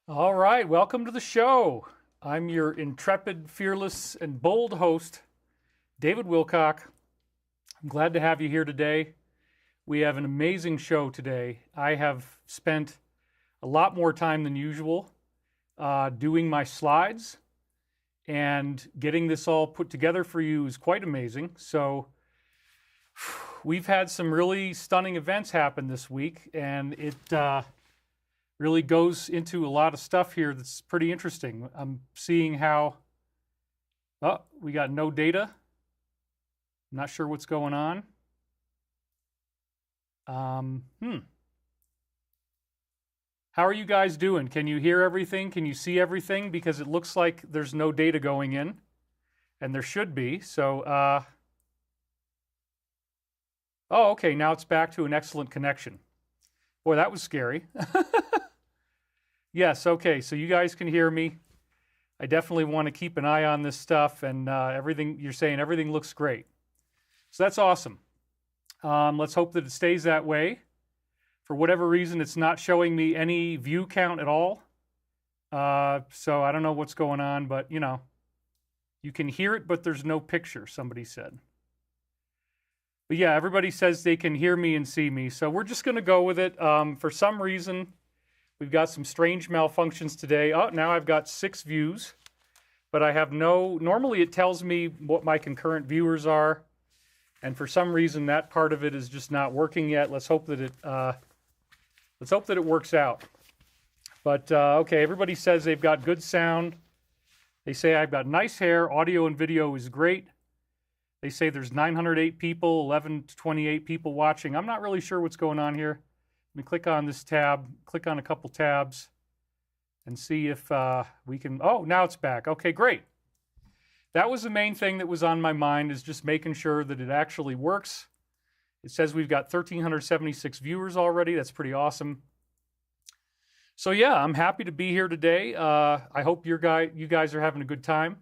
All right, welcome to the show. I'm your intrepid, fearless, and bold host, David Wilcock. I'm glad to have you here today. We have an amazing show today. I have spent a lot more time than usual doing my slides, and getting this all put together for you is quite amazing. So we've had some really stunning events happen this week, and it really goes into a lot of stuff here that's pretty interesting. I'm seeing how, we got no data. I'm not sure what's going on. How are you guys doing? Can you hear everything? Can you see everything? Because it looks like there's no data going in, and there should be. So, okay, now it's back to an excellent connection. Boy, that was scary. Yes, okay, so you guys can hear me. I definitely want to keep an eye on this stuff, and everything you're saying, everything looks great. So that's awesome. Let's hope that it stays that way. For whatever reason, it's not showing me any view count at all. So I don't know what's going on, but you know, you can hear it, but there's no picture, somebody said. But yeah, everybody says they can hear me and see me, so we're just going to go with it. For some reason, we've got some strange malfunctions today. Oh, now I've got 6 views, but I have normally it tells me what my concurrent viewers are, and for some reason that part of it is just not working yet. Let's hope that it works out. But okay, everybody says they've got good sound. They say I've got nice hair, audio and video is great. They say there's 908 people, 11 to 28 people watching. I'm not really sure what's going on here. Let me click on this tab, click on a couple tabs, and see if we can, oh, now it's back. Okay, great. That was the main thing that was on my mind, is just making sure that it actually works. It says we've got 1,376 viewers already. That's pretty awesome. So yeah, I'm happy to be here today. I hope you guys are having a good time.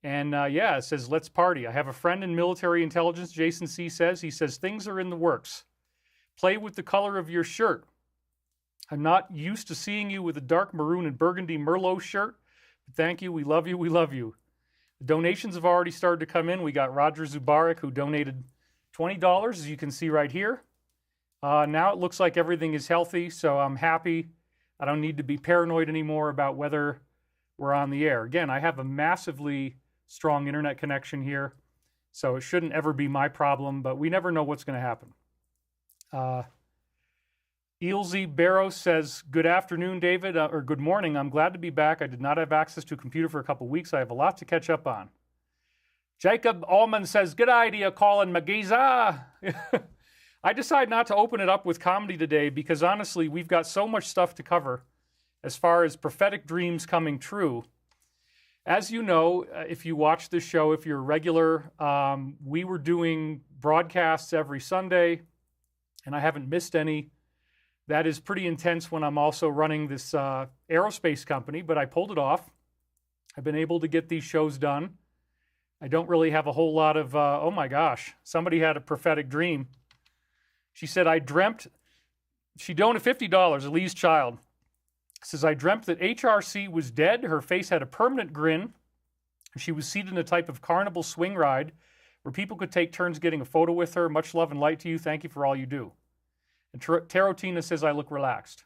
And yeah, it says, let's party. I have a friend in military intelligence, Jason C. says. He says, things are in the works. Play with the color of your shirt. I'm not used to seeing you with a dark maroon and burgundy Merlot shirt. But thank you. We love you. We love you. The donations have already started to come in. We got Roger Zubarik, who donated $20, as you can see right here. Now it looks like everything is healthy, so I'm happy. I don't need to be paranoid anymore about whether we're on the air. Again, I have a massively strong internet connection here, so it shouldn't ever be my problem, but we never know what's going to happen. Eelzy Barrow says, good afternoon, David, or good morning. I'm glad to be back. I did not have access to a computer for a couple weeks. I have a lot to catch up on. Jacob Allman says, good idea, Colin McGeeza. I decided not to open it up with comedy today because honestly, we've got so much stuff to cover as far as prophetic dreams coming true. As you know, if you watch this show, if you're a regular, we were doing broadcasts every Sunday, and I haven't missed any. That is pretty intense when I'm also running this aerospace company, but I pulled it off. I've been able to get these shows done. I don't really have a whole lot of, oh my gosh, somebody had a prophetic dream. She said, she donated $50, Elise Child. Says, I dreamt that HRC was dead. Her face had a permanent grin. She was seated in a type of carnival swing ride where people could take turns getting a photo with her. Much love and light to you. Thank you for all you do. And Tarotina says, I look relaxed.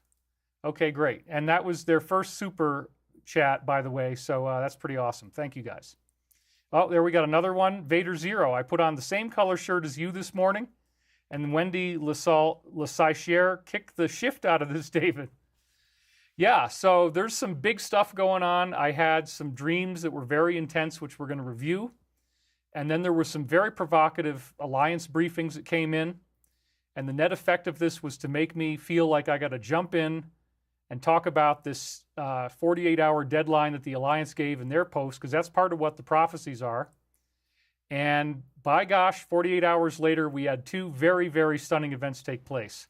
Okay, great. And that was their first super chat, by the way. So that's pretty awesome. Thank you, guys. Oh, there we got another one. Vader Zero. I put on the same color shirt as you this morning. And Wendy Lesaichiere kicked the shift out of this, David. Yeah, so there's some big stuff going on. I had some dreams that were very intense, which we're going to review. And then there were some very provocative alliance briefings that came in. And the net effect of this was to make me feel like I got to jump in and talk about this 48-hour deadline that the alliance gave in their post, because that's part of what the prophecies are. And by gosh, 48 hours later, we had 2 very, very stunning events take place.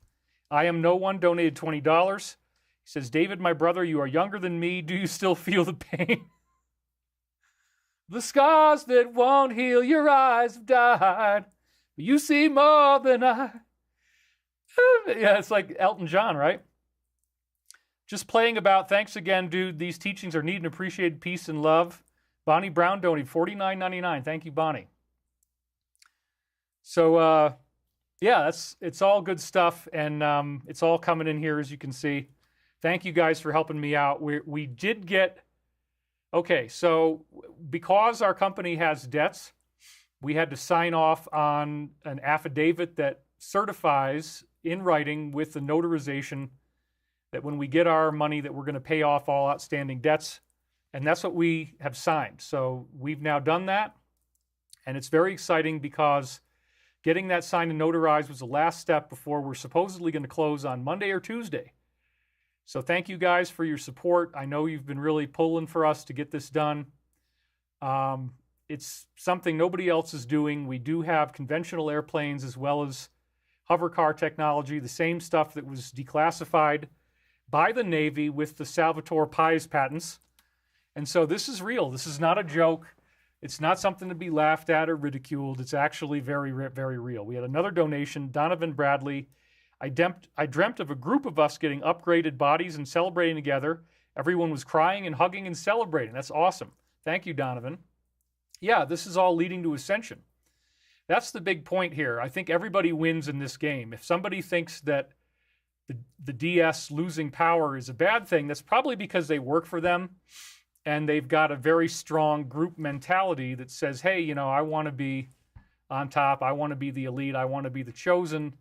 I Am No One donated $20. He says, David, my brother, you are younger than me. Do you still feel the pain? The scars that won't heal your eyes have died. But you see more than I. Yeah, it's like Elton John, right? Just playing about. Thanks again, dude. These teachings are needed and appreciated. Peace and love. Bonnie Brown donated $49.99. Thank you, Bonnie. So, yeah, it's all good stuff, and it's all coming in here, as you can see. Thank you guys for helping me out. We did get... Okay, so because our company has debts, we had to sign off on an affidavit that certifies in writing with the notarization that when we get our money that we're going to pay off all outstanding debts, and that's what we have signed. So we've now done that, and it's very exciting because getting that signed and notarized was the last step before we're supposedly going to close on Monday or Tuesday. So thank you guys for your support. I know you've been really pulling for us to get this done. It's something nobody else is doing. We do have conventional airplanes as well as hover car technology, the same stuff that was declassified by the Navy with the Salvatore Pais patents. And so this is real. This is not a joke. It's not something to be laughed at or ridiculed. It's actually very, very real. We had another donation, Donovan Bradley. I dreamt of a group of us getting upgraded bodies and celebrating together. Everyone was crying and hugging and celebrating. That's awesome. Thank you, Donovan. Yeah, this is all leading to ascension. That's the big point here. I think everybody wins in this game. If somebody thinks that the DS losing power is a bad thing, that's probably because they work for them and they've got a very strong group mentality that says, hey, you know, I want to be on top. I want to be the elite. I want to be the chosen.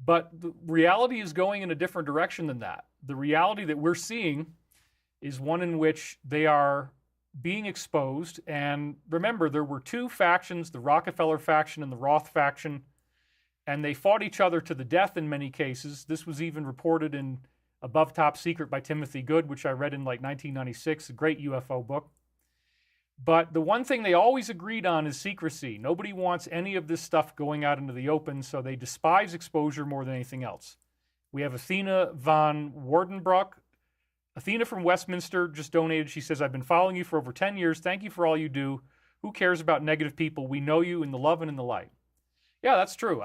But the reality is going in a different direction than that. The reality that we're seeing is one in which they are being exposed. And remember, there were two factions, the Rockefeller faction and the Roth faction, and they fought each other to the death in many cases. This was even reported in Above Top Secret by Timothy Good, which I read in like 1996, a great UFO book. But the one thing they always agreed on is secrecy. Nobody wants any of this stuff going out into the open, so they despise exposure more than anything else. We have Athena von Wardenbrock. Athena from Westminster just donated. She says, I've been following you for over 10 years. Thank you for all you do. Who cares about negative people? We know you in the love and in the light. Yeah, that's true.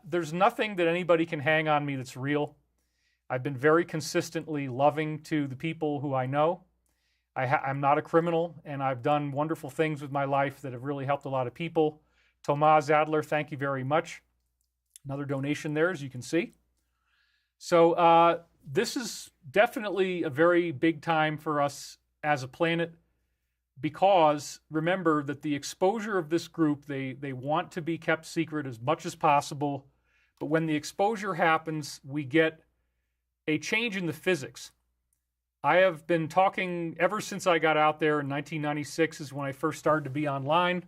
There's nothing that anybody can hang on me that's real. I've been very consistently loving to the people who I know. I'm not a criminal, and I've done wonderful things with my life that have really helped a lot of people. Tomas Adler, thank you very much. Another donation there, as you can see. So this is definitely a very big time for us as a planet because remember that the exposure of this group, they want to be kept secret as much as possible. But when the exposure happens, we get a change in the physics. I have been talking ever since I got out there in 1996 is when I first started to be online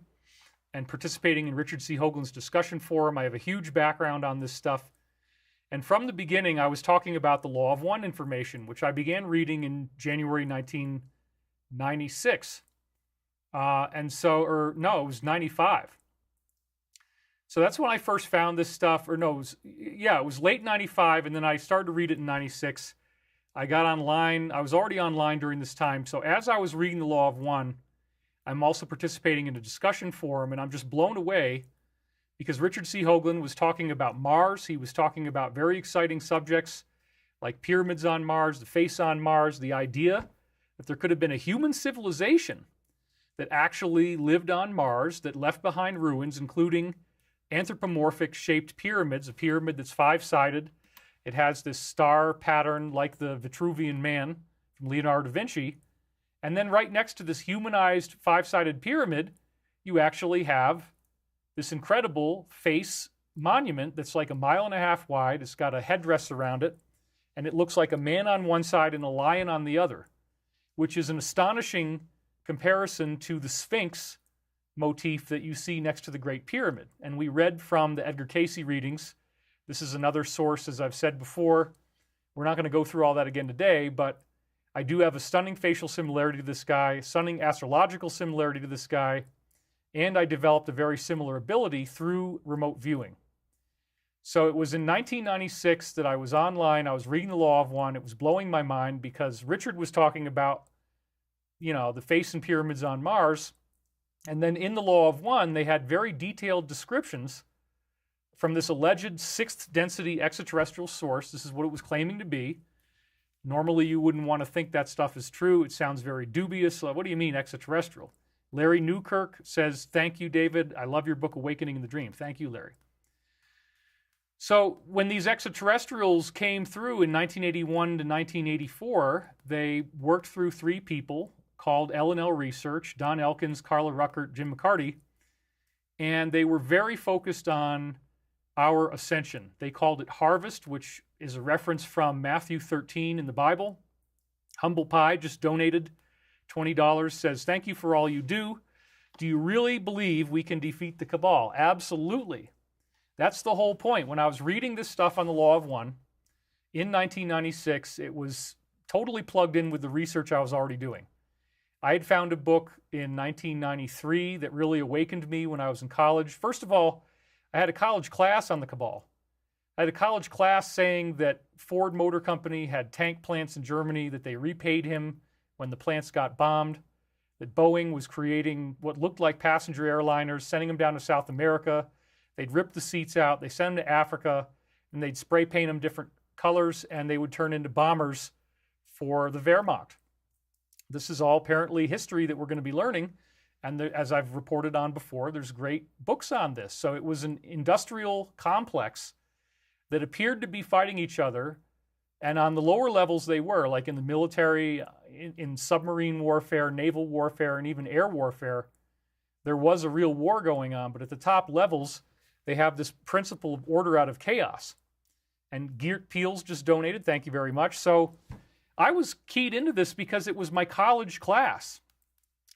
and participating in Richard C. Hoagland's discussion forum. I have a huge background on this stuff. And from the beginning, I was talking about the Law of One information, which I began reading in January 1996. It was 95. So that's when I first found this stuff, it was late 95, and then I started to read it in 96. I got online. I was already online during this time. So as I was reading the Law of One, I'm also participating in a discussion forum, and I'm just blown away because Richard C. Hoagland was talking about Mars. He was talking about very exciting subjects like pyramids on Mars, the face on Mars, the idea that there could have been a human civilization that actually lived on Mars that left behind ruins, including anthropomorphic-shaped pyramids, a pyramid that's five-sided. It has this star pattern like the Vitruvian Man from Leonardo da Vinci. And then right next to this humanized five-sided pyramid, you actually have this incredible face monument that's like 1.5 miles wide. It's got a headdress around it, and it looks like a man on one side and a lion on the other, which is an astonishing comparison to the Sphinx motif that you see next to the Great Pyramid. And we read from the Edgar Cayce readings. This is another source, as I've said before. We're not going to go through all that again today, but I do have a stunning facial similarity to this guy, stunning astrological similarity to this guy, and I developed a very similar ability through remote viewing. So it was in 1996 that I was online. I was reading the Law of One. It was blowing my mind because Richard was talking about, the face and pyramids on Mars. And then in the Law of One, they had very detailed descriptions from this alleged sixth density extraterrestrial source. This is what it was claiming to be. Normally, you wouldn't want to think that stuff is true. It sounds very dubious. What do you mean extraterrestrial? Larry Newkirk says, thank you, David. I love your book, Awakening in the Dream. Thank you, Larry. So when these extraterrestrials came through in 1981 to 1984, they worked through three people called L&L Research, Don Elkins, Carla Ruckert, Jim McCarty, and they were very focused on our ascension. They called it Harvest, which is a reference from Matthew 13 in the Bible. Humble Pie just donated $20, says, thank you for all you do. Do you really believe we can defeat the cabal? Absolutely. That's the whole point. When I was reading this stuff on the Law of One in 1996, it was totally plugged in with the research I was already doing. I had found a book in 1993 that really awakened me when I was in college. First of all, I had a college class on the cabal. I had a college class saying that Ford Motor Company had tank plants in Germany, that they repaid him when the plants got bombed, that Boeing was creating what looked like passenger airliners, sending them down to South America. They'd rip the seats out, they send them to Africa, and they'd spray paint them different colors, and they would turn into bombers for the Wehrmacht. This is all apparently history that we're going to be learning, and as I've reported on before, there's great books on this. So it was an industrial complex that appeared to be fighting each other, and on the lower levels they were, like in the military, in submarine warfare, naval warfare, and even air warfare, there was a real war going on. But at the top levels, they have this principle of order out of chaos. And Geert Peels just donated, thank you very much. So I was keyed into this because it was my college class.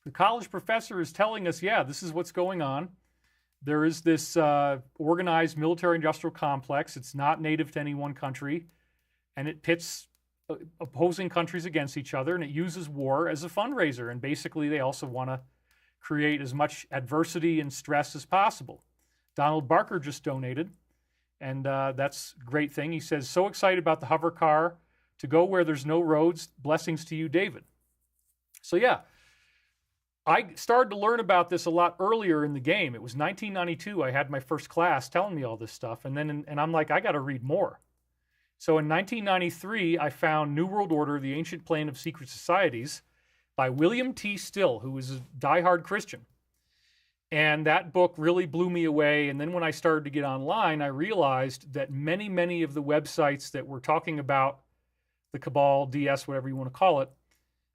The college professor is telling us, yeah, this is what's going on. There is this organized military-industrial complex. It's not native to any one country, and it pits opposing countries against each other, and it uses war as a fundraiser. And basically, they also want to create as much adversity and stress as possible. Donald Barker just donated, and that's a great thing. He says, so excited about the hover car to go where there's no roads. Blessings to you, David. So yeah, I started to learn about this a lot earlier in the game. It was 1992. I had my first class telling me all this stuff, and I'm like, I got to read more. So in 1993, I found New World Order, The Ancient Plan of Secret Societies by William T. Still, who was a diehard Christian. And that book really blew me away. And then when I started to get online, I realized that many, many of the websites that were talking about the cabal, DS, whatever you want to call it,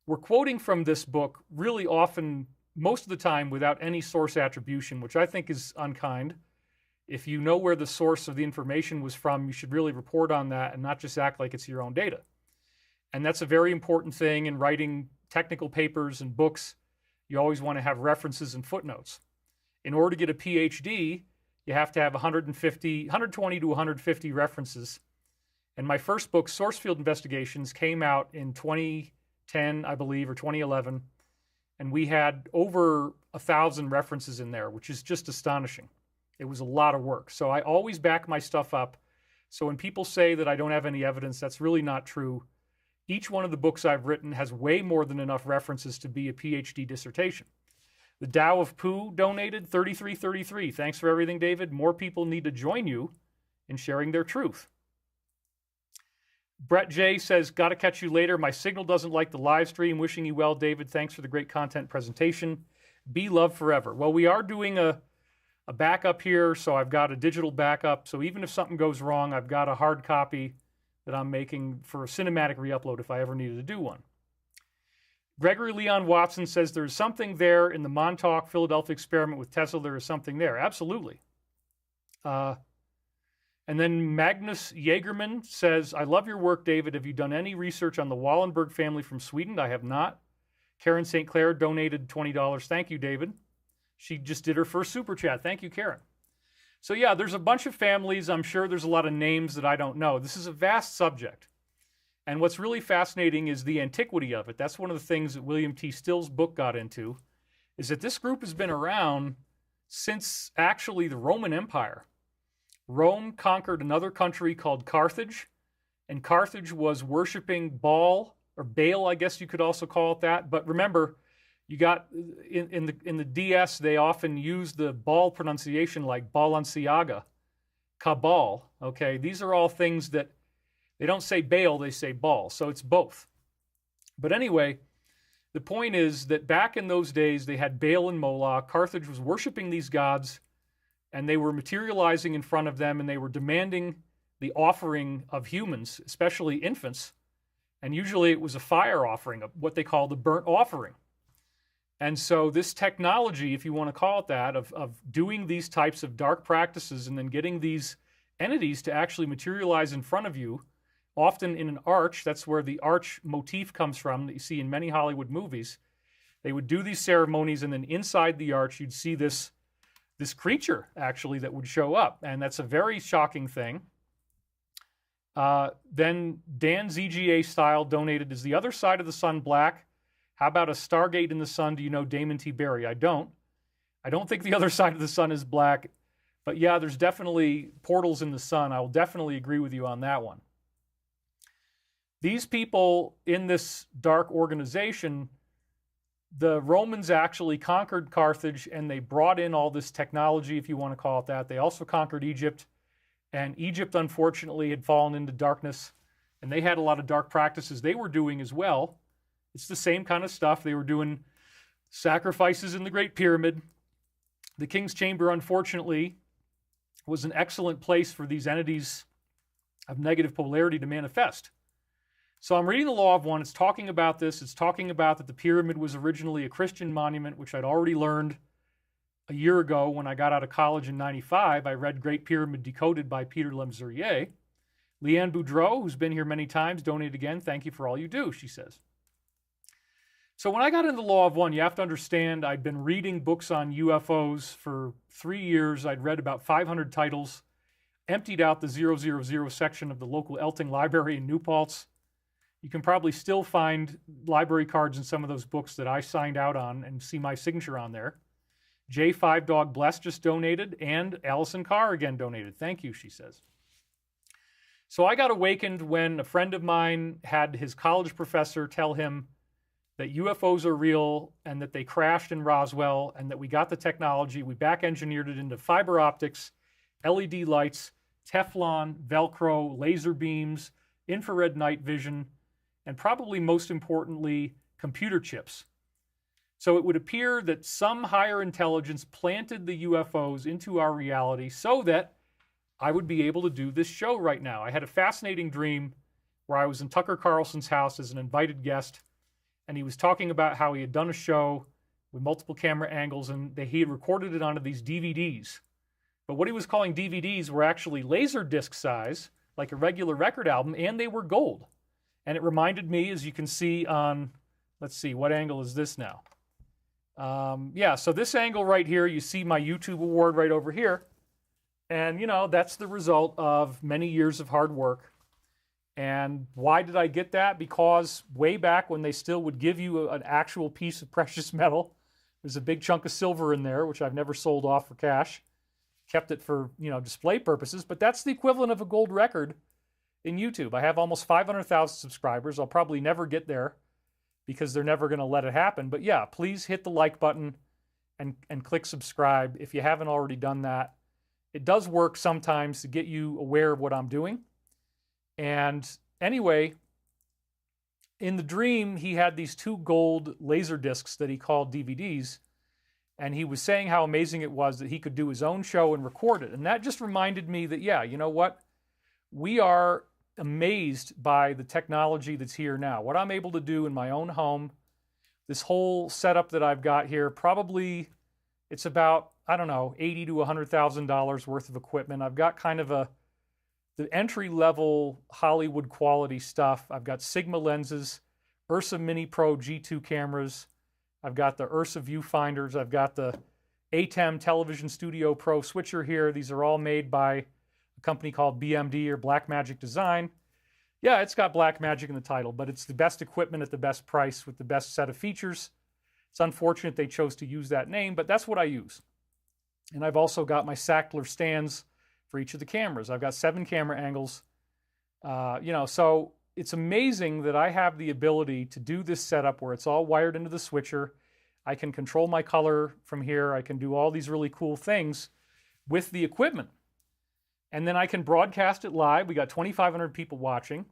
were quoting from this book really often, most of the time, without any source attribution, which I think is unkind. If you know where the source of the information was from, you should really report on that and not just act like it's your own data. And that's a very important thing in writing technical papers and books. You always want to have references and footnotes. In order to get a PhD, you have to have 120 to 150 references. And my first book, Source Field Investigations, came out in 2010, I believe, or 2011. And we had over 1,000 references in there, which is just astonishing. It was a lot of work. So I always back my stuff up. So when people say that I don't have any evidence, that's really not true. Each one of the books I've written has way more than enough references to be a PhD dissertation. The Tao of Pooh donated $33.33. Thanks for everything, David. More people need to join you in sharing their truth. Brett J says, got to catch you later. My signal doesn't like the live stream. Wishing you well, David. Thanks for the great content presentation. Be loved forever. Well, we are doing a backup here, so I've got a digital backup. So even if something goes wrong, I've got a hard copy that I'm making for a cinematic re-upload if I ever needed to do one. Gregory Leon Watson says there's something there in the Montauk, Philadelphia experiment with Tesla. There is something there. Absolutely. And then Magnus Jagerman says, I love your work, David. Have you done any research on the Wallenberg family from Sweden? I have not. Karen St. Clair donated $20. Thank you, David. She just did her first super chat. Thank you, Karen. So yeah, there's a bunch of families. I'm sure there's a lot of names that I don't know. This is a vast subject. And what's really fascinating is the antiquity of it. That's one of the things that William T. Still's book got into, is that this group has been around since actually the Roman Empire. Rome conquered another country called Carthage, and Carthage was worshiping Baal, or Baal, I guess you could also call it that. But remember, you got in the DS, they often use the Baal pronunciation like Balenciaga, Cabal. Okay, these are all things that They don't say Baal, they say Baal. So it's both. But anyway, the point is that back in those days, they had Baal and Moloch. Carthage was worshiping these gods, and they were materializing in front of them, and they were demanding the offering of humans, especially infants. And usually it was a fire offering, what they call the burnt offering. And so this technology, if you want to call it that, of doing these types of dark practices and then getting these entities to actually materialize in front of you, often in an arch, that's where the arch motif comes from that you see in many Hollywood movies. They would do these ceremonies, and then inside the arch you'd see this creature actually that would show up. And that's a very shocking thing. Then Dan ZGA Style donated, is the other side of the sun black? How about a Stargate in the sun? Do you know Damon T. Berry? I don't think the other side of the sun is black, but yeah, there's definitely portals in the sun. I will definitely agree with you on that one. These people in this dark organization, the Romans actually conquered Carthage, and they brought in all this technology, if you want to call it that. They also conquered Egypt, and Egypt, unfortunately, had fallen into darkness, and they had a lot of dark practices they were doing as well. It's the same kind of stuff. They were doing sacrifices in the Great Pyramid. The King's Chamber, unfortunately, was an excellent place for these entities of negative polarity to manifest. So I'm reading the Law of One. It's talking about this. It's talking about that the pyramid was originally a Christian monument, which I'd already learned a year ago when I got out of college in 95. I read Great Pyramid Decoded by Peter Lemzurier. Leanne Boudreau, who's been here many times, donated again. Thank you for all you do, she says. So when I got into the Law of One, you have to understand I'd been reading books on UFOs for 3 years. I'd read about 500 titles, emptied out the 000 section of the local Elting library in New Paltz. You can probably still find library cards in some of those books that I signed out on and see my signature on there. J5 Dog Bless just donated, and Allison Carr again donated. Thank you, she says. So I got awakened when a friend of mine had his college professor tell him that UFOs are real and that they crashed in Roswell and that we got the technology, we back engineered it into fiber optics, LED lights, Teflon, Velcro, laser beams, infrared night vision, and probably most importantly, computer chips. So it would appear that some higher intelligence planted the UFOs into our reality so that I would be able to do this show right now. I had a fascinating dream where I was in Tucker Carlson's house as an invited guest, and he was talking about how he had done a show with multiple camera angles, and he had recorded it onto these DVDs. But what he was calling DVDs were actually laser disc size, like a regular record album, and they were gold. And it reminded me, as you can see on, let's see, what angle is this now? Yeah, so this angle right here, you see my YouTube award right over here. And, you know, that's the result of many years of hard work. And why did I get that? Because way back when they still would give you an actual piece of precious metal, there's a big chunk of silver in there, which I've never sold off for cash. Kept it for, you know, display purposes. But that's the equivalent of a gold record in YouTube. I have almost 500,000 subscribers. I'll probably never get there because they're never going to let it happen. But yeah, please hit the like button and click subscribe if you haven't already done that. It does work sometimes to get you aware of what I'm doing. And anyway, in the dream, he had these 2 gold laser discs that he called DVDs. And he was saying how amazing it was that he could do his own show and record it. And that just reminded me that, yeah, you know what? We are amazed by the technology that's here now. What I'm able to do in my own home, this whole setup that I've got here, probably it's about, I don't know, $80,000 to $100,000 worth of equipment. I've got kind of the entry-level Hollywood quality stuff. I've got Sigma lenses, Ursa Mini Pro G2 cameras. I've got the Ursa viewfinders. I've got the ATEM Television Studio Pro switcher here. These are all made by a company called BMD or Blackmagic Design. Yeah, it's got Blackmagic in the title, but it's the best equipment at the best price with the best set of features. It's unfortunate they chose to use that name, but that's what I use. And I've also got my Sackler stands for each of the cameras. I've got 7 camera angles. You know, so it's amazing that I have the ability to do this setup where it's all wired into the switcher. I can control my color from here. I can do all these really cool things with the equipment. And then I can broadcast it live. We got 2,500 people watching.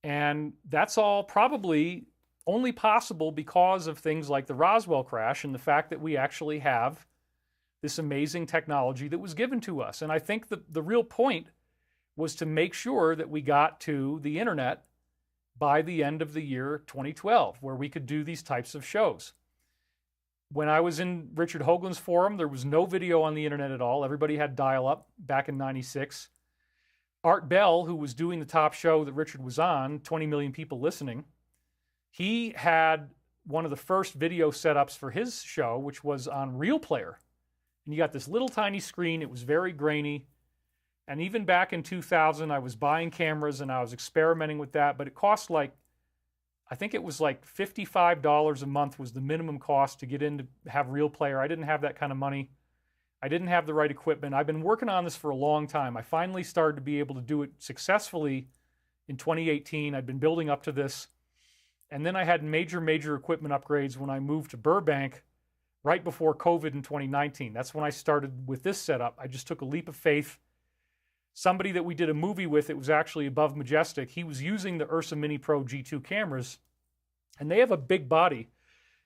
And that's all probably only possible because of things like the Roswell crash and the fact that we actually have this amazing technology that was given to us. And I think the real point was to make sure that we got to the internet by the end of the year 2012, where we could do these types of shows. When I was in Richard Hoagland's forum, there was no video on the internet at all. Everybody had dial-up back in 96. Art Bell, who was doing the top show that Richard was on, 20 million people listening, he had one of the first video setups for his show, which was on Real Player. And you got this little tiny screen. It was very grainy. And even back in 2000, I was buying cameras and I was experimenting with that, but it cost like, I think it was like $55 a month was the minimum cost to get in to have Real Player. I didn't have that kind of money. I didn't have the right equipment. I've been working on this for a long time. I finally started to be able to do it successfully in 2018. I'd been building up to this. And then I had major equipment upgrades when I moved to Burbank right before COVID in 2019. That's when I started with this setup. I just took a leap of faith. Somebody that we did a movie with, it was actually above Majestic, he was using the Ursa Mini Pro G2 cameras, and they have a big body.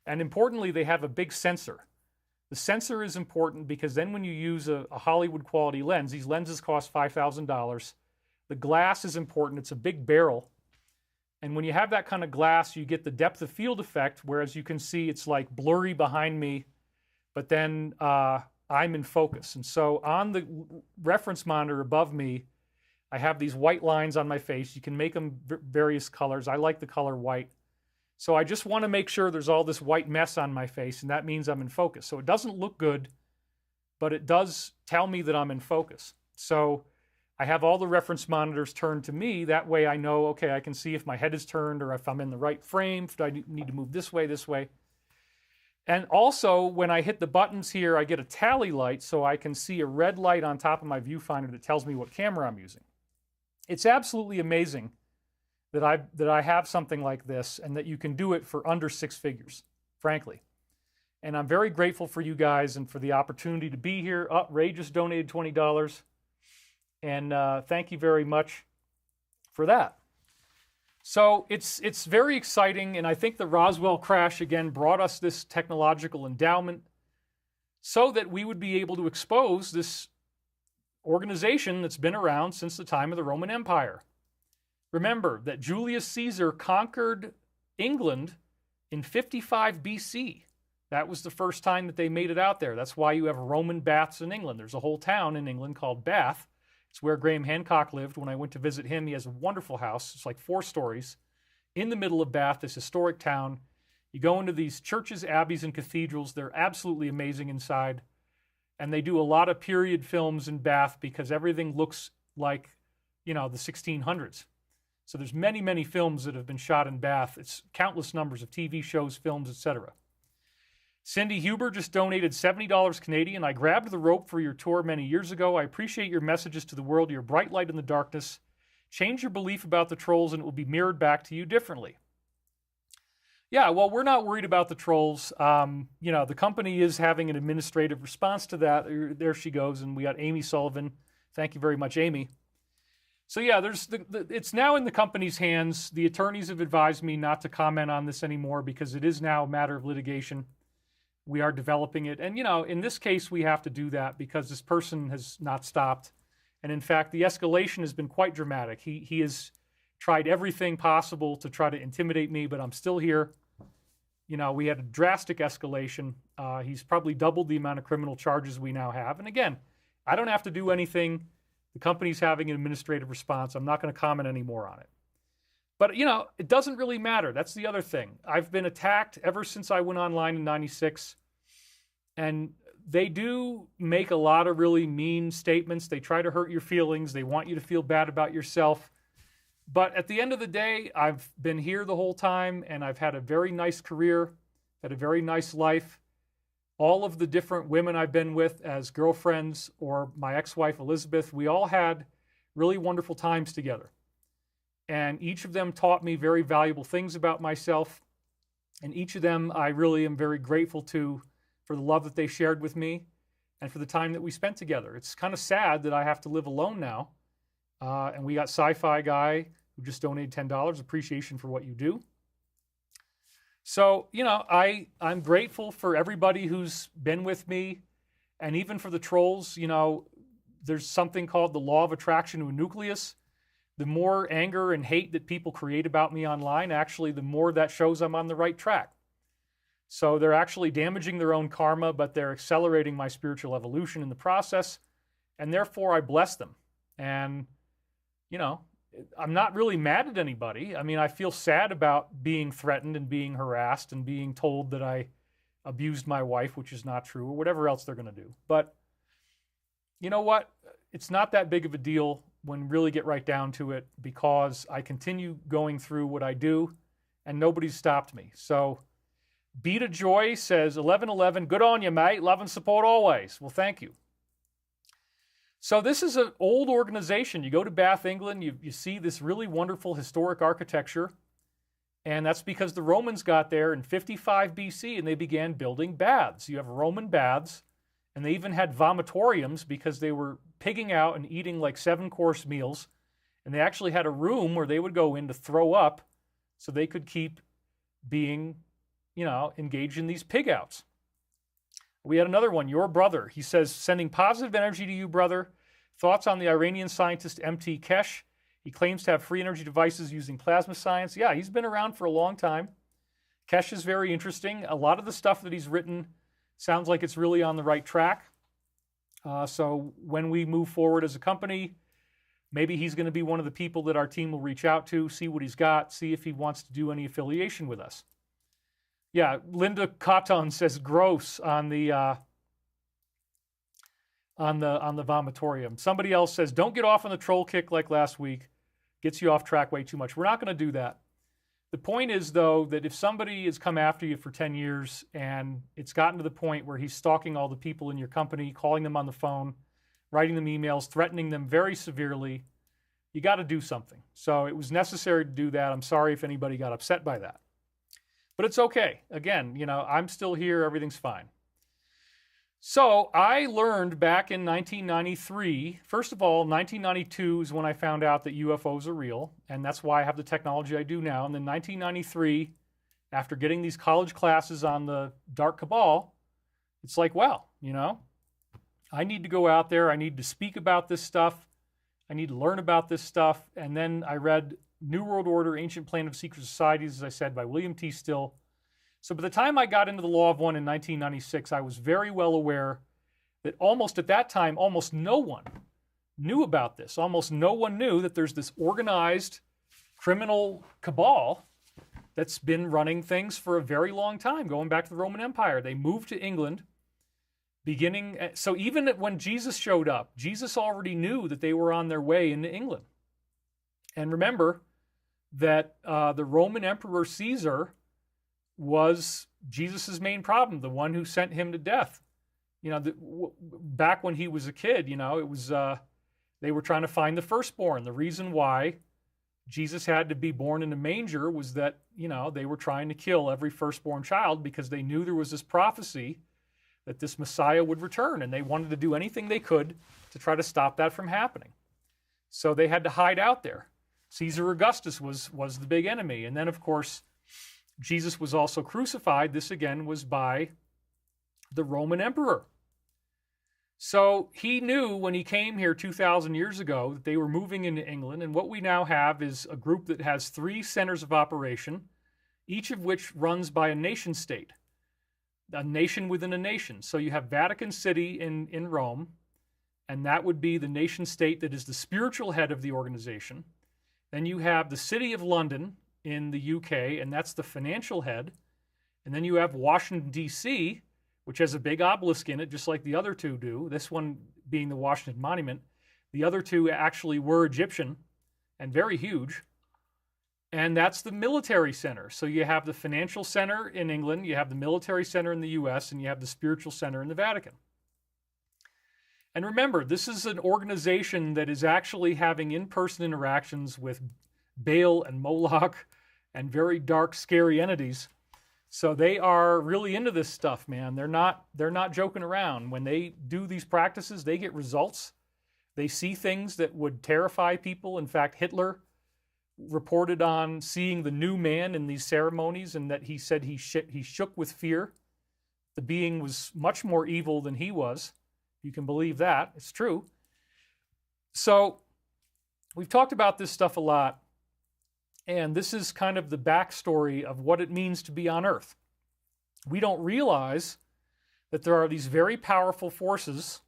And importantly, they have a big sensor. The sensor is important because then when you use a Hollywood quality lens, these lenses cost $5,000. The glass is important. It's a big barrel. And when you have that kind of glass, you get the depth of field effect, whereas you can see it's like blurry behind me, but then I'm in focus. And so on the reference monitor above me, I have these white lines on my face. You can make them various colors. I like the color white. So I just want to make sure there's all this white mess on my face, and that means I'm in focus. So it doesn't look good, but it does tell me that I'm in focus. So I have all the reference monitors turned to me. That way I know, okay, I can see if my head is turned or if I'm in the right frame, if I need to move this way. And also, when I hit the buttons here, I get a tally light so I can see a red light on top of my viewfinder that tells me what camera I'm using. It's absolutely amazing that I have something like this and that you can do it for under 6 figures, frankly. And I'm very grateful for you guys and for the opportunity to be here. Ray just donated $20. And thank you very much for that. So it's very exciting, and I think the Roswell crash, again, brought us this technological endowment so that we would be able to expose this organization that's been around since the time of the Roman Empire. Remember that Julius Caesar conquered England in 55 BC. That was the first time that they made it out there. That's why you have Roman baths in England. There's a whole town in England called Bath. It's where Graham Hancock lived. When I went to visit him, he has a wonderful house. It's like 4 stories in the middle of Bath, this historic town. You go into these churches, abbeys, and cathedrals. They're absolutely amazing inside. And they do a lot of period films in Bath because everything looks like, the 1600s. So there's many films that have been shot in Bath. It's countless numbers of TV shows, films, etc. Cindy Huber just donated $70 Canadian. I grabbed the rope for your tour many years ago. I appreciate your messages to the world. You're a bright light in the darkness. Change your belief about the trolls and it will be mirrored back to you differently. Yeah, well, we're not worried about the trolls. The company is having an administrative response to that. There she goes. And we got Amy Sullivan. Thank you very much, Amy. So yeah, it's now in the company's hands. The attorneys have advised me not to comment on this anymore because it is now a matter of litigation. We are developing it. And, in this case, we have to do that because this person has not stopped. And in fact, the escalation has been quite dramatic. He has tried everything possible to try to intimidate me, but I'm still here. We had a drastic escalation. He's probably doubled the amount of criminal charges we now have. And again, I don't have to do anything. The company's having an administrative response. I'm not going to comment any more on it. But, it doesn't really matter. That's the other thing. I've been attacked ever since I went online in 96. And they do make a lot of really mean statements. They try to hurt your feelings. They want you to feel bad about yourself. But at the end of the day, I've been here the whole time, and I've had a very nice career, had a very nice life. All of the different women I've been with as girlfriends or my ex-wife Elizabeth, we all had really wonderful times together. And each of them taught me very valuable things about myself. And each of them I really am very grateful to for the love that they shared with me and for the time that we spent together. It's kind of sad that I have to live alone now. And we got Sci-Fi Guy, who just donated $10. Appreciation for what you do. So, you know, I'm grateful for everybody who's been with me, and even for the trolls. You know, there's something called the law of attraction to a nucleus. The more anger and hate that people create about me online, actually, the more that shows I'm on the right track. So they're actually damaging their own karma, but they're accelerating my spiritual evolution in the process, and therefore I bless them. And, you know, I'm not really mad at anybody. I mean, I feel sad about being threatened and being harassed and being told that I abused my wife, which is not true, or whatever else they're going to do. But you know what? It's not that big of a deal when really get right down to it, because I continue going through what I do and nobody's stopped me. So Beta Joy says, 1111, good on you, mate. Love and support always. Well, thank you. So this is an old organization. You go to Bath, England, you see this really wonderful historic architecture, and that's because the Romans got there in 55 BC and they began building baths. You have Roman baths, and they even had vomitoriums because they were pigging out and eating like 7-course meals, and they actually had a room where they would go in to throw up so they could keep being, you know, engaged in these pig outs. We had another one, your brother. He says, sending positive energy to you, brother. Thoughts on the Iranian scientist M.T. Kesh? He claims to have free energy devices using plasma science. Yeah, he's been around for a long time. Kesh is very interesting. A lot of the stuff that he's written sounds like it's really on the right track. So when we move forward as a company, maybe he's going to be one of the people that our team will reach out to, see what he's got, see if he wants to do any affiliation with us. Yeah, Linda Cotton says gross on the vomitorium. Somebody else says don't get off on the troll kick like last week. Gets you off track way too much. We're not going to do that. The point is, though, that if somebody has come after you for 10 years and it's gotten to the point where he's stalking all the people in your company, calling them on the phone, writing them emails, threatening them very severely, you got to do something. So it was necessary to do that. I'm sorry if anybody got upset by that. But it's okay. Again, you know, I'm still here. Everything's fine. So I learned back in 1993, first of all, 1992 is when I found out that UFOs are real, and that's why I have the technology I do now. And then 1993, after getting these college classes on the Dark Cabal, it's like, wow, you know, I need to go out there. I need to speak about this stuff. I need to learn about this stuff. And then I read New World Order, Ancient Plan of Secret Societies, as I said, by William T. Still. So by the time I got into the Law of One in 1996, I was very well aware that at that time, almost no one knew about this. Almost no one knew that there's this organized criminal cabal that's been running things for a very long time, going back to the Roman Empire. They moved to England, so even when Jesus showed up, Jesus already knew that they were on their way into England. And remember that the Roman Emperor Caesar was Jesus' main problem, the one who sent him to death. You know, back when he was a kid, you know, it was they were trying to find the firstborn. The reason why Jesus had to be born in a manger was that, you know, they were trying to kill every firstborn child because they knew there was this prophecy that this Messiah would return, and they wanted to do anything they could to try to stop that from happening. So they had to hide out there. Caesar Augustus was the big enemy. And then, of course, Jesus was also crucified. This, again, was by the Roman emperor. So he knew when he came here 2,000 years ago that they were moving into England. And what we now have is a group that has 3 centers of operation, each of which runs by a nation state, a nation within a nation. So you have Vatican City in Rome, and that would be the nation state that is the spiritual head of the organization. Then you have the City of London in the UK, and that's the financial head. And then you have Washington, D.C., which has a big obelisk in it, just like the other 2 do, this one being the Washington Monument. The other 2 actually were Egyptian and very huge. And that's the military center. So you have the financial center in England, you have the military center in the U.S., and you have the spiritual center in the Vatican. And remember, this is an organization that is actually having in-person interactions with Baal and Moloch and very dark, scary entities. So they are really into this stuff, man. They're not joking around. When they do these practices, they get results. They see things that would terrify people. In fact, Hitler reported on seeing the new man in these ceremonies, and that he said he shook with fear. The being was much more evil than he was. You can believe that. It's true. So we've talked about this stuff a lot, and this is kind of the backstory of what it means to be on Earth. We don't realize that there are these very powerful forces,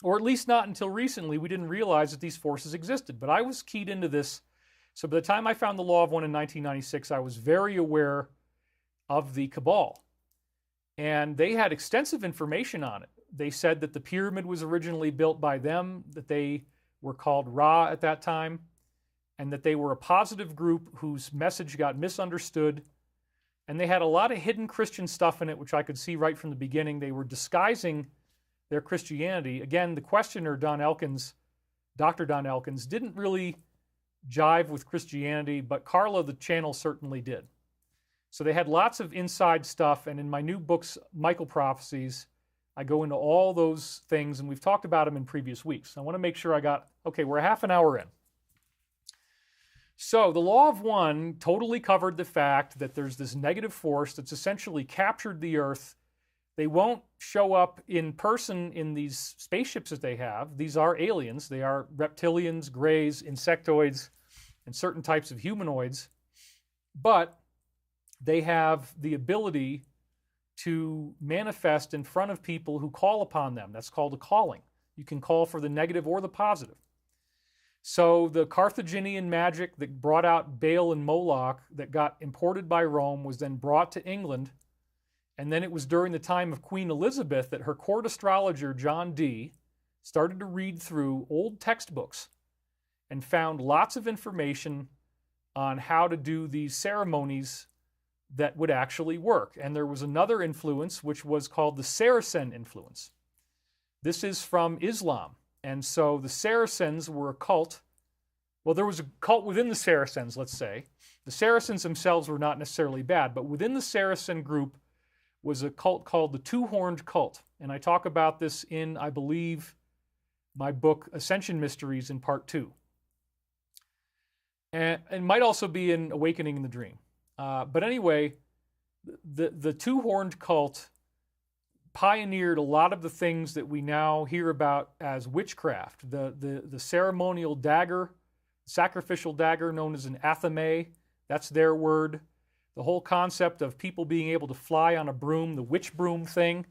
or at least not until recently, we didn't realize that these forces existed. But I was keyed into this. So by the time I found the Law of One in 1996, I was very aware of the Cabal. And they had extensive information on it. They said that the pyramid was originally built by them, that they were called Ra at that time, and that they were a positive group whose message got misunderstood. And they had a lot of hidden Christian stuff in it, which I could see right from the beginning. They were disguising their Christianity. Again, the questioner, Dr. Don Elkins, didn't really jive with Christianity, but Carla, the channel, certainly did. So they had lots of inside stuff, and in my new books, Michael Prophecies, I go into all those things, and we've talked about them in previous weeks. I want to make sure okay, we're a half an hour in. So the Law of One totally covered the fact that there's this negative force that's essentially captured the Earth. They won't show up in person in these spaceships that they have. These are aliens. They are reptilians, greys, insectoids, and certain types of humanoids. But they have the ability to manifest in front of people who call upon them. That's called a calling. You can call for the negative or the positive. So the Carthaginian magic that brought out Baal and Moloch that got imported by Rome was then brought to England. And then it was during the time of Queen Elizabeth that her court astrologer, John Dee, started to read through old textbooks and found lots of information on how to do these ceremonies that would actually work. And there was another influence, which was called the Saracen influence. This is from Islam. And so the Saracens were a cult. Well, there was a cult within the Saracens, let's say. The Saracens themselves were not necessarily bad, but within the Saracen group was a cult called the Two-Horned Cult. And I talk about this in, I believe, my book, Ascension Mysteries, in Part 2. And it might also be in Awakening in the Dream. But anyway, the Two-Horned Cult pioneered a lot of the things that we now hear about as witchcraft. The ceremonial dagger, sacrificial dagger known as an athame, that's their word. The whole concept of people being able to fly on a broom, the witch broom thing.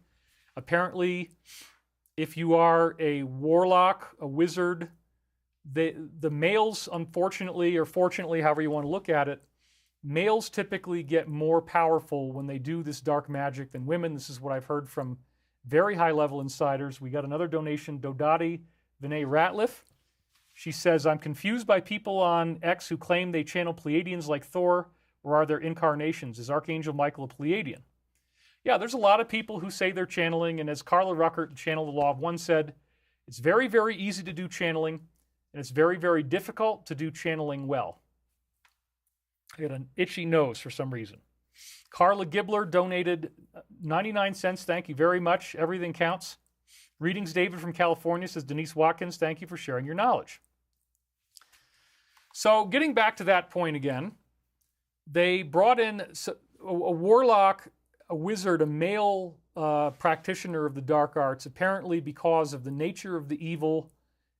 Apparently, if you are a warlock, a wizard, the males, unfortunately, or fortunately, however you want to look at it, males typically get more powerful when they do this dark magic than women. This is what I've heard from very high-level insiders. We got another donation, Dodati Vinay Ratliff. She says, I'm confused by people on X who claim they channel Pleiadians like Thor, or are there incarnations? Is Archangel Michael a Pleiadian? Yeah, there's a lot of people who say they're channeling, and as Carla Ruckert, Channel the Law of One, said, it's very, very easy to do channeling, and it's very, very difficult to do channeling well. I got an itchy nose for some reason. Carla Gibler donated 99 cents. Thank you very much. Everything counts. Greetings, David from California, says Denise Watkins. Thank you for sharing your knowledge. So getting back to that point again, they brought in a warlock, a wizard, a male practitioner of the dark arts, apparently because of the nature of the evil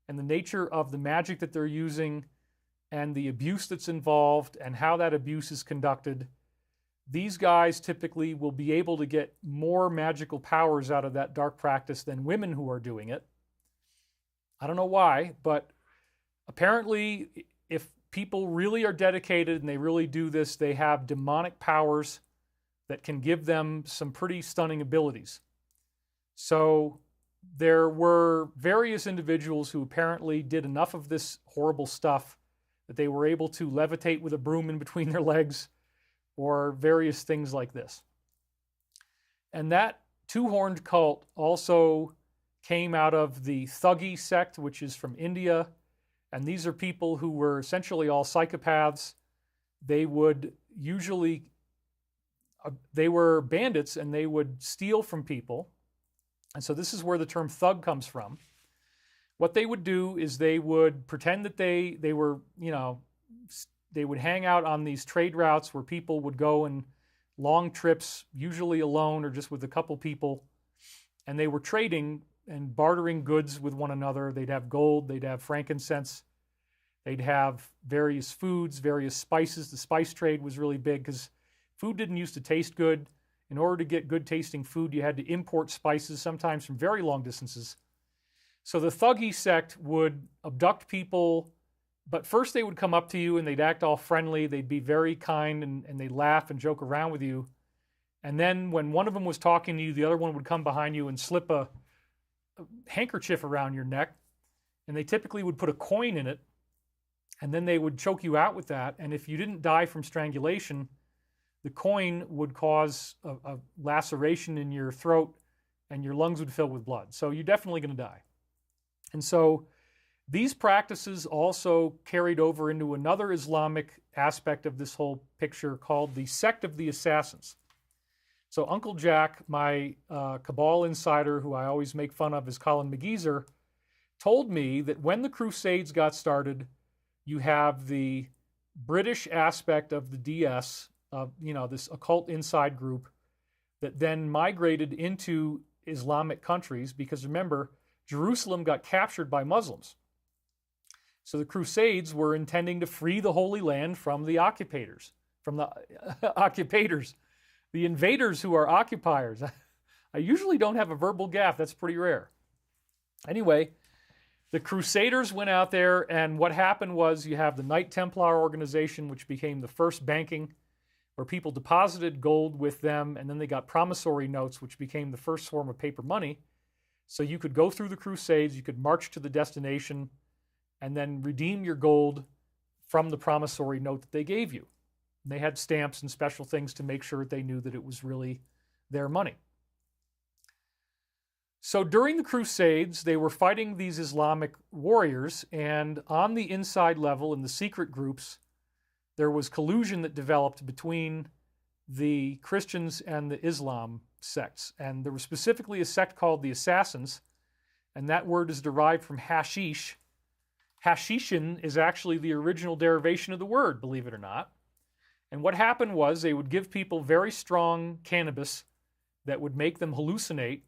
and the nature of the magic that they're using and the abuse that's involved and how that abuse is conducted. These guys typically will be able to get more magical powers out of that dark practice than women who are doing it. I don't know why, but apparently if people really are dedicated and they really do this, they have demonic powers that can give them some pretty stunning abilities. So there were various individuals who apparently did enough of this horrible stuff that they were able to levitate with a broom in between their legs or various things like this. And that Two-Horned Cult also came out of the Thuggee sect, which is from India. And these are people who were essentially all psychopaths. They would usually, they were bandits and they would steal from people. And so this is where the term thug comes from. What they would do is they would pretend that they were, would hang out on these trade routes where people would go in long trips, usually alone or just with a couple people, and they were trading and bartering goods with one another. They'd have gold, they'd have frankincense, they'd have various foods, various spices. The spice trade was really big because food didn't used to taste good. In order to get good tasting food, you had to import spices, sometimes from very long distances. So the Thuggee sect would abduct people, but first they would come up to you and they'd act all friendly. They'd be very kind and they'd laugh and joke around with you. And then when one of them was talking to you, the other one would come behind you and slip a handkerchief around your neck. And they typically would put a coin in it. And then they would choke you out with that. And if you didn't die from strangulation, the coin would cause a laceration in your throat and your lungs would fill with blood. So you're definitely going to die. And so these practices also carried over into another Islamic aspect of this whole picture called the sect of the assassins. So Uncle Jack, my Cabal insider, who I always make fun of as Colin McGeezer, told me that when the Crusades got started, you have the British aspect of the DS, this occult inside group that then migrated into Islamic countries because remember, Jerusalem got captured by Muslims. So the Crusades were intending to free the Holy Land from the occupators, the invaders who are occupiers. I usually don't have a verbal gaffe. That's pretty rare. Anyway, the Crusaders went out there, and what happened was you have the Knight Templar organization, which became the first banking, where people deposited gold with them, and then they got promissory notes, which became the first form of paper money. So you could go through the Crusades, you could march to the destination, and then redeem your gold from the promissory note that they gave you. And they had stamps and special things to make sure that they knew that it was really their money. So during the Crusades, they were fighting these Islamic warriors, and on the inside level, in the secret groups, there was collusion that developed between the Christians and the Islam sects. And there was specifically a sect called the Assassins, and that word is derived from hashish. Hashishin is actually the original derivation of the word, believe it or not. And what happened was they would give people very strong cannabis that would make them hallucinate,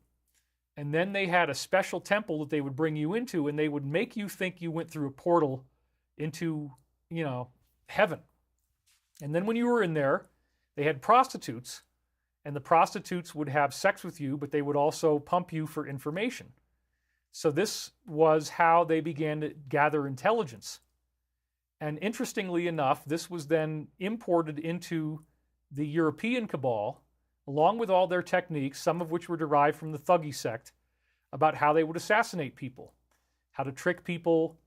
and then they had a special temple that they would bring you into, and they would make you think you went through a portal into, heaven. And then when you were in there, they had prostitutes, and the prostitutes would have sex with you, but they would also pump you for information. So this was how they began to gather intelligence. And interestingly enough, this was then imported into the European cabal, along with all their techniques, some of which were derived from the Thuggee sect, about how they would assassinate people, how to trick people,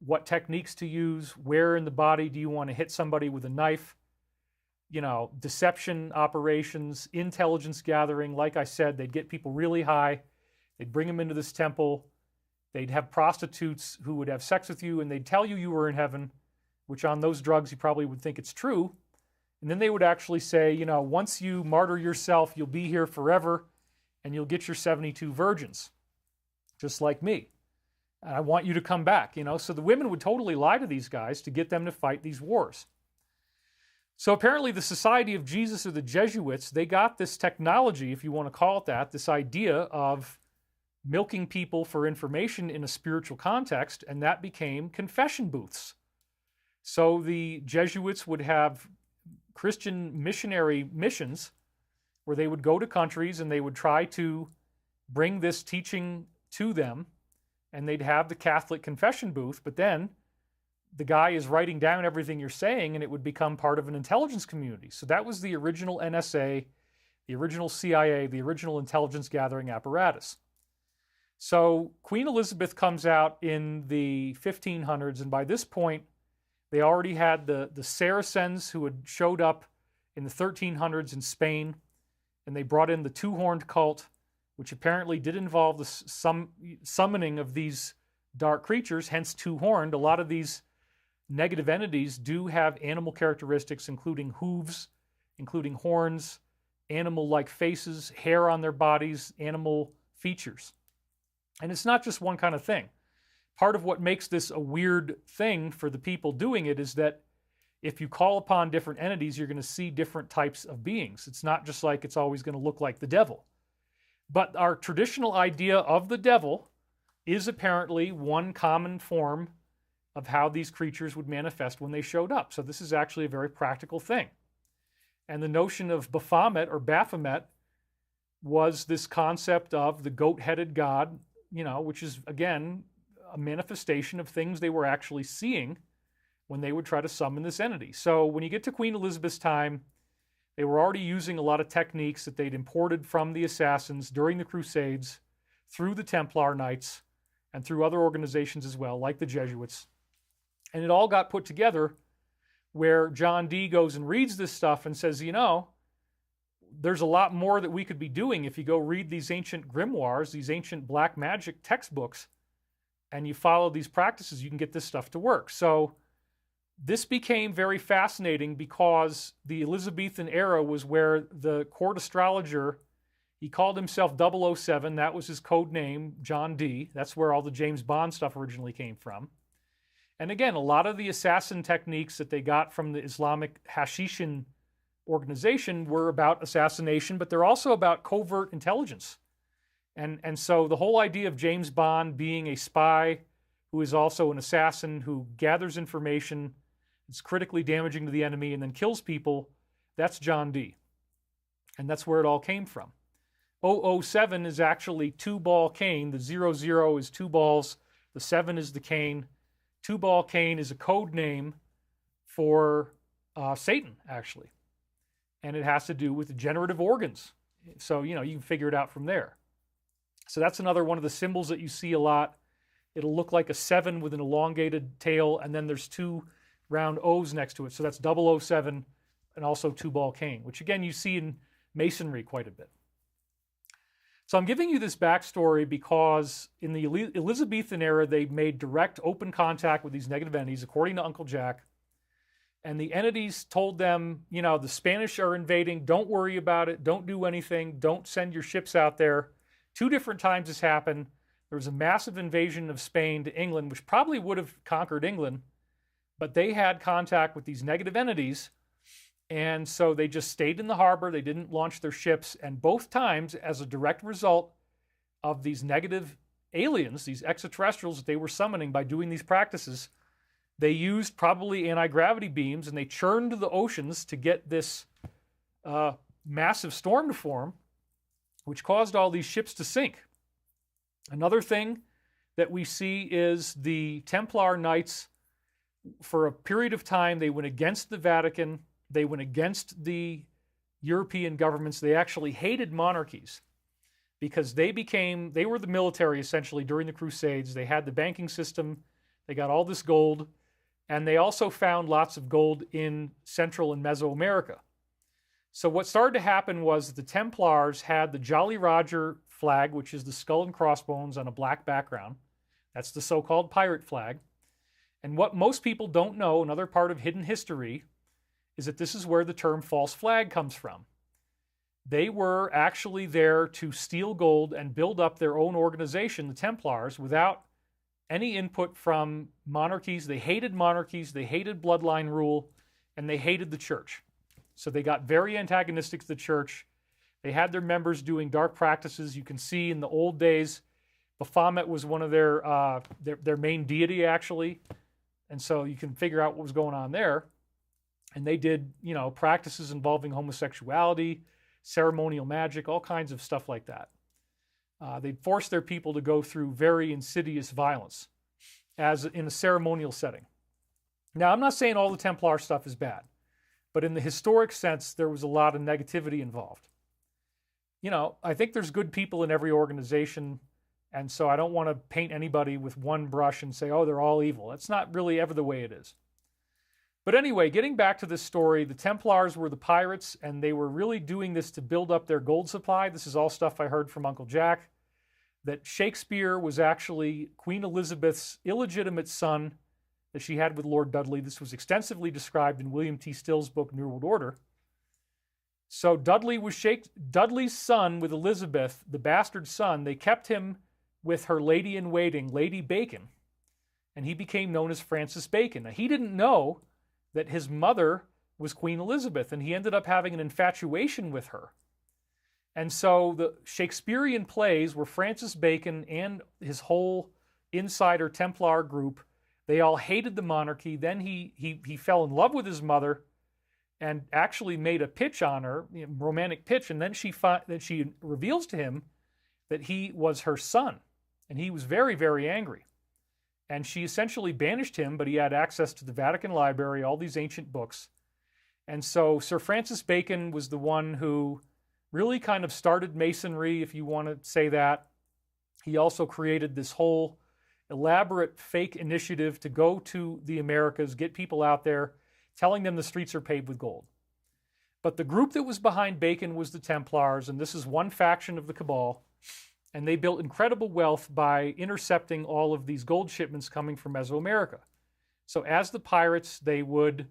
what techniques to use, where in the body do you want to hit somebody with a knife, deception operations, intelligence gathering. Like I said, they'd get people really high, they'd bring them into this temple, they'd have prostitutes who would have sex with you, and they'd tell you you were in heaven, which on those drugs you probably would think it's true. And then they would actually say, once you martyr yourself, you'll be here forever, and you'll get your 72 virgins, just like me. And I want you to come back, So the women would totally lie to these guys to get them to fight these wars. So apparently the Society of Jesus, or the Jesuits, they got this technology, if you want to call it that, this idea of milking people for information in a spiritual context, and that became confession booths. So the Jesuits would have Christian missionary missions where they would go to countries and they would try to bring this teaching to them, and they'd have the Catholic confession booth, but then the guy is writing down everything you're saying, and it would become part of an intelligence community. So that was the original NSA, the original CIA, the original intelligence gathering apparatus. So Queen Elizabeth comes out in the 1500s, and by this point, they already had the Saracens who had showed up in the 1300s in Spain, and they brought in the two-horned cult, which apparently did involve the summoning of these dark creatures, hence two-horned. A lot of these negative entities do have animal characteristics, including hooves, including horns, animal-like faces, hair on their bodies, animal features. And it's not just one kind of thing. Part of what makes this a weird thing for the people doing it is that if you call upon different entities, you're going to see different types of beings. It's not just like it's always going to look like the devil. But our traditional idea of the devil is apparently one common form of how these creatures would manifest when they showed up. So this is actually a very practical thing. And the notion of Baphomet or Baphomet was this concept of the goat-headed god, which is, again, a manifestation of things they were actually seeing when they would try to summon this entity. So when you get to Queen Elizabeth's time, they were already using a lot of techniques that they'd imported from the assassins during the Crusades, through the Templar Knights, and through other organizations as well, like the Jesuits. And it all got put together where John Dee goes and reads this stuff and says, there's a lot more that we could be doing if you go read these ancient grimoires, these ancient black magic textbooks, and you follow these practices, you can get this stuff to work. So this became very fascinating because the Elizabethan era was where the court astrologer, he called himself 007. That was his code name, John Dee. That's where all the James Bond stuff originally came from. And again, a lot of the assassin techniques that they got from the Islamic Hashishin organization were about assassination, but they're also about covert intelligence. And so the whole idea of James Bond being a spy who is also an assassin who gathers information, is critically damaging to the enemy, and then kills people, that's John Dee. And that's where it all came from. 007 is actually two-ball cane. The 00 is two balls. The 7 is the cane. Two-ball cane is a code name for Satan, actually. And it has to do with the generative organs. So, you can figure it out from there. So that's another one of the symbols that you see a lot. It'll look like a 7 with an elongated tail, and then there's two round O's next to it. So that's 007 and also two-ball cane, which again you see in Masonry quite a bit. So I'm giving you this backstory because in the Elizabethan era, they made direct open contact with these negative entities, according to Uncle Jack. And the entities told them, the Spanish are invading. Don't worry about it. Don't do anything. Don't send your ships out there. 2 different times this happened. There was a massive invasion of Spain to England, which probably would have conquered England. But they had contact with these negative entities. And so they just stayed in the harbor. They didn't launch their ships. And both times, as a direct result of these negative aliens, these extraterrestrials that they were summoning by doing these practices, they used probably anti-gravity beams, and they churned the oceans to get this massive storm to form, which caused all these ships to sink. Another thing that we see is the Templar Knights, for a period of time, they went against the Vatican. They went against the European governments. They actually hated monarchies because they were the military essentially during the Crusades. They had the banking system. They got all this gold. And they also found lots of gold in Central and Mesoamerica. So what started to happen was the Templars had the Jolly Roger flag, which is the skull and crossbones on a black background. That's the so-called pirate flag. And what most people don't know, another part of hidden history, is that this is where the term false flag comes from. They were actually there to steal gold and build up their own organization, the Templars, without any input from monarchies. They hated monarchies, they hated bloodline rule, and they hated the church. So they got very antagonistic to the church. They had their members doing dark practices. You can see in the old days, Baphomet was one of their main deity, actually. And so you can figure out what was going on there. And they did, practices involving homosexuality, ceremonial magic, all kinds of stuff like that. They'd force their people to go through very insidious violence as in a ceremonial setting. Now, I'm not saying all the Templar stuff is bad, but in the historic sense, there was a lot of negativity involved. I think there's good people in every organization, and so I don't want to paint anybody with one brush and say, oh, they're all evil. That's not really ever the way it is. But anyway, getting back to this story, the Templars were the pirates, and they were really doing this to build up their gold supply. This is all stuff I heard from Uncle Jack, that Shakespeare was actually Queen Elizabeth's illegitimate son that she had with Lord Dudley. This was extensively described in William T. Still's book, New World Order. So Dudley was Dudley's son with Elizabeth, the bastard son. They kept him with her lady-in-waiting, Lady Bacon, and he became known as Francis Bacon. Now, he didn't know that his mother was Queen Elizabeth, and he ended up having an infatuation with her. And so the Shakespearean plays where Francis Bacon and his whole insider Templar group, they all hated the monarchy. Then he fell in love with his mother and actually made a pitch on her, romantic pitch, and then she reveals to him that he was her son, and he was very, very angry. And she essentially banished him, but he had access to the Vatican Library, all these ancient books. And so Sir Francis Bacon was the one who really kind of started Masonry, if you want to say that. He also created this whole elaborate fake initiative to go to the Americas, get people out there, telling them the streets are paved with gold. But the group that was behind Bacon was the Templars, and this is one faction of the cabal, and they built incredible wealth by intercepting all of these gold shipments coming from Mesoamerica. So as the pirates, they would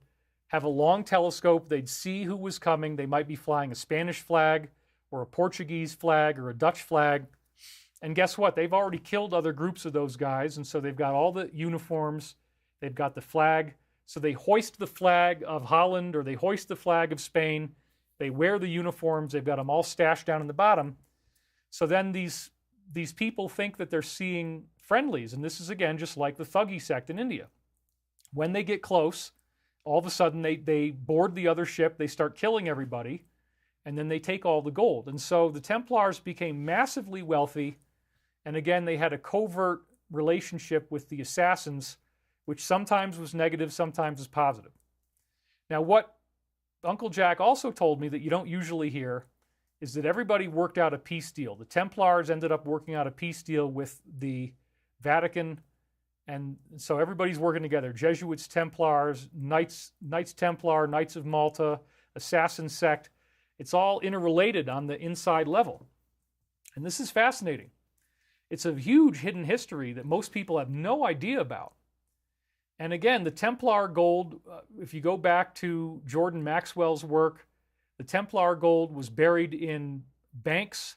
have a long telescope, they'd see who was coming, they might be flying a Spanish flag, or a Portuguese flag, or a Dutch flag, and guess what? They've already killed other groups of those guys, and so they've got all the uniforms, they've got the flag. So they hoist the flag of Holland or they hoist the flag of Spain. They wear the uniforms. They've got them all stashed down in the bottom. So then these people think that they're seeing friendlies. And this is, again, just like the Thuggee sect in India. When they get close, all of a sudden they board the other ship. They start killing everybody. And then they take all the gold. And so the Templars became massively wealthy. And again, they had a covert relationship with the assassins, which sometimes was negative, sometimes was positive. Now, what Uncle Jack also told me that you don't usually hear is that everybody worked out a peace deal. The Templars ended up working out a peace deal with the Vatican, and so everybody's working together. Jesuits, Templars, Knights Templar, Knights of Malta, assassin sect. It's all interrelated on the inside level. And this is fascinating. It's a huge hidden history that most people have no idea about. And again, the Templar gold, if you go back to Jordan Maxwell's work, the Templar gold was buried in banks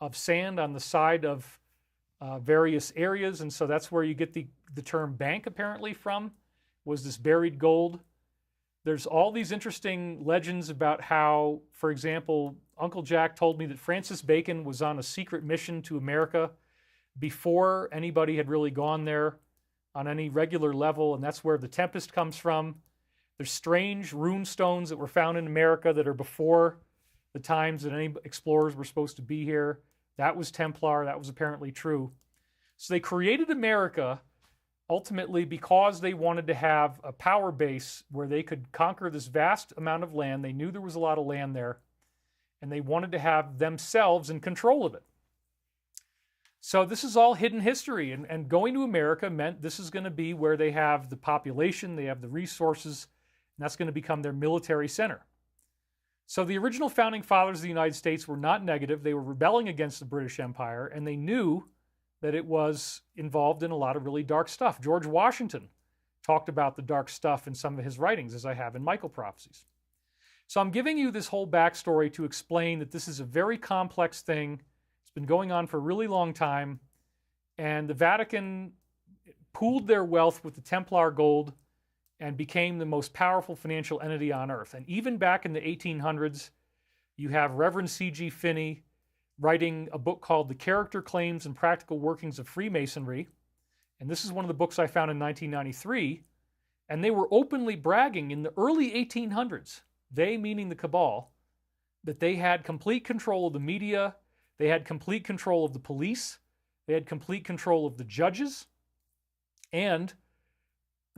of sand on the side of various areas. And so that's where you get the term bank apparently from, was this buried gold. There's all these interesting legends about how, for example, Uncle Jack told me that Francis Bacon was on a secret mission to America before anybody had really gone there on any regular level, and that's where the Tempest comes from. There's strange rune stones that were found in America that are before the times that any explorers were supposed to be here. That was Templar. That was apparently true. So they created America ultimately because they wanted to have a power base where they could conquer this vast amount of land. They knew there was a lot of land there, and they wanted to have themselves in control of it. So this is all hidden history, and going to America meant this is going to be where they have the population, they have the resources, and that's going to become their military center. So the original founding fathers of the United States were not negative. They were rebelling against the British Empire, and they knew that it was involved in a lot of really dark stuff. George Washington talked about the dark stuff in some of his writings, as I have in Michael Prophecies. So I'm giving you this whole backstory to explain that this is a very complex thing. Been going on for a really long time, and the Vatican pooled their wealth with the Templar gold and became the most powerful financial entity on earth. And even back in the 1800s, you have Reverend C.G. Finney writing a book called The Character, Claims, and Practical Workings of Freemasonry. And this is one of the books I found in 1993. And they were openly bragging in the early 1800s, they meaning the cabal, that they had complete control of the media. They had complete control of the police. They had complete control of the judges. And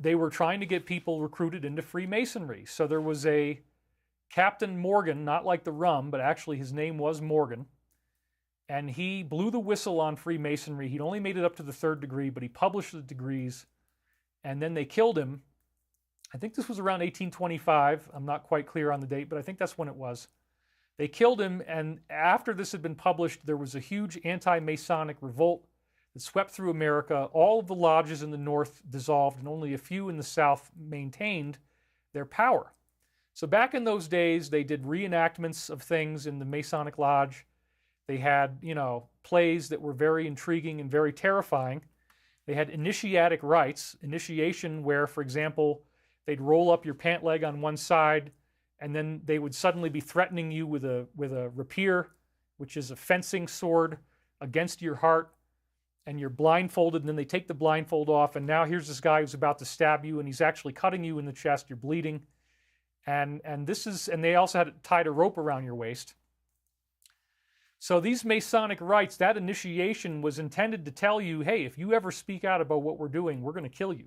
they were trying to get people recruited into Freemasonry. So there was a Captain Morgan, not like the rum, but actually his name was Morgan. And he blew the whistle on Freemasonry. He'd only made it up to the 3rd degree, but he published the degrees. And then they killed him. I think this was around 1825. I'm not quite clear on the date, but I think that's when it was. They killed him, and after this had been published, there was a huge anti-Masonic revolt that swept through America. All of the lodges in the North dissolved, and only a few in the South maintained their power. So back in those days, they did reenactments of things in the Masonic Lodge. They had, plays that were very intriguing and very terrifying. They had initiatic rites, initiation where, for example, They'd roll up your pant leg on one side, and then they would suddenly be threatening you with a rapier, which is a fencing sword, against your heart, and you're blindfolded, and then they take the blindfold off, and now here's this guy who's about to stab you, and he's actually cutting you in the chest, you're bleeding, and they also had tied a rope around your waist. So these Masonic rites, that initiation was intended to tell you, hey, if you ever speak out about what we're doing, we're going to kill you.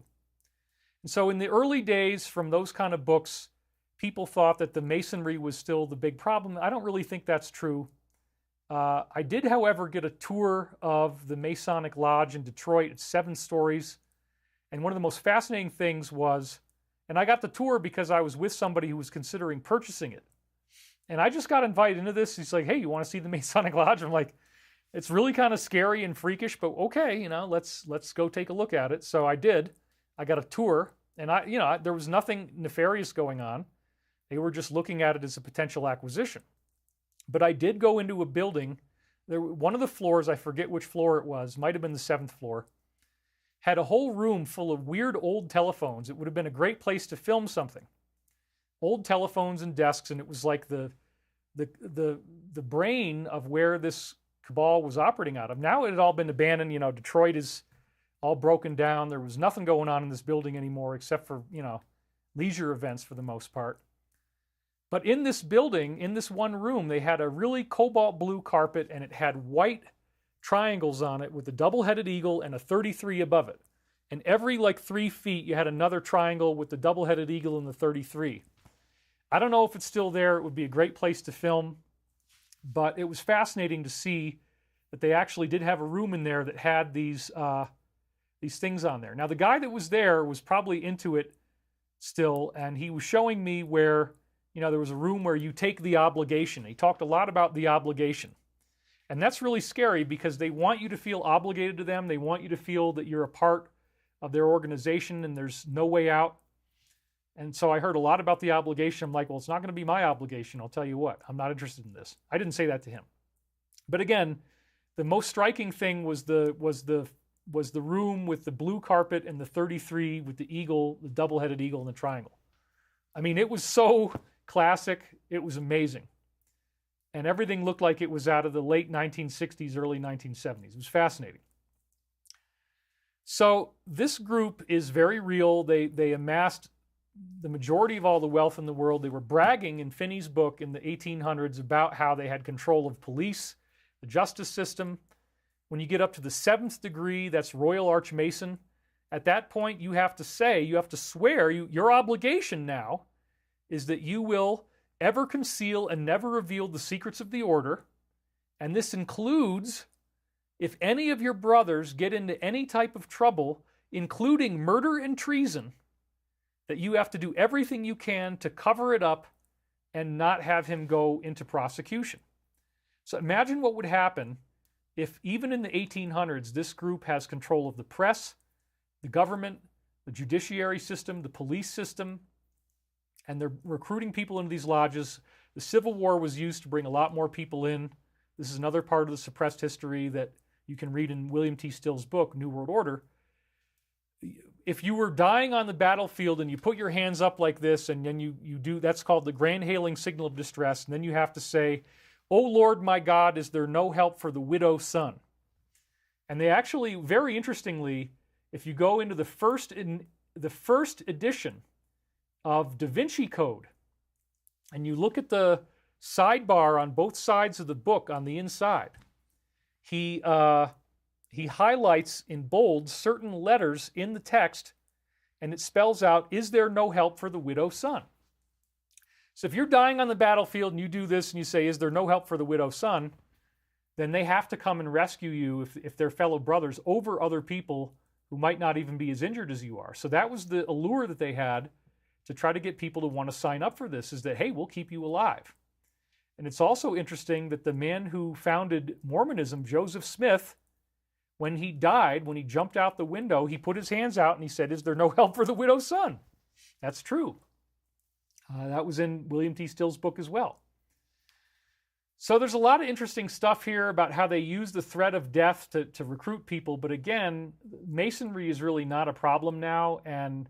And so in the early days, from those kind of books, people thought that the Masonry was still the big problem. I don't really think that's true. I did, however, get a tour of the Masonic Lodge in Detroit. It's 7 stories. And one of the most fascinating things was, and I got the tour because I was with somebody who was considering purchasing it. And I just got invited into this. He's like, hey, you want to see the Masonic Lodge? I'm like, it's really kind of scary and freakish, but okay, let's go take a look at it. So I did. I got a tour, and there was nothing nefarious going on. They were just looking at it as a potential acquisition. But I did go into a building. One of the floors, I forget which floor it was, might have been the 7th floor, had a whole room full of weird old telephones. It would have been a great place to film something. Old telephones and desks, and it was like the brain of where this cabal was operating out of. Now it had all been abandoned. Detroit is all broken down. There was nothing going on in this building anymore except for, leisure events for the most part. But in this building, in this one room, they had a really cobalt blue carpet, and it had white triangles on it with a double-headed eagle and a 33 above it. And every 3 feet, you had another triangle with the double-headed eagle and the 33. I don't know if it's still there. It would be a great place to film. But it was fascinating to see that they actually did have a room in there that had these things on there. Now, the guy that was there was probably into it still, and he was showing me where, there was a room where you take the obligation. He talked a lot about the obligation. And that's really scary because they want you to feel obligated to them. They want you to feel that you're a part of their organization and there's no way out. And so I heard a lot about the obligation. I'm like, well, it's not going to be my obligation. I'll tell you what, I'm not interested in this. I didn't say that to him. But again, the most striking thing was the room with the blue carpet and the 33 with the eagle, the double-headed eagle and the triangle. I mean, it was so classic. It was amazing. And everything looked like it was out of the late 1960s, early 1970s. It was fascinating. So this group is very real. They amassed the majority of all the wealth in the world. They were bragging in Finney's book in the 1800s about how they had control of police, the justice system. When you get up to the 7th degree, that's Royal Archmason. At that point, you have to swear, your obligation now is that you will ever conceal and never reveal the secrets of the order. And this includes if any of your brothers get into any type of trouble, including murder and treason, that you have to do everything you can to cover it up and not have him go into prosecution. So imagine what would happen if even in the 1800s, this group has control of the press, the government, the judiciary system, the police system, and they're recruiting people into these lodges. The Civil War was used to bring a lot more people in. This is another part of the suppressed history that you can read in William T. Still's book, New World Order. If you were dying on the battlefield and you put your hands up like this, and then you do, that's called the grand hailing signal of distress, and then you have to say, "O Lord my God, is there no help for the widow's son?" And they actually, very interestingly, if you go into the first edition of Da Vinci Code, and you look at the sidebar on both sides of the book on the inside, he highlights in bold certain letters in the text, and it spells out, "Is there no help for the widow's son?" So if you're dying on the battlefield and you do this and you say, "Is there no help for the widow's son?" then they have to come and rescue you if they're fellow brothers over other people who might not even be as injured as you are. So that was the allure that they had to try to get people to want to sign up for this, is that, hey, we'll keep you alive. And it's also interesting that the man who founded Mormonism, Joseph Smith, when he died, when he jumped out the window, he put his hands out and he said, "Is there no help for the widow's son?" That's true. That was in William T. Still's book as well. So there's a lot of interesting stuff here about how they use the threat of death to recruit people. But again, Masonry is really not a problem now. And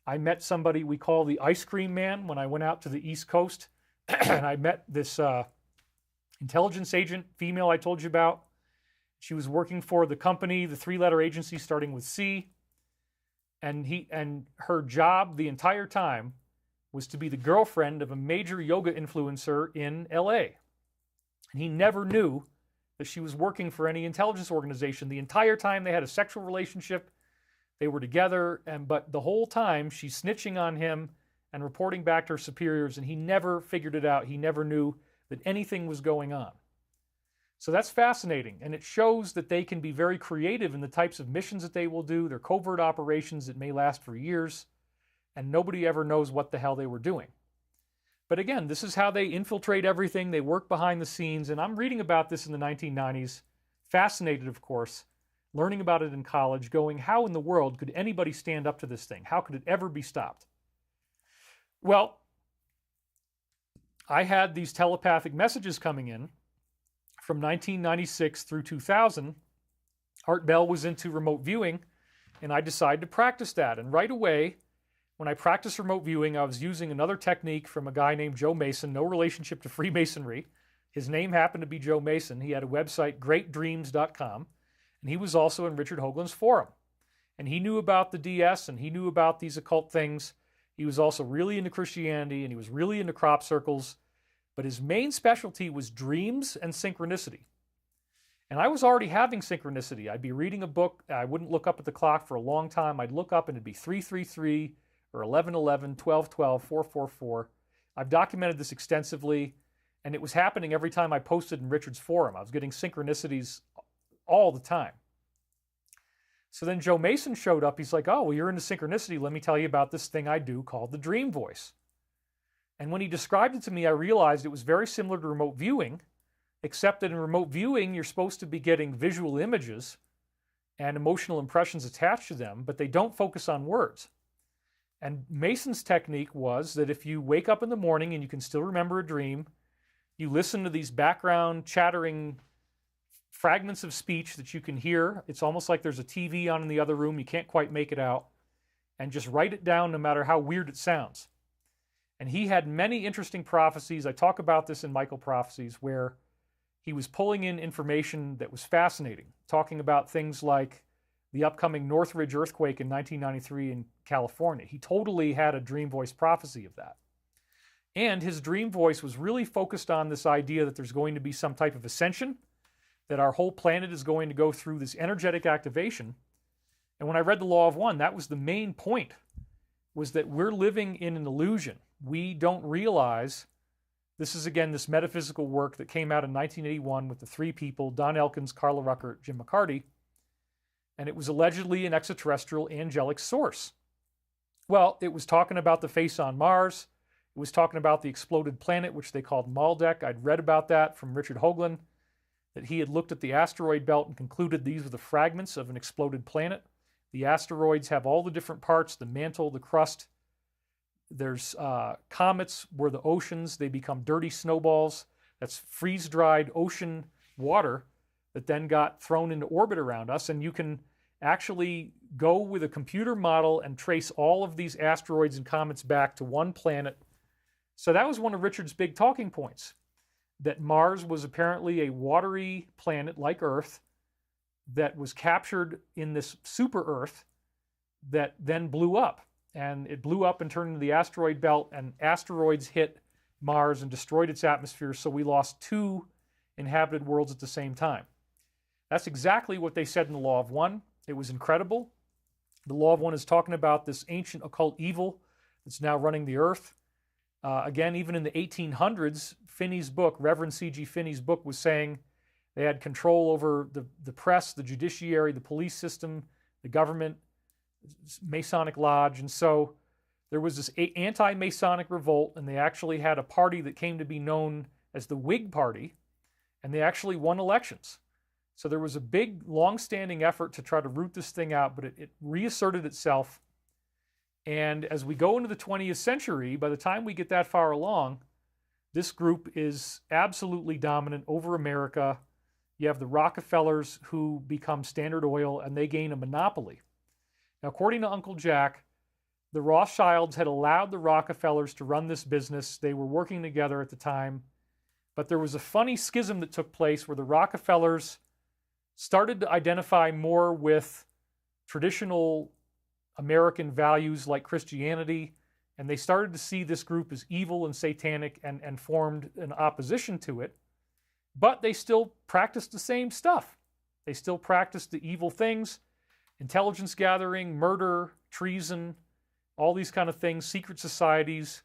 I met somebody we call the Ice Cream Man when I went out to the East Coast. And I met this intelligence agent, female I told you about. She was working for the company, the three-letter agency starting with C. And her job the entire time was to be the girlfriend of a major yoga influencer in LA. And he never knew that she was working for any intelligence organization. The entire time they had a sexual relationship, they were together, but the whole time she's snitching on him and reporting back to her superiors, and he never figured it out. He never knew that anything was going on. So that's fascinating, and it shows that they can be very creative in the types of missions that they will do. They're covert operations that may last for years, and nobody ever knows what the hell they were doing. But again, this is how they infiltrate everything. They work behind the scenes, and I'm reading about this in the 1990s, fascinated, of course, learning about it in college, going, how in the world could anybody stand up to this thing? How could it ever be stopped? Well, I had these telepathic messages coming in from 1996 through 2000. Art Bell was into remote viewing, and I decided to practice that. And right away, when I practiced remote viewing, I was using another technique from a guy named Joe Mason, no relationship to Freemasonry. His name happened to be Joe Mason. He had a website, greatdreams.com, and he was also in Richard Hoagland's forum. And he knew about the DS, and he knew about these occult things. He was also really into Christianity, and he was really into crop circles. But his main specialty was dreams and synchronicity. And I was already having synchronicity. I'd be reading a book. I wouldn't look up at the clock for a long time. I'd look up, and it'd be 333 or 1111, 1212, 444. I've documented this extensively, and it was happening every time I posted in Richard's forum. I was getting synchronicities all the time. So then Joe Mason showed up. He's like, oh, well, you're into synchronicity. Let me tell you about this thing I do called the dream voice. And when he described it to me, I realized it was very similar to remote viewing, except that in remote viewing, you're supposed to be getting visual images and emotional impressions attached to them, but they don't focus on words. And Mason's technique was that if you wake up in the morning and you can still remember a dream, you listen to these background chattering fragments of speech that you can hear. It's almost like there's a TV on in the other room. You can't quite make it out. And just write it down no matter how weird it sounds. And he had many interesting prophecies. I talk about this in Michael Prophecies, where he was pulling in information that was fascinating, talking about things like the upcoming Northridge earthquake in 1993 in California. He totally had a dream voice prophecy of that. And his dream voice was really focused on this idea that there's going to be some type of ascension, that our whole planet is going to go through this energetic activation. And when I read The Law of One, that was the main point, was that we're living in an illusion. We don't realize, this is again this metaphysical work that came out in 1981 with the three people, Don Elkins, Carla Ruckert, Jim McCarty, and it was allegedly an extraterrestrial angelic source. Well, it was talking about the face on Mars. It was talking about the exploded planet, which they called Maldek. I'd read about that from Richard Hoagland, that he had looked at the asteroid belt and concluded these were the fragments of an exploded planet. The asteroids have all the different parts, the mantle, the crust. There's comets where the oceans, they become dirty snowballs. That's freeze-dried ocean water that then got thrown into orbit around us. And you can actually go with a computer model and trace all of these asteroids and comets back to one planet. So that was one of Richard's big talking points, that Mars was apparently a watery planet like Earth that was captured in this super Earth that then blew up. And it blew up and turned into the asteroid belt, and asteroids hit Mars and destroyed its atmosphere, so we lost 2 inhabited worlds at the same time. That's exactly what they said in the Law of One. It was incredible. The Law of One is talking about this ancient occult evil that's now running the earth. Again, even in the 1800s, Finney's book, Reverend C.G. Finney's book, was saying they had control over the press, the judiciary, the police system, the government, Masonic Lodge. And so there was this anti-Masonic revolt, and they actually had a party that came to be known as the Whig Party, and they actually won elections. So there was a big, long-standing effort to try to root this thing out, but it reasserted itself. And as we go into the 20th century, by the time we get that far along, this group is absolutely dominant over America. You have the Rockefellers who become Standard Oil, and they gain a monopoly. Now, according to Uncle Jack, The Rothschilds had allowed the Rockefellers to run this business. They were working together at the time. But there was a funny schism that took place where the Rockefellers started to identify more with traditional American values like Christianity, and they started to see this group as evil and satanic and formed an opposition to it. But they still practiced the same stuff. They still practiced the evil things, intelligence gathering, murder, treason, all these kind of things, secret societies.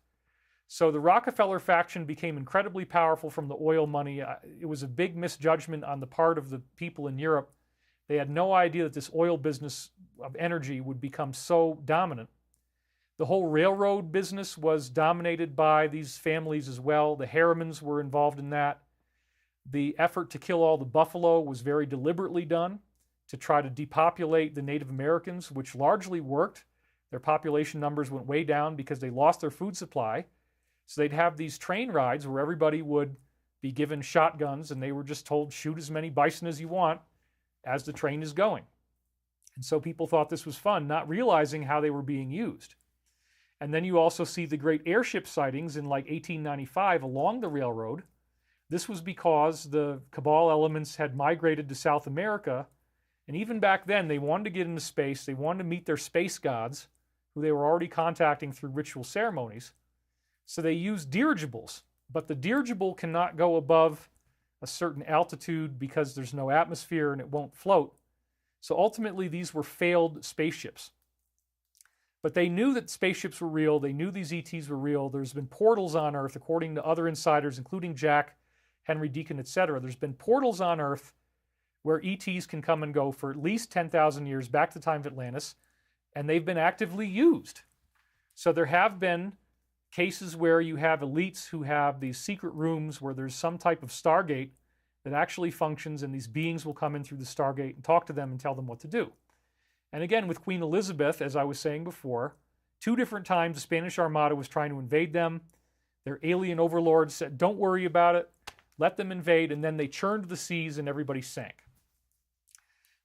So the Rockefeller faction became incredibly powerful from the oil money. It was a big misjudgment on the part of the people in Europe. They had no idea that this oil business of energy would become so dominant. The whole railroad business was dominated by these families as well. The Harrimans were involved in that. The effort to kill all the buffalo was very deliberately done to try to depopulate the Native Americans, which largely worked. Their population numbers went way down because they lost their food supply. So they'd have these train rides where everybody would be given shotguns and they were just told, shoot as many bison as you want as the train is going. And so people thought this was fun, not realizing how they were being used. And then you also see the great airship sightings in like 1895 along the railroad. This was because the cabal elements had migrated to South America. And even back then, they wanted to get into space. They wanted to meet their space gods, who they were already contacting through ritual ceremonies. So they used dirigibles. But the dirigible cannot go above a certain altitude because there's no atmosphere and it won't float. So ultimately, these were failed spaceships. But they knew that spaceships were real. They knew these ETs were real. There's been portals on Earth, according to other insiders, including Jack, Henry Deacon, etc. There's been portals on Earth where ETs can come and go for at least 10,000 years, back to the time of Atlantis, and they've been actively used. So there have been cases where you have elites who have these secret rooms where there's some type of Stargate that actually functions, and these beings will come in through the Stargate and talk to them and tell them what to do. And again, with Queen Elizabeth, as I was saying before, 2 different times the Spanish Armada was trying to invade them. Their alien overlords said, don't worry about it, let them invade, and then they churned the seas and everybody sank.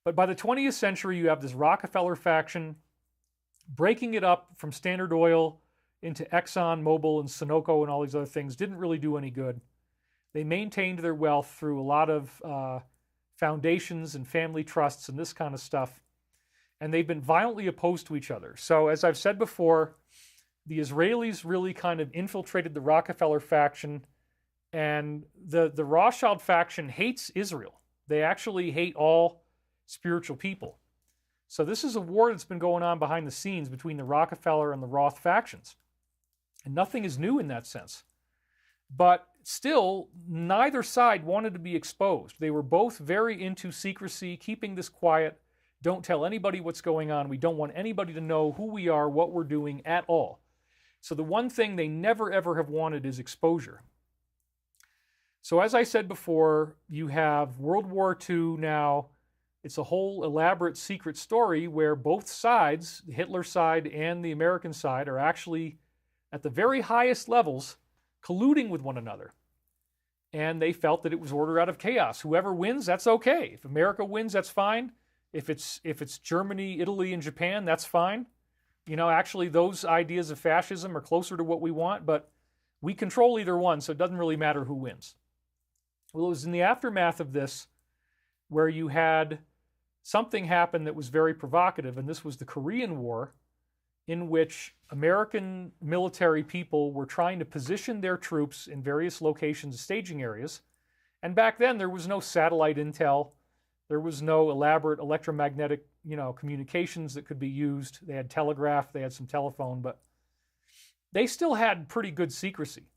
But by the 20th century, you have this Rockefeller faction breaking it up from Standard Oil into Exxon, Mobil, and Sunoco and all these other things. Didn't really do any good. They maintained their wealth through a lot of foundations and family trusts and this kind of stuff. And they've been violently opposed to each other. So as I've said before, the Israelis really kind of infiltrated the Rockefeller faction, and the Rothschild faction hates Israel. They actually hate all spiritual people. So this is a war that's been going on behind the scenes between the Rockefeller and the Roth factions. And nothing is new in that sense. But still, neither side wanted to be exposed. They were both very into secrecy, keeping this quiet. Don't tell anybody what's going on. We don't want anybody to know who we are, what we're doing at all. So the one thing they never ever have wanted is exposure. So as I said before, you have World War II now. It's a whole elaborate secret story where both sides, the Hitler side and the American side, are actually at the very highest levels colluding with one another. And they felt that it was order out of chaos. Whoever wins, that's okay. If America wins, that's fine. If it's Germany, Italy, and Japan, that's fine. You know, actually, those ideas of fascism are closer to what we want, but we control either one, so it doesn't really matter who wins. Well, it was in the aftermath of this where you had something happen that was very provocative, and this was the Korean War, in which American military people were trying to position their troops in various locations, staging areas. And back then, there was no satellite intel. There was no elaborate electromagnetic, communications that could be used. They had telegraph, they had some telephone, but they still had pretty good secrecy.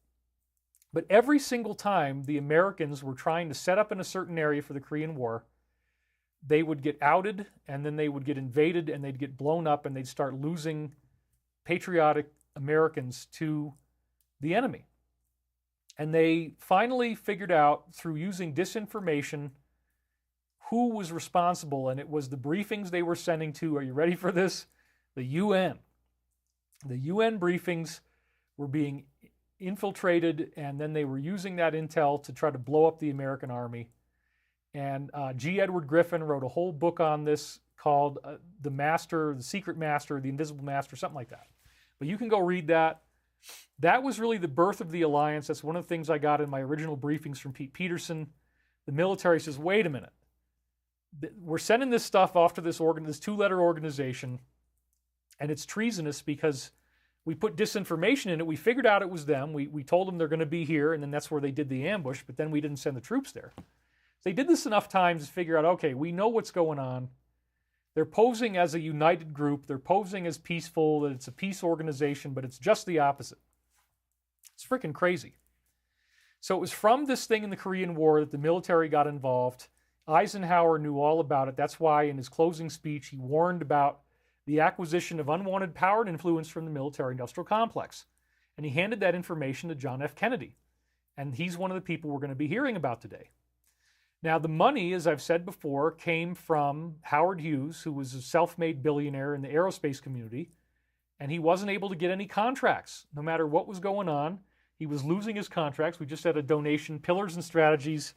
But every single time the Americans were trying to set up in a certain area for the Korean War, they would get outed, and then they would get invaded, and they'd get blown up, and they'd start losing patriotic Americans to the enemy. And they finally figured out, through using disinformation, who was responsible, and it was the briefings they were sending to, are you ready for this? The UN. The UN briefings were being infiltrated, and then they were using that intel to try to blow up the American army. And G. Edward Griffin wrote a whole book on this called The Master, The Secret Master, The Invisible Master, something like that. But you can go read that. That was really the birth of the alliance. That's one of the things I got in my original briefings from Pete Peterson. The military says, wait a minute. We're sending this stuff off to this two-letter organization, and it's treasonous because we put disinformation in it. We figured out it was them. We told them they're going to be here, and then that's where they did the ambush, but then we didn't send the troops there. They did this enough times to figure out, okay, we know what's going on. They're posing as a united group. They're posing as peaceful, that it's a peace organization, but it's just the opposite. It's freaking crazy. So it was from this thing in the Korean War that the military got involved. Eisenhower knew all about it. That's why in his closing speech, he warned about the acquisition of unwanted power and influence from the military-industrial complex. And he handed that information to John F. Kennedy. And he's one of the people we're going to be hearing about today. Now, the money, as I've said before, came from Howard Hughes, who was a self-made billionaire in the aerospace community, and he wasn't able to get any contracts. No matter what was going on, he was losing his contracts. We just had a donation. Pillars and Strategies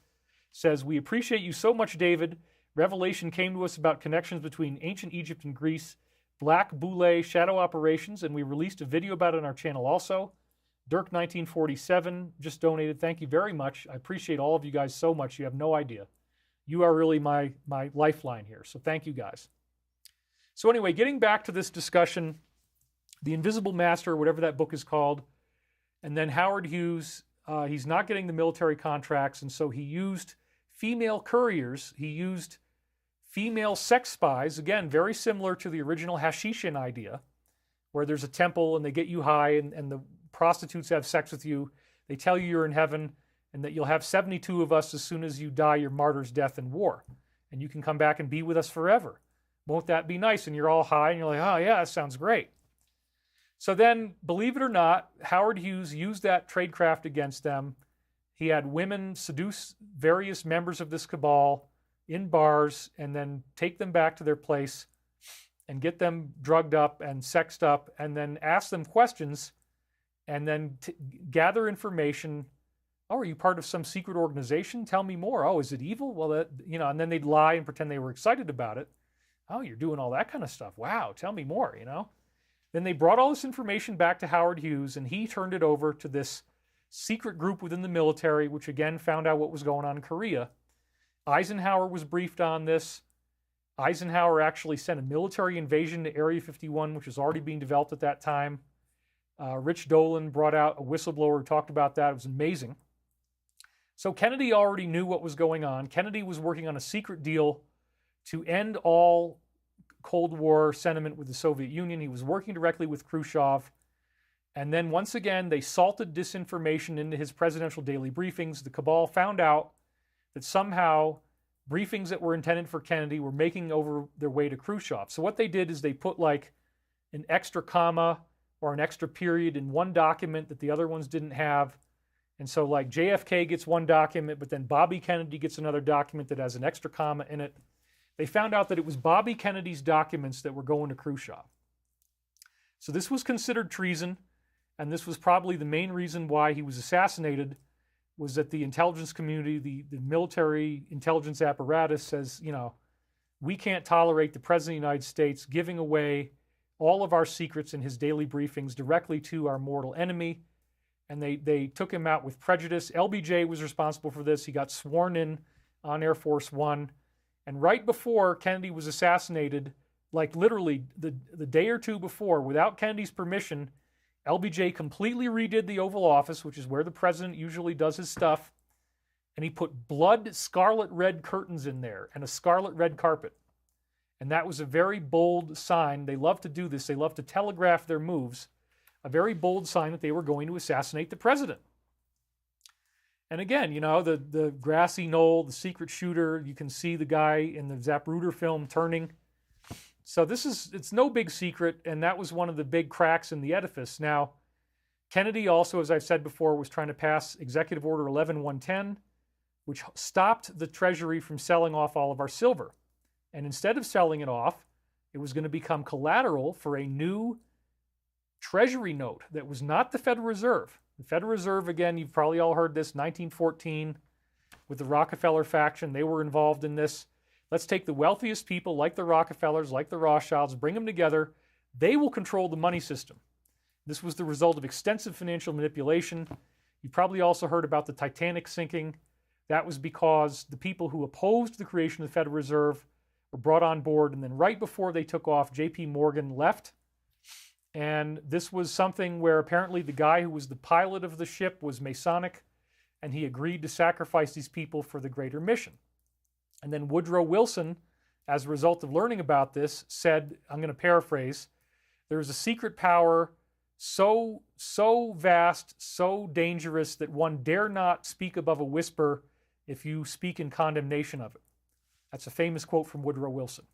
says, we appreciate you so much, David. Revelation came to us about connections between ancient Egypt and Greece, Black Boule shadow operations, and we released a video about it on our channel also. Dirk 1947 just donated. Thank you very much. I appreciate all of you guys so much. You have no idea. You are really my lifeline here. So thank you guys. So anyway, getting back to this discussion, The Invisible Master, whatever that book is called, and then Howard Hughes, he's not getting the military contracts, and so he used female couriers. He used female sex spies, again, very similar to the original Hashishin idea, where there's a temple and they get you high and the prostitutes have sex with you. They tell you you're in heaven and that you'll have 72 of us as soon as you die your martyr's death in war. And you can come back and be with us forever. Won't that be nice? And you're all high and you're like, oh yeah, that sounds great. So then, believe it or not, Howard Hughes used that tradecraft against them. He had women seduce various members of this cabal in bars and then take them back to their place and get them drugged up and sexed up and then ask them questions and then gather information. Oh, are you part of some secret organization? Tell me more. Oh, is it evil? Well, and then they'd lie and pretend they were excited about it. Oh, you're doing all that kind of stuff. Wow, tell me more, Then they brought all this information back to Howard Hughes, and he turned it over to this secret group within the military, which again found out what was going on in Korea. Eisenhower was briefed on this. Eisenhower actually sent a military invasion to Area 51, which was already being developed at that time. Rich Dolan brought out a whistleblower who talked about that. It was amazing. So Kennedy already knew what was going on. Kennedy was working on a secret deal to end all Cold War sentiment with the Soviet Union. He was working directly with Khrushchev. And then once again, they salted disinformation into his presidential daily briefings. The cabal found out that somehow briefings that were intended for Kennedy were making over their way to Khrushchev. So what they did is they put like an extra comma or an extra period in one document that the other ones didn't have. And so like JFK gets one document, but then Bobby Kennedy gets another document that has an extra comma in it. They found out that it was Bobby Kennedy's documents that were going to Khrushchev. So this was considered treason, and this was probably the main reason why he was assassinated, was that the intelligence community, the military intelligence apparatus says, we can't tolerate the President of the United States giving away all of our secrets in his daily briefings directly to our mortal enemy. And they took him out with prejudice. LBJ was responsible for this. He got sworn in on Air Force One. And right before Kennedy was assassinated, like literally the day or two before, without Kennedy's permission, LBJ completely redid the Oval Office, which is where the president usually does his stuff, and he put blood scarlet red curtains in there and a scarlet red carpet. And that was a very bold sign. They love to do this. They love to telegraph their moves. A very bold sign that they were going to assassinate the president. And again, the grassy knoll, the secret shooter, you can see the guy in the Zapruder film turning. So it's no big secret, and that was one of the big cracks in the edifice. Now, Kennedy also, as I've said before, was trying to pass Executive Order 11110, which stopped the Treasury from selling off all of our silver. And instead of selling it off, it was going to become collateral for a new Treasury note that was not the Federal Reserve. The Federal Reserve, again, you've probably all heard this, 1914, with the Rockefeller faction. They were involved in this. Let's take the wealthiest people, like the Rockefellers, like the Rothschilds, bring them together. They will control the money system. This was the result of extensive financial manipulation. You probably also heard about the Titanic sinking. That was because the people who opposed the creation of the Federal Reserve were brought on board, and then right before they took off, J.P. Morgan left. And this was something where apparently the guy who was the pilot of the ship was Masonic, and he agreed to sacrifice these people for the greater mission. And then Woodrow Wilson, as a result of learning about this, said, I'm going to paraphrase, there is a secret power so vast, so dangerous that one dare not speak above a whisper if you speak in condemnation of it. That's a famous quote from Woodrow Wilson.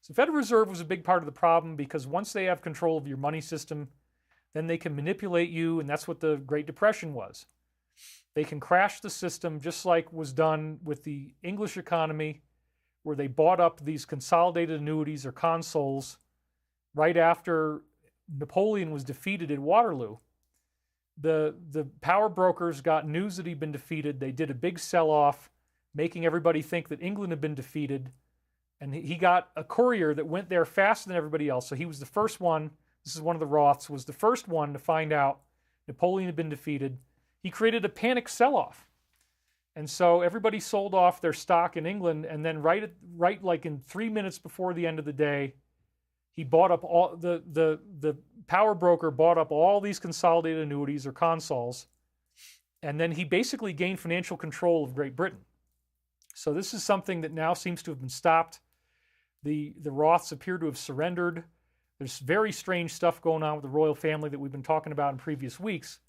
So the Federal Reserve was a big part of the problem because once they have control of your money system, then they can manipulate you, and that's what the Great Depression was. They can crash the system just like was done with the English economy, where they bought up these consolidated annuities or consols right after Napoleon was defeated at Waterloo. The power brokers got news that he'd been defeated. They did a big sell-off, making everybody think that England had been defeated. And he got a courier that went there faster than everybody else. So he was the first one, this is one of the Roths, was the first one to find out Napoleon had been defeated. He created a panic sell-off. And so everybody sold off their stock in England, and then right like in 3 minutes before the end of the day, he bought up all the power broker bought up all these consolidated annuities or consols, and then he basically gained financial control of Great Britain. So this is something that now seems to have been stopped. The Roths appear to have surrendered. There's very strange stuff going on with the royal family that we've been talking about in previous weeks.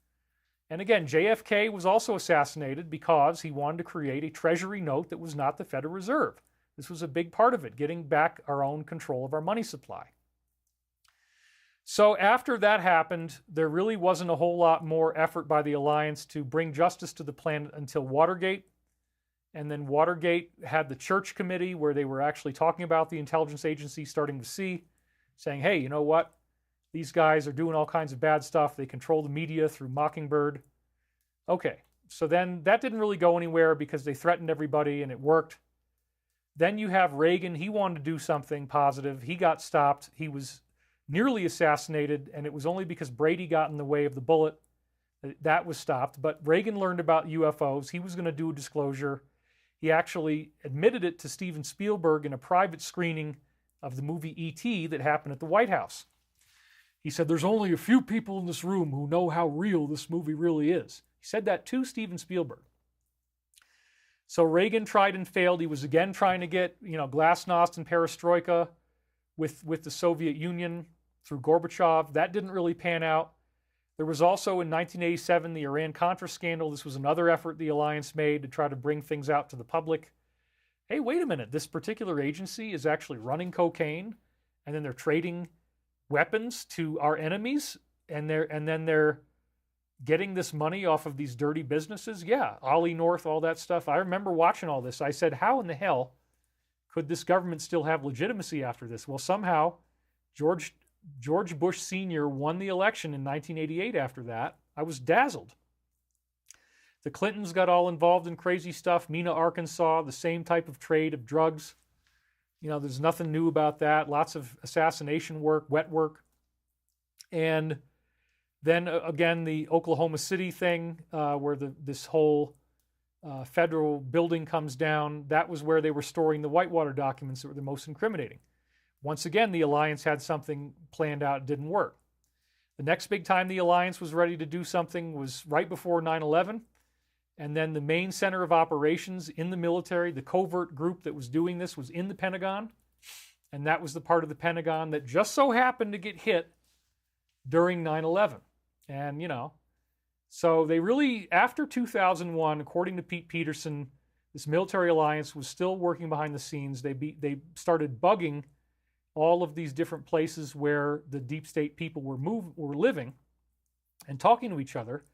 And again, JFK was also assassinated because he wanted to create a treasury note that was not the Federal Reserve. This was a big part of it, getting back our own control of our money supply. So after that happened, there really wasn't a whole lot more effort by the alliance to bring justice to the planet until Watergate. And then Watergate had the Church Committee where they were actually talking about the intelligence agency starting to see, saying, hey, you know what? These guys are doing all kinds of bad stuff. They control the media through Mockingbird. Okay, so then that didn't really go anywhere because they threatened everybody and it worked. Then you have Reagan. He wanted to do something positive. He got stopped. He was nearly assassinated, and it was only because Brady got in the way of the bullet that was stopped. But Reagan learned about UFOs. He was going to do a disclosure. He actually admitted it to Steven Spielberg in a private screening of the movie E.T. that happened at the White House. He said, there's only a few people in this room who know how real this movie really is. He said that to Steven Spielberg. So Reagan tried and failed. He was again trying to get, glasnost and perestroika with the Soviet Union through Gorbachev. That didn't really pan out. There was also in 1987 the Iran-Contra scandal. This was another effort the alliance made to try to bring things out to the public. Hey, wait a minute. This particular agency is actually running cocaine, and then they're trading weapons to our enemies, and then they're getting this money off of these dirty businesses. Yeah, Ollie North, all that stuff. I remember watching all this. I said, how in the hell could this government still have legitimacy after this? Well, somehow George Bush Sr. won the election in 1988 after that. I was dazzled. The Clintons got all involved in crazy stuff. Mena, Arkansas, the same type of trade of drugs. There's nothing new about that. Lots of assassination work, wet work. And then again, the Oklahoma City thing, where this whole federal building comes down, that was where they were storing the Whitewater documents that were the most incriminating. Once again, the alliance had something planned out, it didn't work. The next big time the alliance was ready to do something was right before 9/11. And then the main center of operations in the military, the covert group that was doing this, was in the Pentagon. And that was the part of the Pentagon that just so happened to get hit during 9/11. And, so they really, after 2001, according to Pete Peterson, this military alliance was still working behind the scenes. They started bugging all of these different places where the deep state people were living and talking to each other.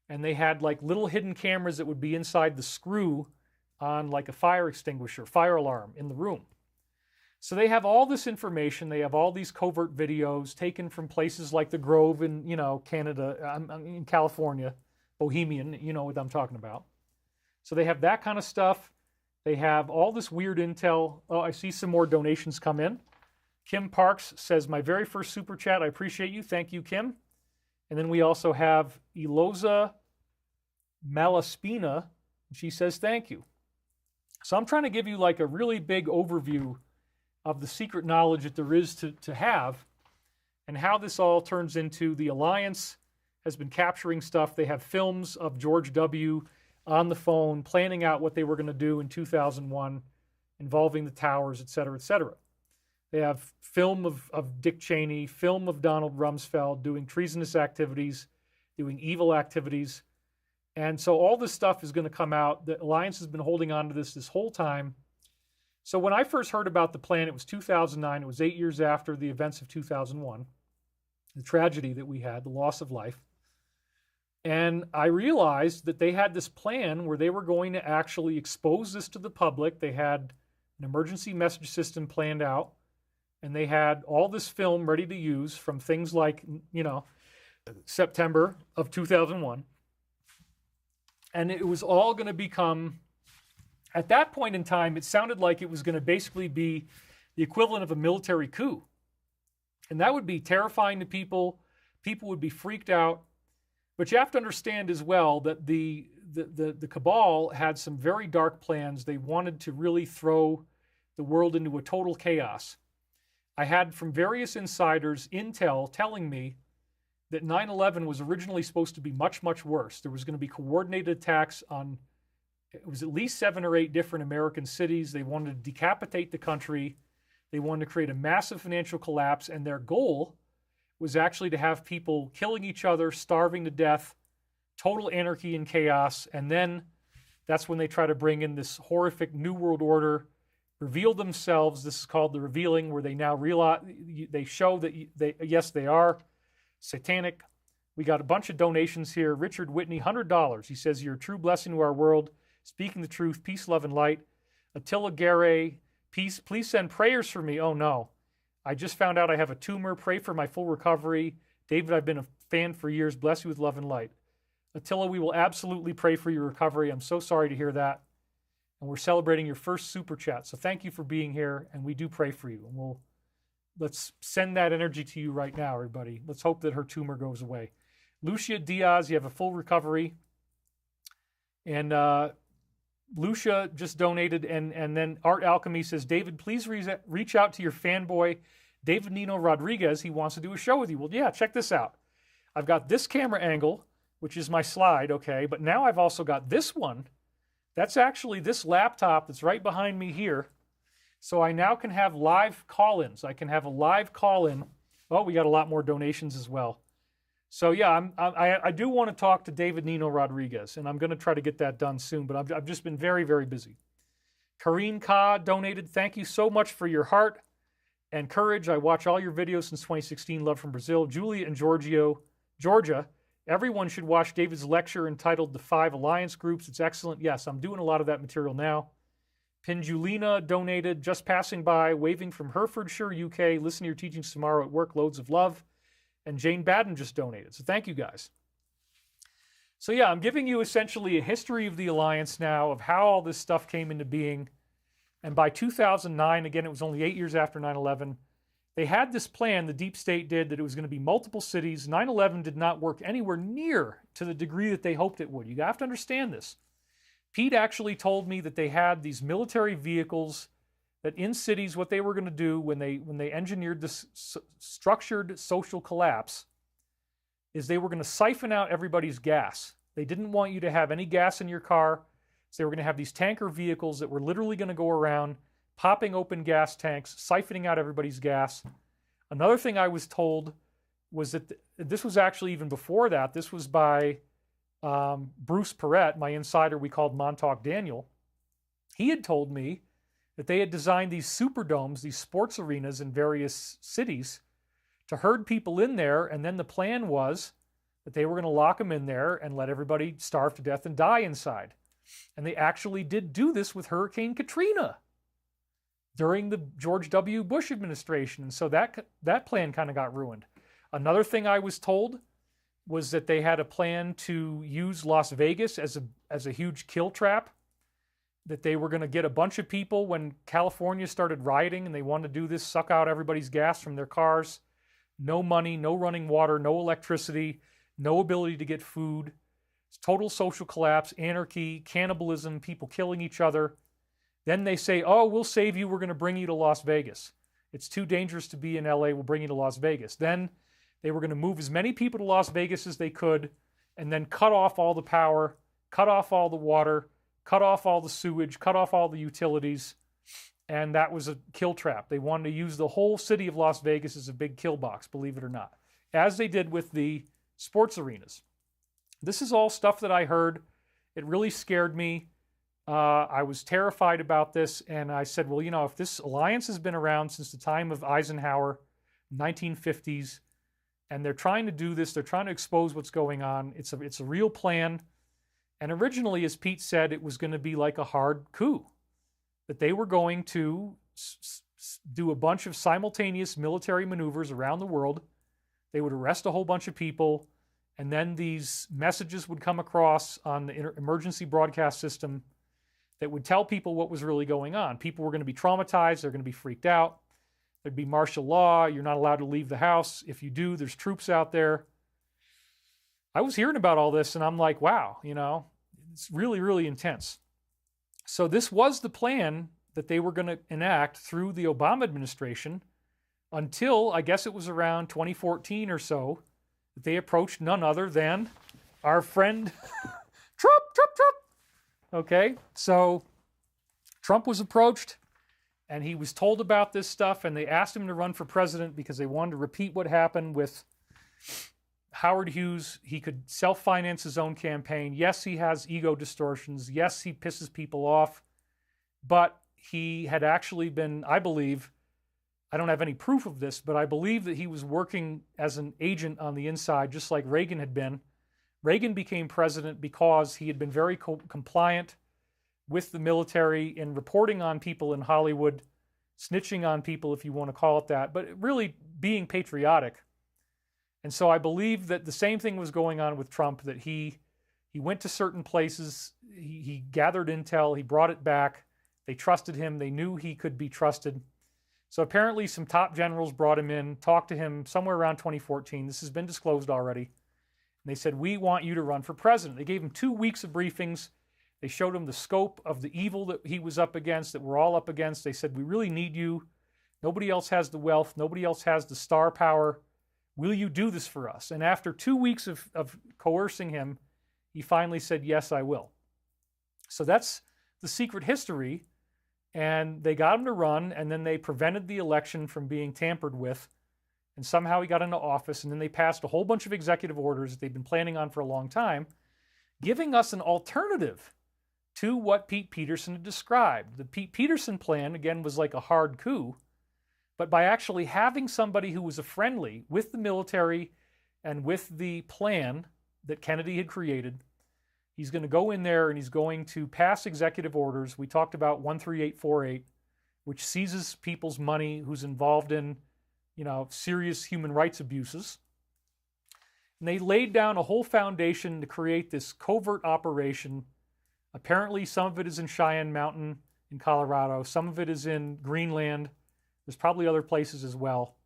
And they had like little hidden cameras that would be inside the screw on like a fire extinguisher, fire alarm in the room. So they have all this information. They have all these covert videos taken from places like the Grove in, Canada, in California, Bohemian, you know what I'm talking about. So they have that kind of stuff. They have all this weird intel. Oh, I see some more donations come in. Kim Parks says, my very first super chat. I appreciate you. Thank you, Kim. And then we also have Eloza Malaspina. She says, thank you. So I'm trying to give you like a really big overview of the secret knowledge that there is to have and how this all turns into the alliance has been capturing stuff. They have films of George W. on the phone planning out what they were going to do in 2001 involving the towers, et cetera, et cetera. They have film of Dick Cheney, film of Donald Rumsfeld doing treasonous activities, doing evil activities. And so all this stuff is going to come out. The alliance has been holding on to this whole time. So when I first heard about the plan, it was 2009. It was 8 years after the events of 2001, the tragedy that we had, the loss of life. And I realized that they had this plan where they were going to actually expose this to the public. They had an emergency message system planned out, and they had all this film ready to use from things like, September of 2001. And it was all going to become, at that point in time, it sounded like it was going to basically be the equivalent of a military coup. And that would be terrifying to people. People would be freaked out. But you have to understand as well that the cabal had some very dark plans. They wanted to really throw the world into a total chaos. I had from various insiders intel telling me that 9/11 was originally supposed to be much, much worse. There was going to be coordinated attacks on, it was at least 7 or 8 different American cities. They wanted to decapitate the country. They wanted to create a massive financial collapse, and their goal was actually to have people killing each other, starving to death, total anarchy and chaos. And then that's when they try to bring in this horrific New World Order, reveal themselves. This is called the revealing, where they now realize, they show that yes, they are satanic. We got a bunch of donations here. Richard Whitney, $100. He says, you're a true blessing to our world, speaking the truth, peace, love, and light. Attila Garay, peace, please send prayers for me. Oh no, I just found out I have a tumor. Pray for my full recovery. David, I've been a fan for years. Bless you with love and light. Attila, we will absolutely pray for your recovery. I'm so sorry to hear that. And we're celebrating your first super chat. So thank you for being here, and we do pray for you. And let's send that energy to you right now, everybody. Let's hope that her tumor goes away. Lucia Diaz, you have a full recovery. And Lucia just donated, and then Art Alchemy says, David, please reach out to your fanboy, David Nino Rodriguez. He wants to do a show with you. Well, yeah, check this out. I've got this camera angle, which is my slide, okay, but now I've also got this one. That's actually this laptop that's right behind me here. So I now can have live call-ins. I can have a live call-in. Oh, we got a lot more donations as well. So yeah, I do want to talk to David Nino Rodriguez, and I'm going to try to get that done soon, but I've just been very, very busy. Karine Ka donated. Thank you so much for your heart and courage. I watch all your videos since 2016. Love from Brazil. Julia and Georgia. Everyone should watch David's lecture entitled The 5 Alliance Groups. It's excellent. Yes, I'm doing a lot of that material now. Pinjulina donated, just passing by, waving from Herefordshire, UK. Listen to your teachings tomorrow at work. Loads of love. And Jane Baden just donated. So thank you guys. So yeah, I'm giving you essentially a history of the alliance now, of how all this stuff came into being. And by 2009, again, it was only 8 years after 9/11, they had this plan, the deep state did, that it was going to be multiple cities. 9/11 did not work anywhere near to the degree that they hoped it would. You have to understand this. Pete actually told me that they had these military vehicles that in cities, what they were going to do when they engineered this structured social collapse is they were going to siphon out everybody's gas. They didn't want you to have any gas in your car, so they were going to have these tanker vehicles that were literally going to go around popping open gas tanks, siphoning out everybody's gas. Another thing I was told was that this was actually even before that. This was by Bruce Perrett, my insider we called Montauk Daniel. He had told me that they had designed these superdomes, these sports arenas in various cities to herd people in there, and then the plan was that they were going to lock them in there and let everybody starve to death and die inside. And they actually did do this with Hurricane Katrina during the George W. Bush administration, and so that plan kind of got ruined. Another thing I was told was that they had a plan to use Las Vegas as a huge kill trap, that they were going to get a bunch of people when California started rioting and they wanted to do this, suck out everybody's gas from their cars. No money, no running water, no electricity. no ability to get food, total social collapse, anarchy, cannibalism, people killing each other. Then they say, oh, we'll save you. We're going to bring you to Las Vegas. It's too dangerous to be in LA. We'll bring you to Las Vegas. Then they were going to move as many people to Las Vegas as they could and then cut off all the power, cut off all the water, cut off all the sewage, cut off all the utilities. And that was a kill trap. They wanted to use the whole city of Las Vegas as a big kill box, believe it or not, as they did with the sports arenas. This is all stuff that I heard. It really scared me. I was terrified about this, and I said, well, you know, if this alliance has been around since the time of Eisenhower, 1950s, and they're trying to do this, they're trying to expose what's going on, it's a real plan. And originally, as Pete said, it was going to be like a hard coup, that they were going to do a bunch of simultaneous military maneuvers around the world. They would arrest a whole bunch of people, and then these messages would come across on the emergency broadcast system that would tell people what was really going on. People were going to be traumatized. They're going to be freaked out. There'd be martial law. You're not allowed to leave the house. If you do, there's troops out there. I was hearing about all this, and I'm like, wow, you know, it's really, really intense. So this was the plan that they were going to enact through the Obama administration until, I guess it was around 2014 or so, that they approached none other than our friend Trump. Okay, so Trump was approached, and he was told about this stuff, and they asked him to run for president because they wanted to repeat what happened with Howard Hughes. He could self-finance his own campaign. Yes, he has ego distortions. Yes, he pisses people off, but he had actually been, I believe, I don't have any proof of this, but I believe that he was working as an agent on the inside, just like Reagan had been. Reagan became president because he had been very compliant with the military in reporting on people in Hollywood, snitching on people, if you want to call it that, but really being patriotic. And so I believe that the same thing was going on with Trump, that he went to certain places, he gathered intel, he brought it back, they trusted him, they knew he could be trusted. So apparently some top generals brought him in, talked to him somewhere around 2014. This has been disclosed already. And they said, we want you to run for president. They gave him 2 weeks of briefings. They showed him the scope of the evil that he was up against, that we're all up against. They said, we really need you. Nobody else has the wealth. Nobody else has the star power. Will you do this for us? And after 2 weeks of coercing him, he finally said, yes, I will. So that's the secret history. And they got him to run, and then they prevented the election from being tampered with. And somehow he got into office, and then they passed a whole bunch of executive orders that they've been planning on for a long time, giving us an alternative to what Pete Peterson had described. The Pete Peterson plan, again, was like a hard coup, but by actually having somebody who was a friendly with the military and with the plan that Kennedy had created, he's going to go in there and he's going to pass executive orders. We talked about 13848, which seizes people's money who's involved in, you know, serious human rights abuses. And they laid down a whole foundation to create this covert operation. Apparently, some of it is in Cheyenne Mountain in Colorado. Some of it is in Greenland. There's probably other places as well.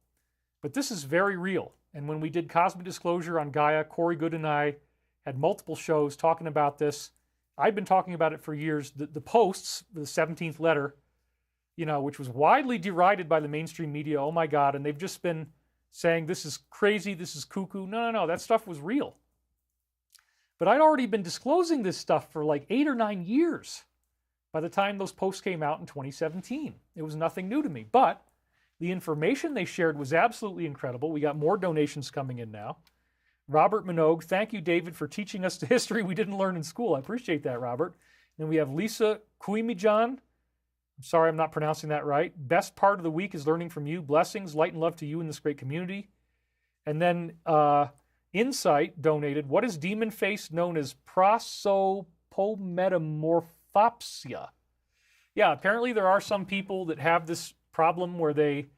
But this is very real. And when we did Cosmic Disclosure on Gaia, Corey Good and I had multiple shows talking about this. I've been talking about it for years. The posts, the 17th letter, you know, which was widely derided by the mainstream media. Oh my God. And they've just been saying, this is crazy, this is cuckoo. No, that stuff was real. But I'd already been disclosing this stuff for like 8 or 9 years by the time those posts came out in 2017. It was nothing new to me. But the information they shared was absolutely incredible. We got more donations coming in now. Robert Minogue, thank you, David, for teaching us the history we didn't learn in school. I appreciate that, Robert. Then we have Lisa Kuimijan. I'm sorry I'm not pronouncing that right. Best part of the week is learning from you. Blessings, light and love to you in this great community. And then Insight donated, what is demon face known as prosopometamorphopsia? Yeah, apparently there are some people that have this problem where they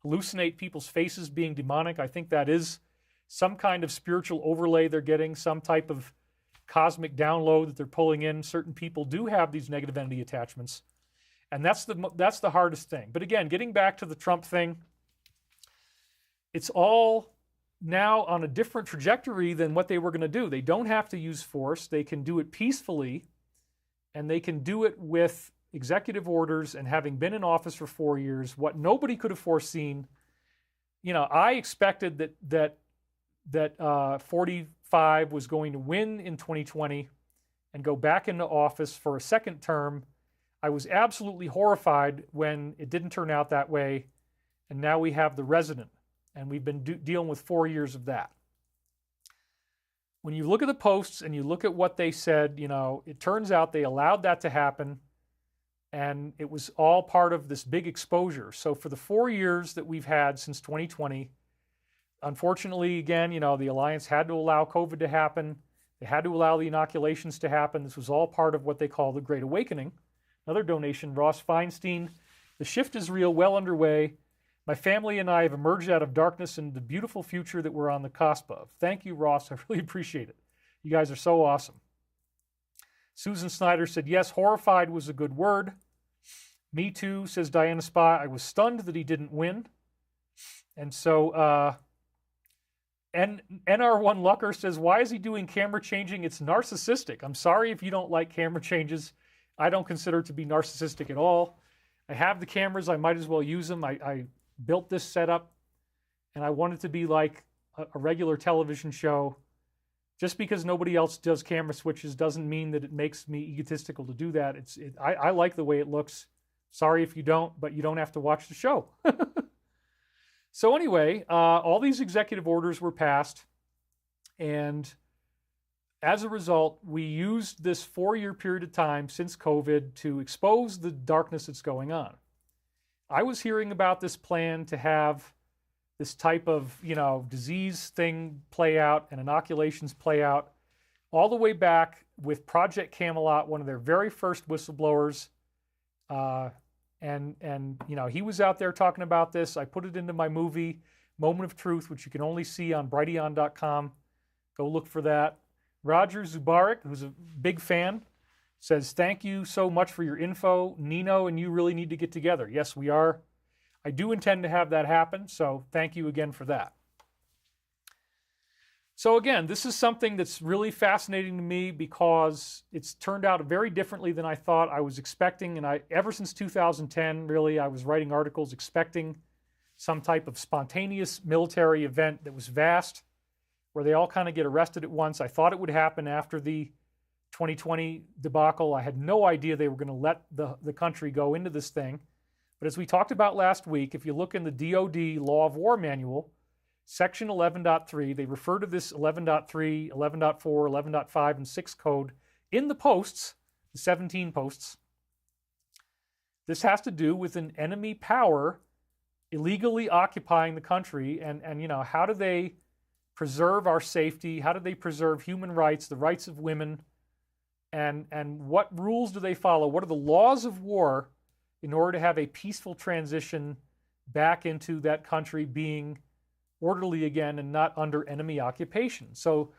hallucinate people's faces being demonic. I think that is some kind of spiritual overlay they're getting, some type of cosmic download that they're pulling in. Certain people do have these negative entity attachments. And that's the hardest thing. But again, getting back to the Trump thing, it's all now on a different trajectory than what they were going to do. They don't have to use force. They can do it peacefully, and they can do it with executive orders. And having been in office for 4 years, what nobody could have foreseen, I expected that 45 was going to win in 2020 and go back into office for a second term. I was absolutely horrified when it didn't turn out that way, and now we have the resident, and we've been dealing with 4 years of that. When you look at the posts and you look at what they said, it turns out they allowed that to happen, and it was all part of this big exposure. So for the 4 years that we've had since 2020, unfortunately, again, the Alliance had to allow COVID to happen. They had to allow the inoculations to happen. This was all part of what they call the Great Awakening. Another donation, Ross Feinstein. The shift is real, well underway. My family and I have emerged out of darkness into the beautiful future that we're on the cusp of. Thank you, Ross. I really appreciate it. You guys are so awesome. Susan Snyder said, yes, horrified was a good word. Me too, says Diana Spa. I was stunned that he didn't win. And so, NR1 Lucker says, why is he doing camera changing? It's narcissistic. I'm sorry if you don't like camera changes. I don't consider it to be narcissistic at all. I have the cameras. I might as well use them. I built this setup, and I want it to be like a regular television show. Just because nobody else does camera switches doesn't mean that it makes me egotistical to do that. I like the way it looks. Sorry if you don't, but you don't have to watch the show. So anyway, all these executive orders were passed, and as a result, we used this 4-year period of time since COVID to expose the darkness that's going on. I was hearing about this plan to have this type of, disease thing play out and inoculations play out all the way back with Project Camelot, one of their very first whistleblowers. And he was out there talking about this. I put it into my movie, Moment of Truth, which you can only see on Brighteon.com. Go look for that. Roger Zubarik, who's a big fan, says, thank you so much for your info. Nino and you really need to get together. Yes, we are. I do intend to have that happen, so thank you again for that. So again, this is something that's really fascinating to me because it's turned out very differently than I thought. I was expecting, and ever since 2010, really, I was writing articles expecting some type of spontaneous military event that was vast, where they all kind of get arrested at once. I thought it would happen after the 2020 debacle. I had no idea they were going to let the country go into this thing. But as we talked about last week, if you look in the DoD Law of War Manual, Section 11.3, they refer to this 11.3, 11.4, 11.5, and 6 code in the posts, the 17 posts. This has to do with an enemy power illegally occupying the country, and how do they preserve our safety? How do they preserve human rights, the rights of women? And what rules do they follow? What are the laws of war in order to have a peaceful transition back into that country being orderly again and not under enemy occupation? So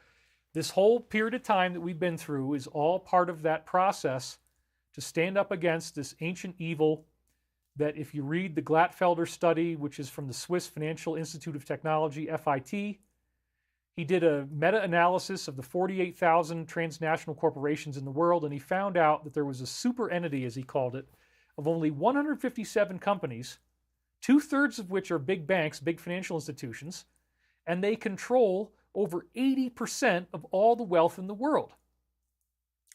this whole period of time that we've been through is all part of that process to stand up against this ancient evil that, if you read the Glatfelder study, which is from the Swiss Financial Institute of Technology, FIT, he did a meta-analysis of the 48,000 transnational corporations in the world, and he found out that there was a super entity, as he called it, of only 157 companies, 2/3 of which are big banks, big financial institutions, and they control over 80% of all the wealth in the world.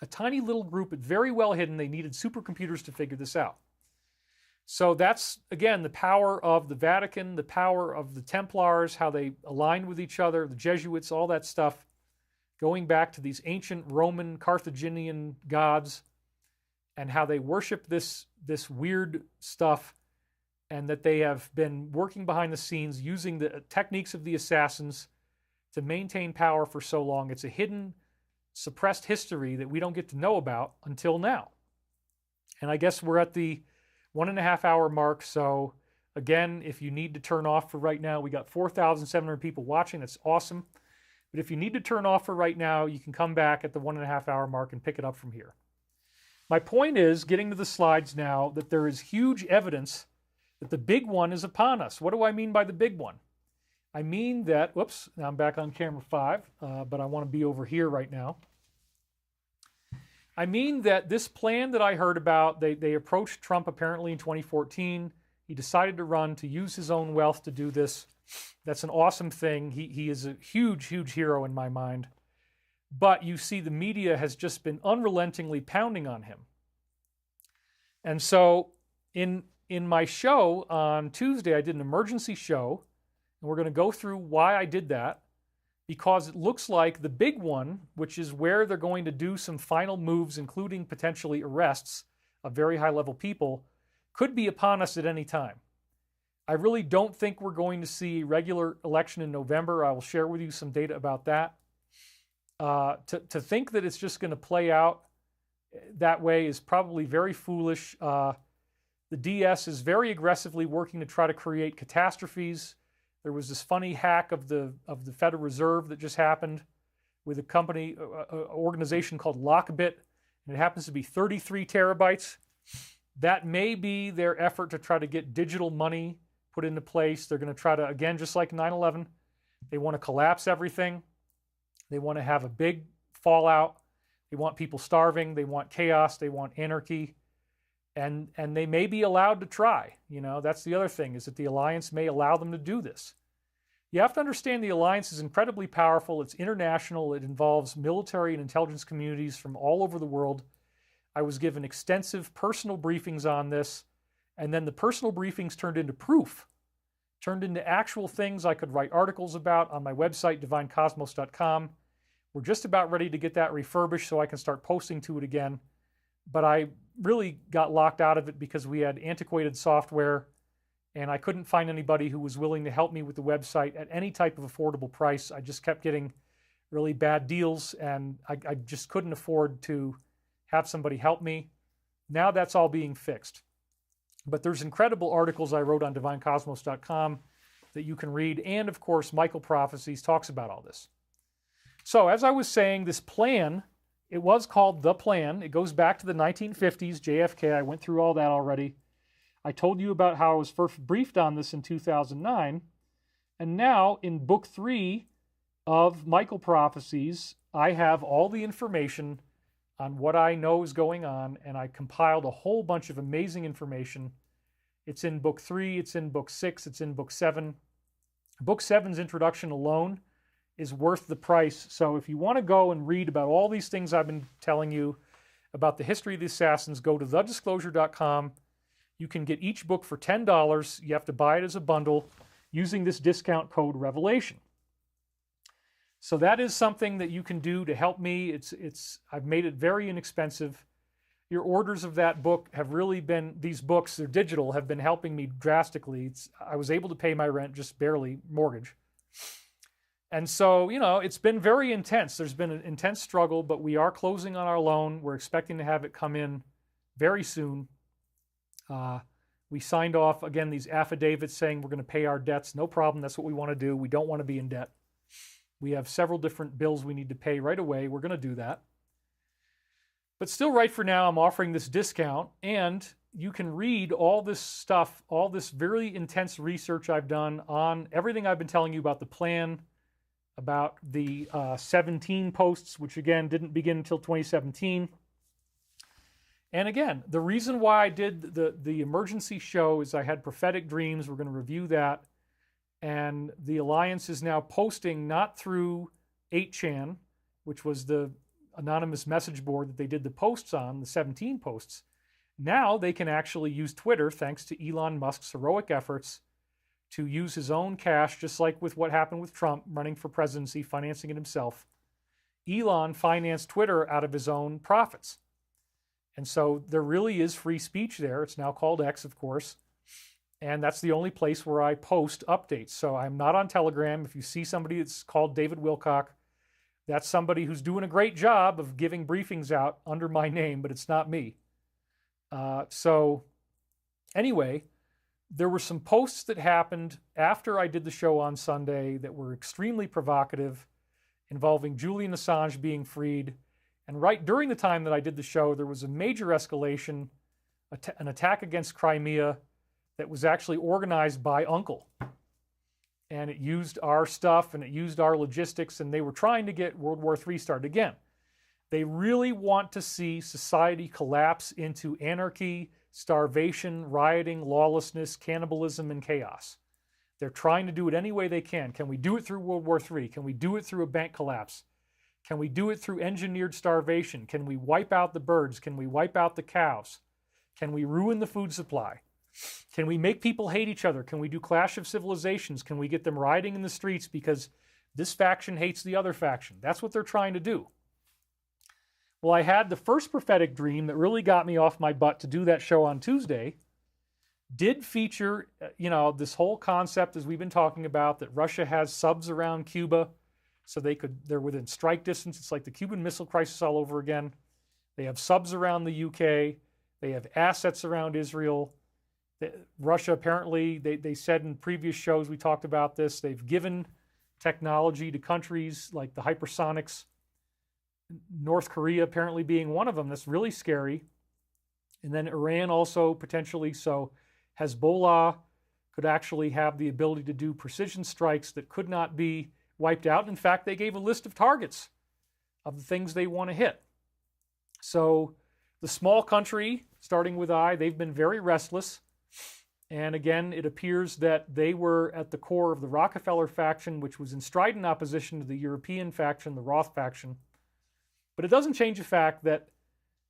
A tiny little group, but very well hidden. They needed supercomputers to figure this out. So that's, again, the power of the Vatican, the power of the Templars, how they aligned with each other, the Jesuits, all that stuff, going back to these ancient Roman, Carthaginian gods, and how they worship this weird stuff, and that they have been working behind the scenes using the techniques of the assassins to maintain power for so long. It's a hidden, suppressed history that we don't get to know about until now. And I guess we're at the 1.5 hour mark. So again, if you need to turn off for right now, we got 4,700 people watching. That's awesome. But if you need to turn off for right now, you can come back at the 1.5 hour mark and pick it up from here. My point is, getting to the slides now, that there is huge evidence that the big one is upon us. What do I mean by the big one? I mean that, whoops, now I'm back on camera 5, but I want to be over here right now. I mean that this plan that I heard about, they approached Trump apparently in 2014. He decided to run to use his own wealth to do this. That's an awesome thing. He is a huge, huge hero in my mind. But you see, the media has just been unrelentingly pounding on him. And so in my show on Tuesday, I did an emergency show, and we're going to go through why I did that, because it looks like the big one, which is where they're going to do some final moves, including potentially arrests of very high-level people, could be upon us at any time. I really don't think we're going to see a regular election in November. I will share with you some data about that. To think that it's just going to play out that way is probably very foolish. The DS is very aggressively working to try to create catastrophes. There was this funny hack of the Federal Reserve that just happened with a company, an organization called Lockbit, and it happens to be 33 terabytes. That may be their effort to try to get digital money put into place. They're going to try to, again, just like 9/11, they want to collapse everything. They want to have a big fallout. They want people starving. They want chaos. They want anarchy. And they may be allowed to try. You know, that's the other thing, is that the alliance may allow them to do this. You have to understand the alliance is incredibly powerful. It's international. It involves military and intelligence communities from all over the world. I was given extensive personal briefings on this, and then the personal briefings turned into proof, turned into actual things I could write articles about on my website, divinecosmos.com. We're just about ready to get that refurbished so I can start posting to it again. But I really got locked out of it because we had antiquated software, and I couldn't find anybody who was willing to help me with the website at any type of affordable price. I just kept getting really bad deals, and I just couldn't afford to have somebody help me. Now that's all being fixed. But there's incredible articles I wrote on divinecosmos.com that you can read, and of course, Michael Prophecies talks about all this. So as I was saying, this plan, it was called The Plan. It goes back to the 1950s, JFK. I went through all that already. I told you about how I was first briefed on this in 2009. And now in book 3 of Michael Prophecies, I have all the information on what I know is going on, and I compiled a whole bunch of amazing information. It's in book 3, it's in book 6, it's in book 7. Book 7's introduction alone is worth the price. So if you want to go and read about all these things I've been telling you about the history of the assassins, go to thedisclosure.com. You can get each book for $10. You have to buy it as a bundle using this discount code Revelation. So that is something that you can do to help me. I've made it very inexpensive. Your orders of that book have really been, these books, they're digital, have been helping me drastically. I was able to pay my rent, just barely, mortgage. And so, you know, it's been very intense. There's been an intense struggle, but we are closing on our loan. We're expecting to have it come in very soon. We signed off, again, these affidavits saying we're going to pay our debts. No problem. That's what we want to do. We don't want to be in debt. We have several different bills we need to pay right away. We're going to do that. But still, right for now, I'm offering this discount, and you can read all this stuff, all this very intense research I've done on everything I've been telling you about the plan, about the 17 posts, which again didn't begin until 2017. And again, the reason why I did the emergency show is I had prophetic dreams. We're going to review that. And the Alliance is now posting not through 8chan, which was the anonymous message board that they did the posts on, the 17 posts. Now they can actually use Twitter, thanks to Elon Musk's heroic efforts to use his own cash, just like with what happened with Trump running for presidency, financing it himself. Elon financed Twitter out of his own profits. And so there really is free speech there. It's now called X, of course. And that's the only place where I post updates. So I'm not on Telegram. If you see somebody that's called David Wilcock, that's somebody who's doing a great job of giving briefings out under my name, but it's not me. So anyway, there were some posts that happened after I did the show on Sunday that were extremely provocative, involving Julian Assange being freed. And right during the time that I did the show, there was a major escalation, an attack against Crimea that was actually organized by Uncle. and it used our stuff and it used our logistics, and they were trying to get World War III started again. They really want to see society collapse into anarchy, starvation, rioting, lawlessness, cannibalism, and chaos. They're trying to do it any way they can. Can we do it through World War III? Can we do it through a bank collapse? Can we do it through engineered starvation? Can we wipe out the birds? Can we wipe out the cows? Can we ruin the food supply? Can we make people hate each other? Can we do clash of civilizations? Can we get them rioting in the streets because this faction hates the other faction? That's what they're trying to do. Well, I had the first prophetic dream that really got me off my butt to do that show on Tuesday. Did feature, this whole concept, as we've been talking about, that Russia has subs around Cuba, so they're within strike distance. It's like the Cuban Missile Crisis all over again. They have subs around the UK. They have assets around Israel. Russia, apparently, they said in previous shows we talked about this, they've given technology to countries like the hypersonics, North Korea apparently being one of them. That's really scary. And then Iran also potentially. So Hezbollah could actually have the ability to do precision strikes that could not be wiped out. In fact, they gave a list of targets of the things they want to hit. So the small country, starting with they've been very restless. And again, it appears that they were at the core of the Rockefeller faction, which was in strident opposition to the European faction, the Roth faction. But it doesn't change the fact that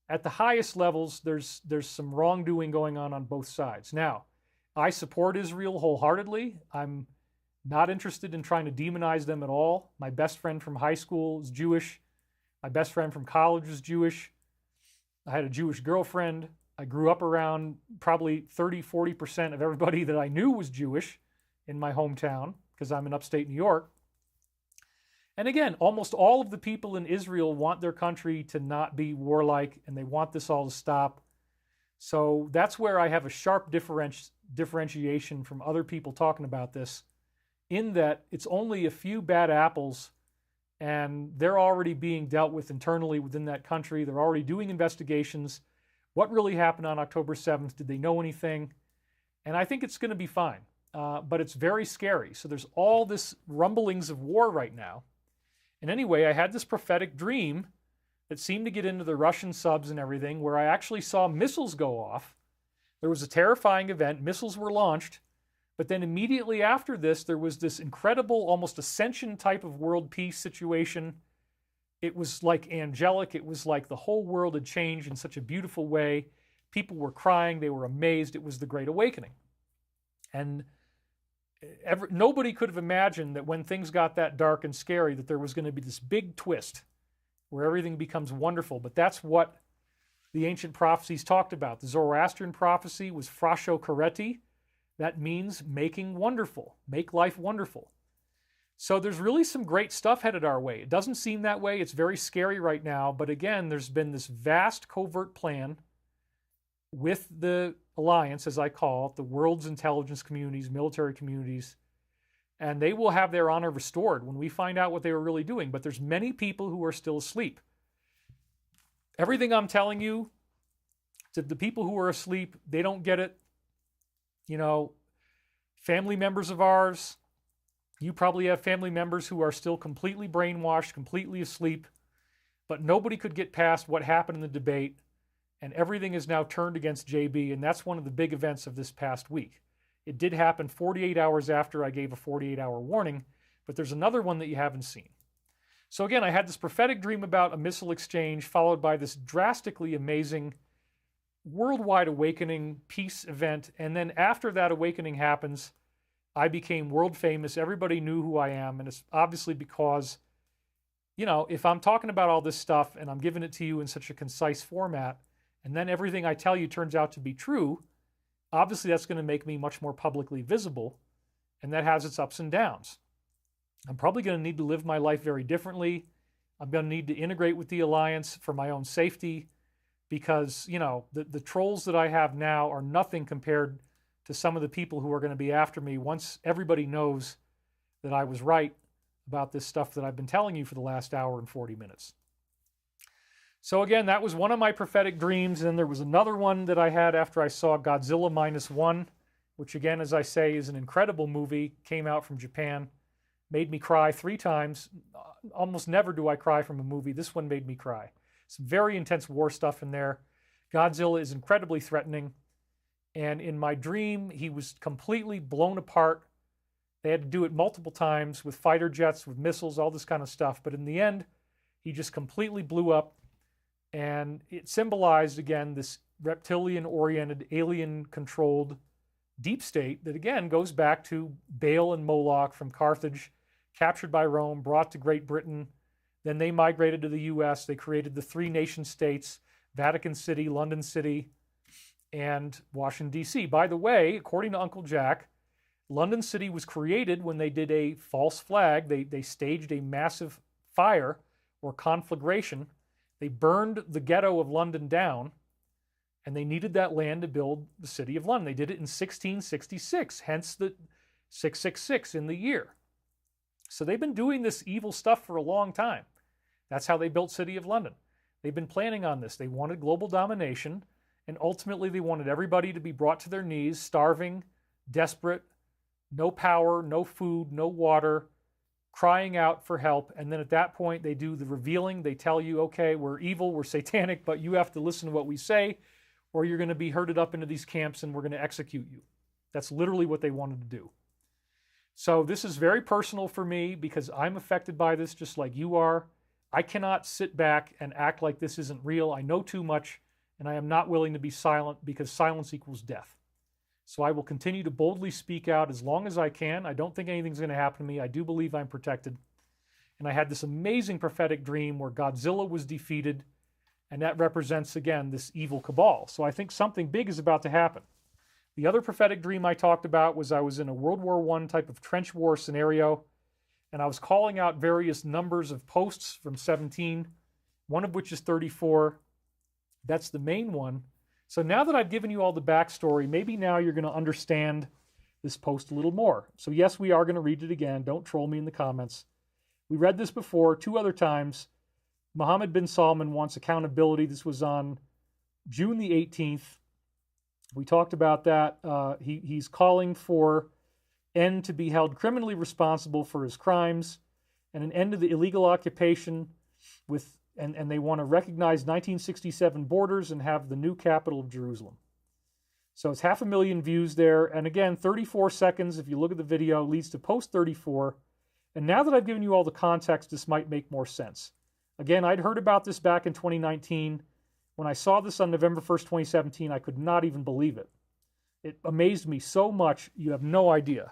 at the highest levels, there's some wrongdoing going on both sides. Now, I support Israel wholeheartedly. I'm not interested in trying to demonize them at all. My best friend from high school is Jewish. My best friend from college is Jewish. I had a Jewish girlfriend. I grew up around probably 30-40% of everybody that I knew was Jewish in my hometown because I'm in upstate New York. And again, almost all of the people in Israel want their country to not be warlike, and they want this all to stop. So that's where I have a sharp differentiation from other people talking about this, in that it's only a few bad apples, and they're already being dealt with internally within that country. They're already doing investigations. What really happened on October 7th? Did they know anything? And I think it's going to be fine, but it's very scary. So there's all this rumblings of war right now. And anyway, I had this prophetic dream that seemed to get into the Russian subs and everything, where I actually saw missiles go off. There was a terrifying event. Missiles were launched. But then immediately after this, there was this incredible, almost ascension type of world peace situation. It was like angelic. It was like the whole world had changed in such a beautiful way. People were crying. They were amazed. It was the Great Awakening. And nobody could have imagined that when things got that dark and scary, that there was going to be this big twist where everything becomes wonderful. But that's what the ancient prophecies talked about. The Zoroastrian prophecy was frasho kareti. That means making wonderful, make life wonderful. So there's really some great stuff headed our way. It doesn't seem that way. It's very scary right now. But again, there's been this vast covert plan with the alliance, as I call it, the world's intelligence communities, military communities, and they will have their honor restored when we find out what they were really doing. But there's many people who are still asleep. Everything I'm telling you, to the people who are asleep, they don't get it. Family members of ours, you probably have family members who are still completely brainwashed, completely asleep, but nobody could get past what happened in the debate, and everything is now turned against JB, and that's one of the big events of this past week. It did happen 48 hours after I gave a 48-hour warning, but there's another one that you haven't seen. So again, I had this prophetic dream about a missile exchange followed by this drastically amazing worldwide awakening peace event, and then after that awakening happens, I became world famous. Everybody knew who I am, and it's obviously because, if I'm talking about all this stuff and I'm giving it to you in such a concise format, and then everything I tell you turns out to be true, obviously that's going to make me much more publicly visible, and that has its ups and downs. I'm probably going to need to live my life very differently. I'm going to need to integrate with the Alliance for my own safety, because, the trolls that I have now are nothing compared to some of the people who are going to be after me once everybody knows that I was right about this stuff that I've been telling you for the last hour and 40 minutes. So again, that was one of my prophetic dreams. And there was another one that I had after I saw Godzilla -1 which again, as I say, is an incredible movie, came out from Japan, made me cry 3 times. Almost never do I cry from a movie. This one made me cry. Some very intense war stuff in there. Godzilla is incredibly threatening. And in my dream, he was completely blown apart. They had to do it multiple times with fighter jets, with missiles, all this kind of stuff. But in the end, he just completely blew up. And it symbolized, again, this reptilian-oriented, alien-controlled deep state that, again, goes back to Baal and Moloch from Carthage, captured by Rome, brought to Great Britain. Then they migrated to the U.S. They created the 3 nation-states, Vatican City, London City, and Washington, D.C. By the way, according to Uncle Jack, London City was created when they did a false flag. They staged a massive fire or conflagration. They burned the ghetto of London down, and they needed that land to build the city of London. They did it in 1666, hence the 666 in the year. So they've been doing this evil stuff for a long time. That's how they built City of London. They've been planning on this. They wanted global domination, and ultimately they wanted everybody to be brought to their knees, starving, desperate, no power, no food, no water, crying out for help. And then at that point, they do the revealing. They tell you, okay, we're evil, we're satanic, but you have to listen to what we say, or you're going to be herded up into these camps and we're going to execute you. That's literally what they wanted to do. So this is very personal for me because I'm affected by this just like you are. I cannot sit back and act like this isn't real. I know too much, and I am not willing to be silent because silence equals death. So I will continue to boldly speak out as long as I can. I don't think anything's going to happen to me. I do believe I'm protected. And I had this amazing prophetic dream where Godzilla was defeated, and that represents, again, this evil cabal. So I think something big is about to happen. The other prophetic dream I talked about was I was in a World War I type of trench war scenario, and I was calling out various numbers of posts from 17, one of which is 34. That's the main one. So now that I've given you all the backstory, maybe now you're going to understand this post a little more. So yes, we are going to read it again. Don't troll me in the comments. We read this before 2 other times. Mohammed bin Salman wants accountability. This was on June the 18th. We talked about that. He's calling for N to be held criminally responsible for his crimes and an end to the illegal occupation and they want to recognize 1967 borders and have the new capital of Jerusalem. So it's 500,000 views there. And again, 34 seconds, if you look at the video, leads to post 34. And now that I've given you all the context, this might make more sense. Again, I'd heard about this back in 2019. When I saw this on November 1st, 2017, I could not even believe it. It amazed me so much, you have no idea.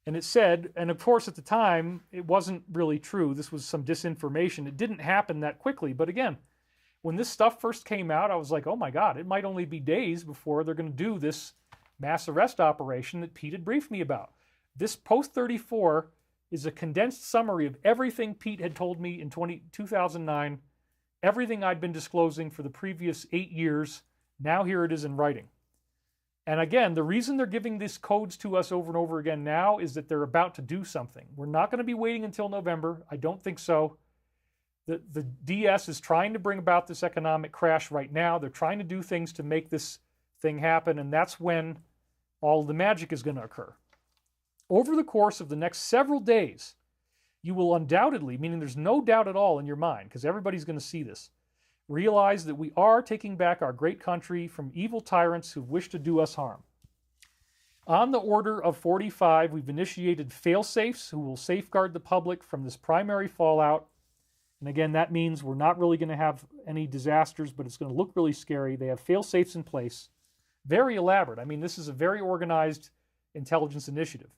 And it said, and of course at the time, it wasn't really true. This was some disinformation. It didn't happen that quickly. But again, when this stuff first came out, I was like, oh my God, it might only be days before they're going to do this mass arrest operation that Pete had briefed me about. This post 34 is a condensed summary of everything Pete had told me in 2009, everything I'd been disclosing for the previous 8 years. Now here it is in writing. And again, the reason they're giving these codes to us over and over again now is that they're about to do something. We're not going to be waiting until November. I don't think so. The DS is trying to bring about this economic crash right now. They're trying to do things to make this thing happen, and that's when all the magic is going to occur. Over the course of the next several days, you will undoubtedly, meaning there's no doubt at all in your mind, because everybody's going to see this, realize that we are taking back our great country from evil tyrants who wish to do us harm. On the order of 45, we've initiated fail-safes who will safeguard the public from this primary fallout. And again, that means we're not really going to have any disasters, but it's going to look really scary. They have fail-safes in place. Very elaborate. I mean, this is a very organized intelligence initiative.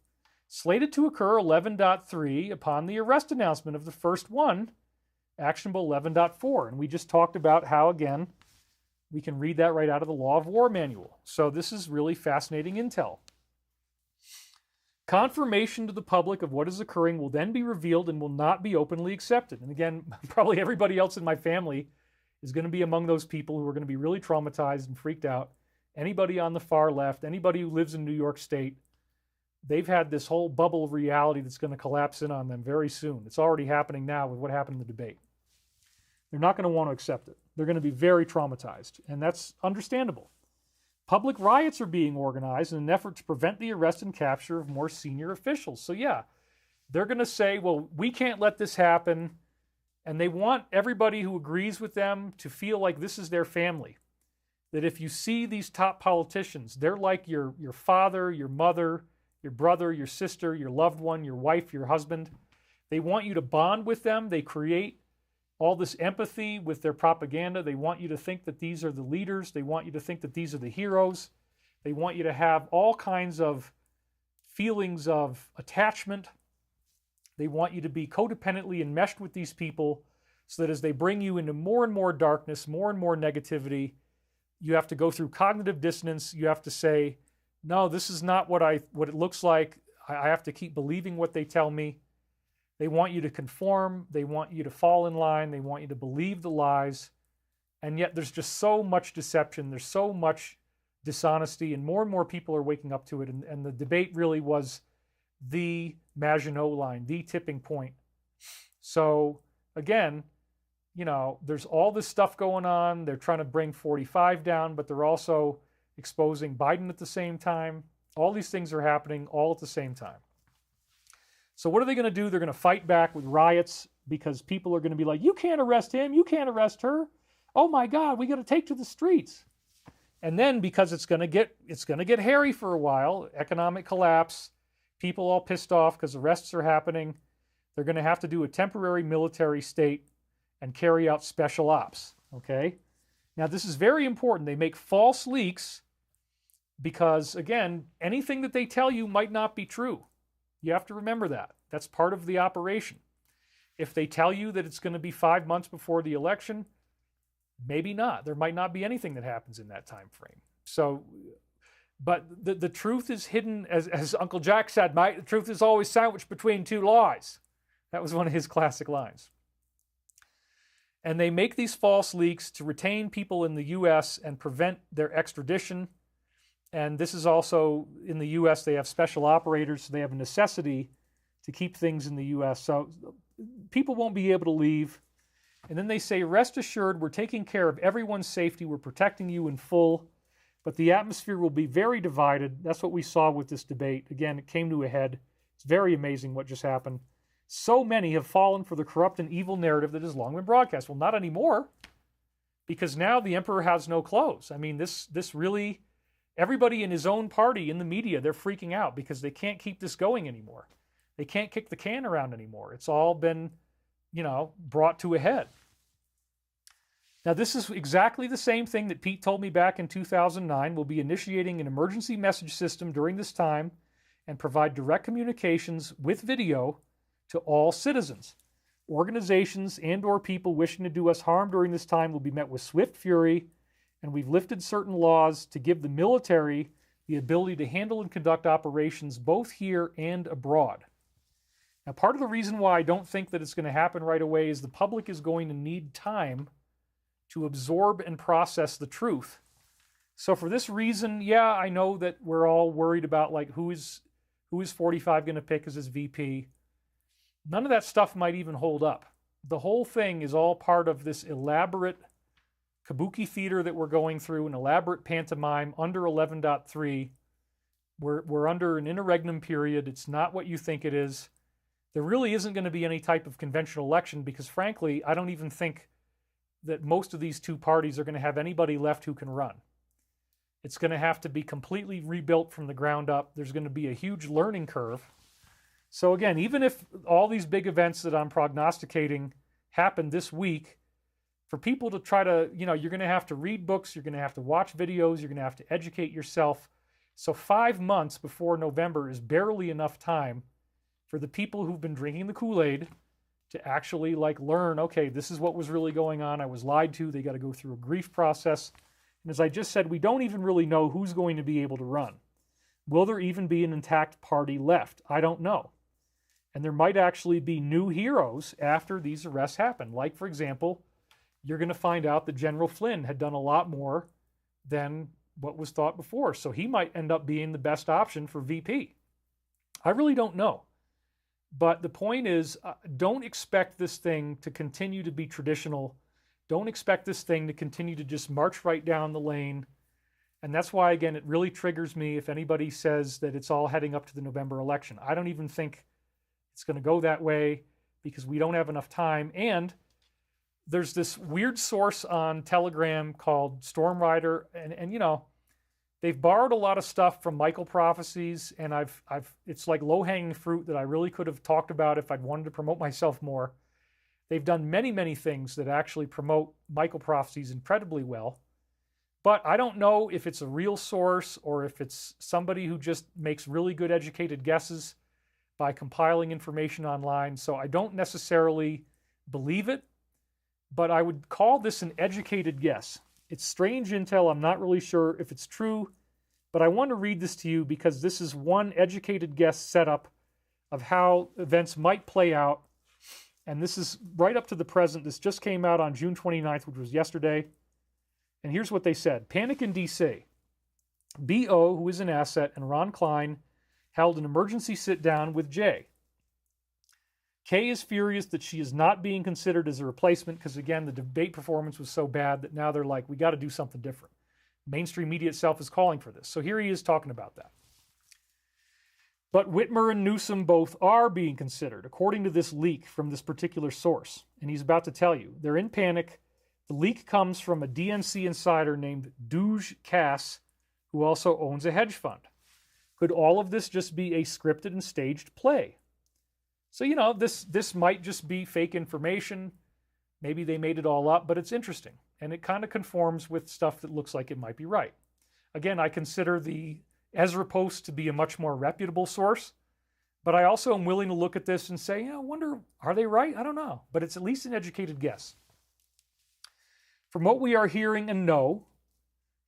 Slated to occur 11.3 upon the arrest announcement of the first one, actionable 11.4. And we just talked about how, again, we can read that right out of the Law of War manual. So this is really fascinating intel. Confirmation to the public of what is occurring will then be revealed and will not be openly accepted. And again, probably everybody else in my family is going to be among those people who are going to be really traumatized and freaked out. Anybody on the far left, anybody who lives in New York State, they've had this whole bubble of reality that's going to collapse in on them very soon. It's already happening now with what happened in the debate. They're not going to want to accept it. They're going to be very traumatized, and that's understandable. public riots are being organized in an effort to prevent the arrest and capture of more senior officials. So yeah, they're going to say, well, we can't let this happen. And they want everybody who agrees with them to feel like this is their family. That if you see these top politicians, they're like your father, your mother, your brother, your sister, your loved one, your wife, your husband. They want you to bond with them. They create all this empathy with their propaganda. They want you to think that these are the leaders. They want you to think that these are the heroes. They want you to have all kinds of feelings of attachment. They want you to be codependently enmeshed with these people so that as they bring you into more and more darkness, more and more negativity, you have to go through cognitive dissonance. You have to say, no, this is not what it looks like. I have to keep believing what they tell me. They want you to conform. They want you to fall in line. They want you to believe the lies. And yet there's just so much deception. There's so much dishonesty, and more people are waking up to it. And the debate really was the Maginot Line, the tipping point. So again, you know, there's all this stuff going on. They're trying to bring 45 down, but they're also exposing Biden at the same time. All these things are happening all at the same time. So what are they going to do? They're going to fight back with riots because people are going to be like, you can't arrest him. You can't arrest her. Oh my God, we got to take to the streets. And then because it's going to get hairy for a while, economic collapse, people all pissed off because arrests are happening. They're going to have to do a temporary military state and carry out special ops. Okay. Now this is very important. They make false leaks because, again, anything that they tell you might not be true. You have to remember that. That's part of the operation. If they tell you that it's going to be 5 months before the election, maybe not. There might not be anything that happens in that time frame. So, but the truth is hidden, as Uncle Jack said, the truth is always sandwiched between two lies. That was one of his classic lines. And they make these false leaks to retain people in the U.S. and prevent their extradition. And this is also, in the U.S., they have special operators, so they have a necessity to keep things in the U.S. So people won't be able to leave. And then they say, rest assured, we're taking care of everyone's safety. We're protecting you in full. But the atmosphere will be very divided. That's what we saw with this debate. Again, it came to a head. It's very amazing what just happened. So many have fallen for the corrupt and evil narrative that has long been broadcast. Well, not anymore, because now the emperor has no clothes. I mean, this really... Everybody in his own party, in the media, they're freaking out because they can't keep this going anymore. They can't kick the can around anymore. It's all been, you know, brought to a head. Now, this is exactly the same thing that Pete told me back in 2009. We'll be initiating an emergency message system during this time and provide direct communications with video to all citizens. Organizations and/or people wishing to do us harm during this time will be met with swift fury. And we've lifted certain laws to give the military the ability to handle and conduct operations both here and abroad. Now, part of the reason why I don't think that it's going to happen right away is the public is going to need time to absorb and process the truth. So for this reason, yeah, I know that we're all worried about, like, who is 45 going to pick as his VP. None of that stuff might even hold up. The whole thing is all part of this elaborate kabuki theater that we're going through, an elaborate pantomime under 11.3. We're under an interregnum period. It's not what you think it is. There really isn't going to be any type of conventional election because, frankly, I don't even think that most of these two parties are going to have anybody left who can run. It's going to have to be completely rebuilt from the ground up. There's going to be a huge learning curve. So again, even if all these big events that I'm prognosticating happen this week, for people to try to, you know, you're going to have to read books, you're going to have to watch videos, you're going to have to educate yourself. So 5 months before November is barely enough time for the people who've been drinking the Kool-Aid to actually, like, learn, okay, this is what was really going on. I was lied to. They got to go through a grief process. And as I just said, we don't even really know who's going to be able to run. Will there even be an intact party left? I don't know. And there might actually be new heroes after these arrests happen. Like, for example, you're going to find out that General Flynn had done a lot more than what was thought before. So he might end up being the best option for VP. I really don't know. But the point is, don't expect this thing to continue to be traditional. Don't expect this thing to continue to just march right down the lane. And that's why, again, it really triggers me if anybody says that it's all heading up to the November election. I don't even think it's going to go that way because we don't have enough time. And there's this weird source on Telegram called Storm Rider, and you know, they've borrowed a lot of stuff from Michael Prophecies, and it's like low-hanging fruit that I really could have talked about if I'd wanted to promote myself more. They've done many, many things that actually promote Michael Prophecies incredibly well. But I don't know if it's a real source or if it's somebody who just makes really good educated guesses by compiling information online. So I don't necessarily believe it, but I would call this an educated guess. It's strange intel. I'm not really sure if it's true, but I want to read this to you because this is one educated guess setup of how events might play out. And this is right up to the present. This just came out on June 29th, which was yesterday. And here's what they said. Panic in D.C. B.O., who is an asset, and Ron Klein held an emergency sit-down with Jay. Kay is furious that she is not being considered as a replacement because, again, the debate performance was so bad that now they're like, we got to do something different. Mainstream media itself is calling for this. So here he is talking about that. But Whitmer and Newsom both are being considered, according to this leak from this particular source. And he's about to tell you. They're in panic. The leak comes from a DNC insider named Douge Cass, who also owns a hedge fund. Could all of this just be a scripted and staged play? So, you know, this might just be fake information. Maybe they made it all up, but it's interesting. And it kind of conforms with stuff that looks like it might be right. Again, I consider the Ezra Post to be a much more reputable source, but I also am willing to look at this and say, I wonder, are they right? I don't know, but it's at least an educated guess. From what we are hearing and know,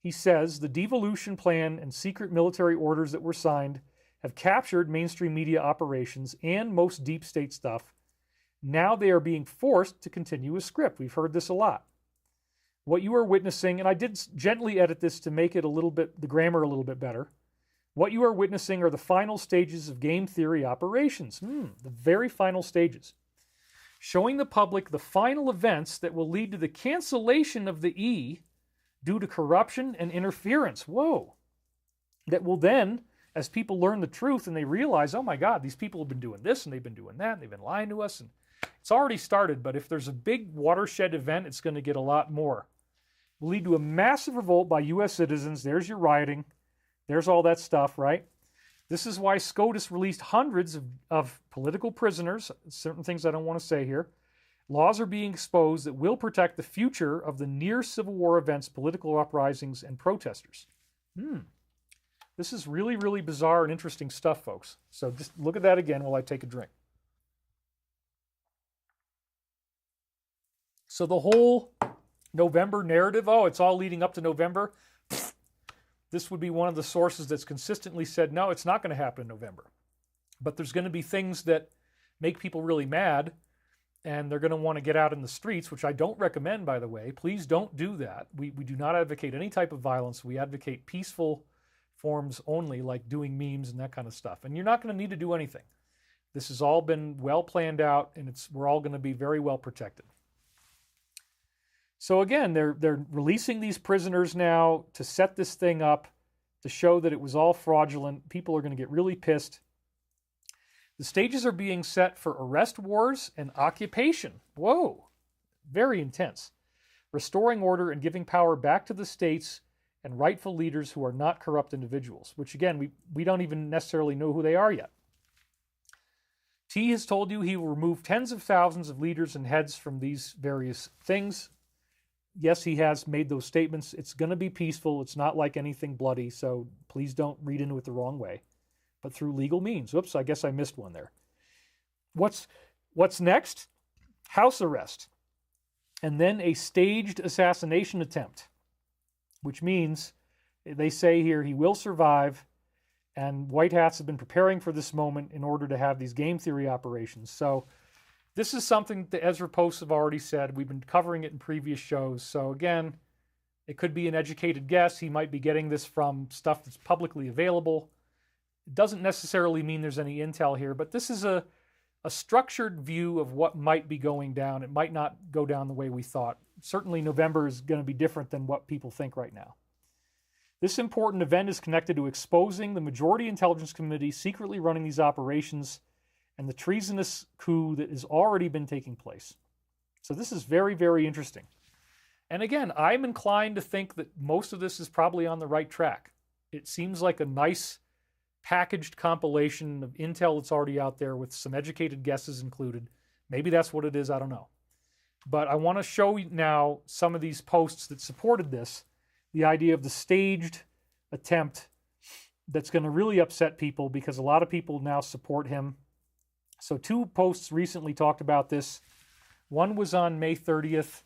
he says the devolution plan and secret military orders that were signed have captured mainstream media operations and most deep state stuff. Now they are being forced to continue a script. We've heard this a lot. What you are witnessing, and I did gently edit this to make it a little bit, the grammar a little bit better. What you are witnessing are the final stages of game theory operations. The very final stages. Showing the public the final events that will lead to the cancellation of the E due to corruption and interference. Whoa. That will then, as people learn the truth and they realize, oh my God, these people have been doing this and they've been doing that and they've been lying to us. And it's already started, but if there's a big watershed event, it's going to get a lot more. It will lead to a massive revolt by U.S. citizens. There's your rioting. There's all that stuff, right? This is why SCOTUS released hundreds of political prisoners, certain things I don't want to say here. Laws are being exposed that will protect the future of the near Civil War events, political uprisings, and protesters. This is really, really bizarre and interesting stuff, folks. So just look at that again while I take a drink. So the whole November narrative, it's all leading up to November. This would be one of the sources that's consistently said, no, it's not going to happen in November. But there's going to be things that make people really mad, and they're going to want to get out in the streets, which I don't recommend, by the way. Please don't do that. We do not advocate any type of violence. We advocate peaceful forms only, like doing memes and that kind of stuff. And you're not going to need to do anything. This has all been well planned out, and we're all going to be very well protected. So again, they're releasing these prisoners now to set this thing up, to show that it was all fraudulent. People are going to get really pissed. The stages are being set for arrest wars and occupation. Whoa, very intense. Restoring order and giving power back to the states and rightful leaders who are not corrupt individuals, which again, we don't even necessarily know who they are yet. T has told you he will remove tens of thousands of leaders and heads from these various things. Yes, he has made those statements. It's going to be peaceful. It's not like anything bloody, so please don't read into it the wrong way. But through legal means. Oops, I guess I missed one there. What's next? House arrest. And then a staged assassination attempt, which means they say here he will survive, and white hats have been preparing for this moment in order to have these game theory operations. So this is something the Ezra Posts have already said. We've been covering it in previous shows. So again, it could be an educated guess. He might be getting this from stuff that's publicly available. It doesn't necessarily mean there's any intel here, but this is a structured view of what might be going down. It might not go down the way we thought. Certainly November is going to be different than what people think right now. This important event is connected to exposing the Majority Intelligence Committee secretly running these operations and the treasonous coup that has already been taking place. So this is very, very interesting. And again, I'm inclined to think that most of this is probably on the right track. It seems like a nice packaged compilation of intel that's already out there with some educated guesses included. Maybe that's what it is, I don't know. But I want to show you now some of these posts that supported this, the idea of the staged attempt that's going to really upset people because a lot of people now support him. So 2 posts recently talked about this. One was on May 30th,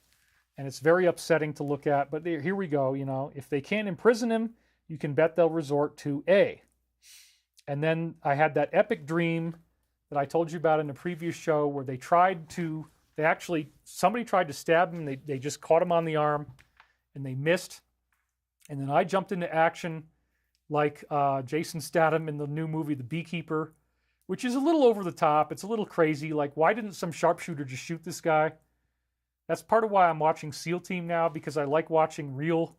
and it's very upsetting to look at. But here we go. You know, if they can't imprison him, you can bet they'll resort to A. And then I had that epic dream that I told you about in the previous show where somebody tried to stab him. They just caught him on the arm, and they missed. And then I jumped into action like Jason Statham in the new movie, The Beekeeper, which is a little over the top. It's a little crazy. Like, why didn't some sharpshooter just shoot this guy? That's part of why I'm watching SEAL Team now, because I like watching real,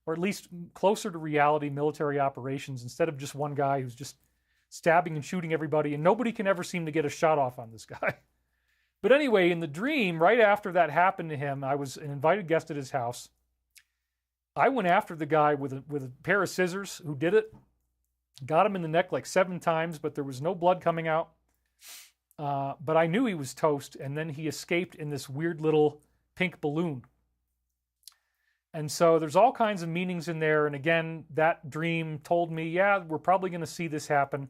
or at least closer to reality, military operations instead of just one guy who's just stabbing and shooting everybody, and nobody can ever seem to get a shot off on this guy. But anyway, in the dream, right after that happened to him, I was an invited guest at his house. I went after the guy with a pair of scissors who did it. Got him in the neck like 7 times, but there was no blood coming out. But I knew he was toast, and then he escaped in this weird little pink balloon. And so there's all kinds of meanings in there. And again, that dream told me, yeah, we're probably going to see this happen.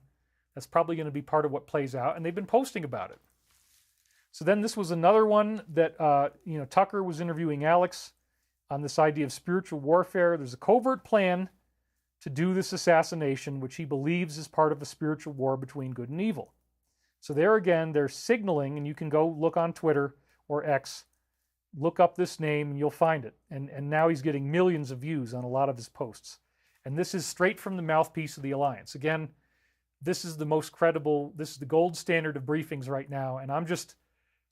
That's probably going to be part of what plays out. And they've been posting about it. So then this was another one that, Tucker was interviewing Alex on this idea of spiritual warfare. There's a covert plan to do this assassination, which he believes is part of a spiritual war between good and evil. So there again, they're signaling, and you can go look on Twitter or X, look up this name and you'll find it. And now he's getting millions of views on a lot of his posts. And this is straight from the mouthpiece of the Alliance. Again, this is the most credible, this is the gold standard of briefings right now. And I'm just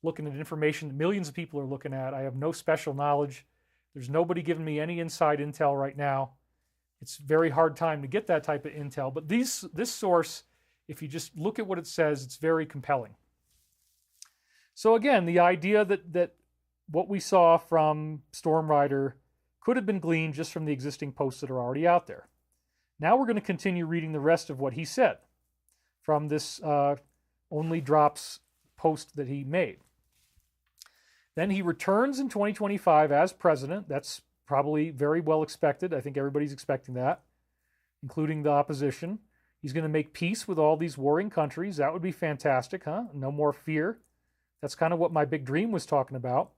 looking at information that millions of people are looking at. I have no special knowledge. There's nobody giving me any inside intel right now. It's a very hard time to get that type of intel. But this source, if you just look at what it says, it's very compelling. So again, the idea that what we saw from Storm Rider could have been gleaned just from the existing posts that are already out there. Now we're going to continue reading the rest of what he said from this Only Drops post that he made. Then he returns in 2025 as president. That's probably very well expected. I think everybody's expecting that, including the opposition. He's going to make peace with all these warring countries. That would be fantastic, huh? No more fear. That's kind of what my big dream was talking about.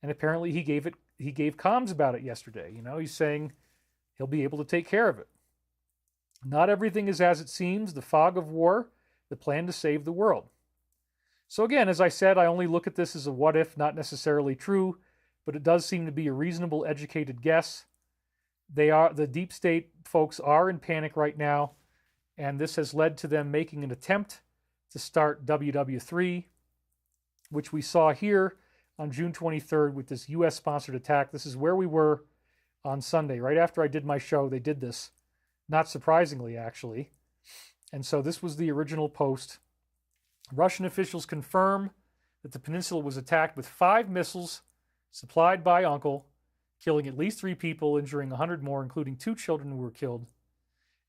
And apparently he gave comms about it yesterday. You know, he's saying he'll be able to take care of it. Not everything is as it seems. The fog of war, the plan to save the world. So again, as I said, I only look at this as a what if, not necessarily true, but it does seem to be a reasonable, educated guess. The deep state folks are in panic right now, and this has led to them making an attempt to start WW3, which we saw here on June 23rd with this U.S.-sponsored attack. This is where we were on Sunday. Right after I did my show, they did this. Not surprisingly, actually. And so this was the original post. Russian officials confirm that the peninsula was attacked with 5 missiles supplied by Uncle, killing at least 3 people, injuring 100 more, including 2 children who were killed.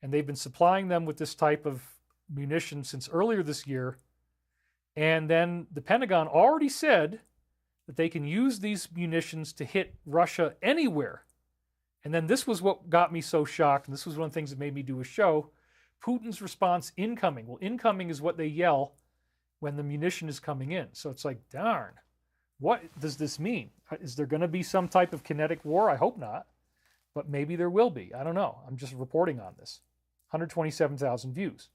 And they've been supplying them with this type of munition since earlier this year. And then the Pentagon already said that they can use these munitions to hit Russia anywhere. And then this was what got me so shocked, and this was one of the things that made me do a show. Putin's response, incoming. Well, incoming is what they yell when the munition is coming in. So it's like, darn, what does this mean? Is there going to be some type of kinetic war? I hope not, but maybe there will be. I don't know. I'm just reporting on this. 127,000 views.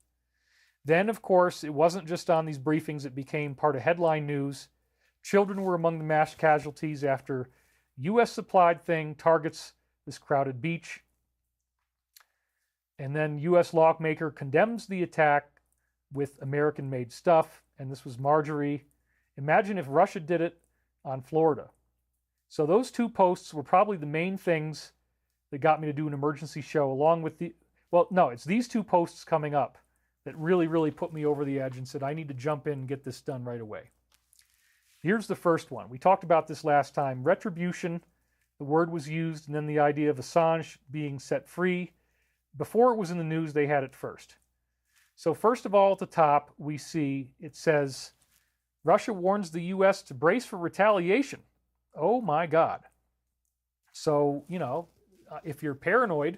Then, of course, it wasn't just on these briefings. It became part of headline news. Children were among the mass casualties after U.S.-supplied thing targets this crowded beach. And then U.S. lawmaker condemns the attack with American-made stuff. And this was Marjorie. Imagine if Russia did it on Florida. So those 2 posts were probably the main things that got me to do an emergency show along with the, well, no, it's these two posts coming up that really, really put me over the edge and said, I need to jump in and get this done right away. Here's the first one. We talked about this last time. Retribution, the word was used, and then the idea of Assange being set free. Before it was in the news, they had it first. So first of all, at the top, we see it says, Russia warns the U.S. to brace for retaliation. Oh my God. So, you know, if you're paranoid,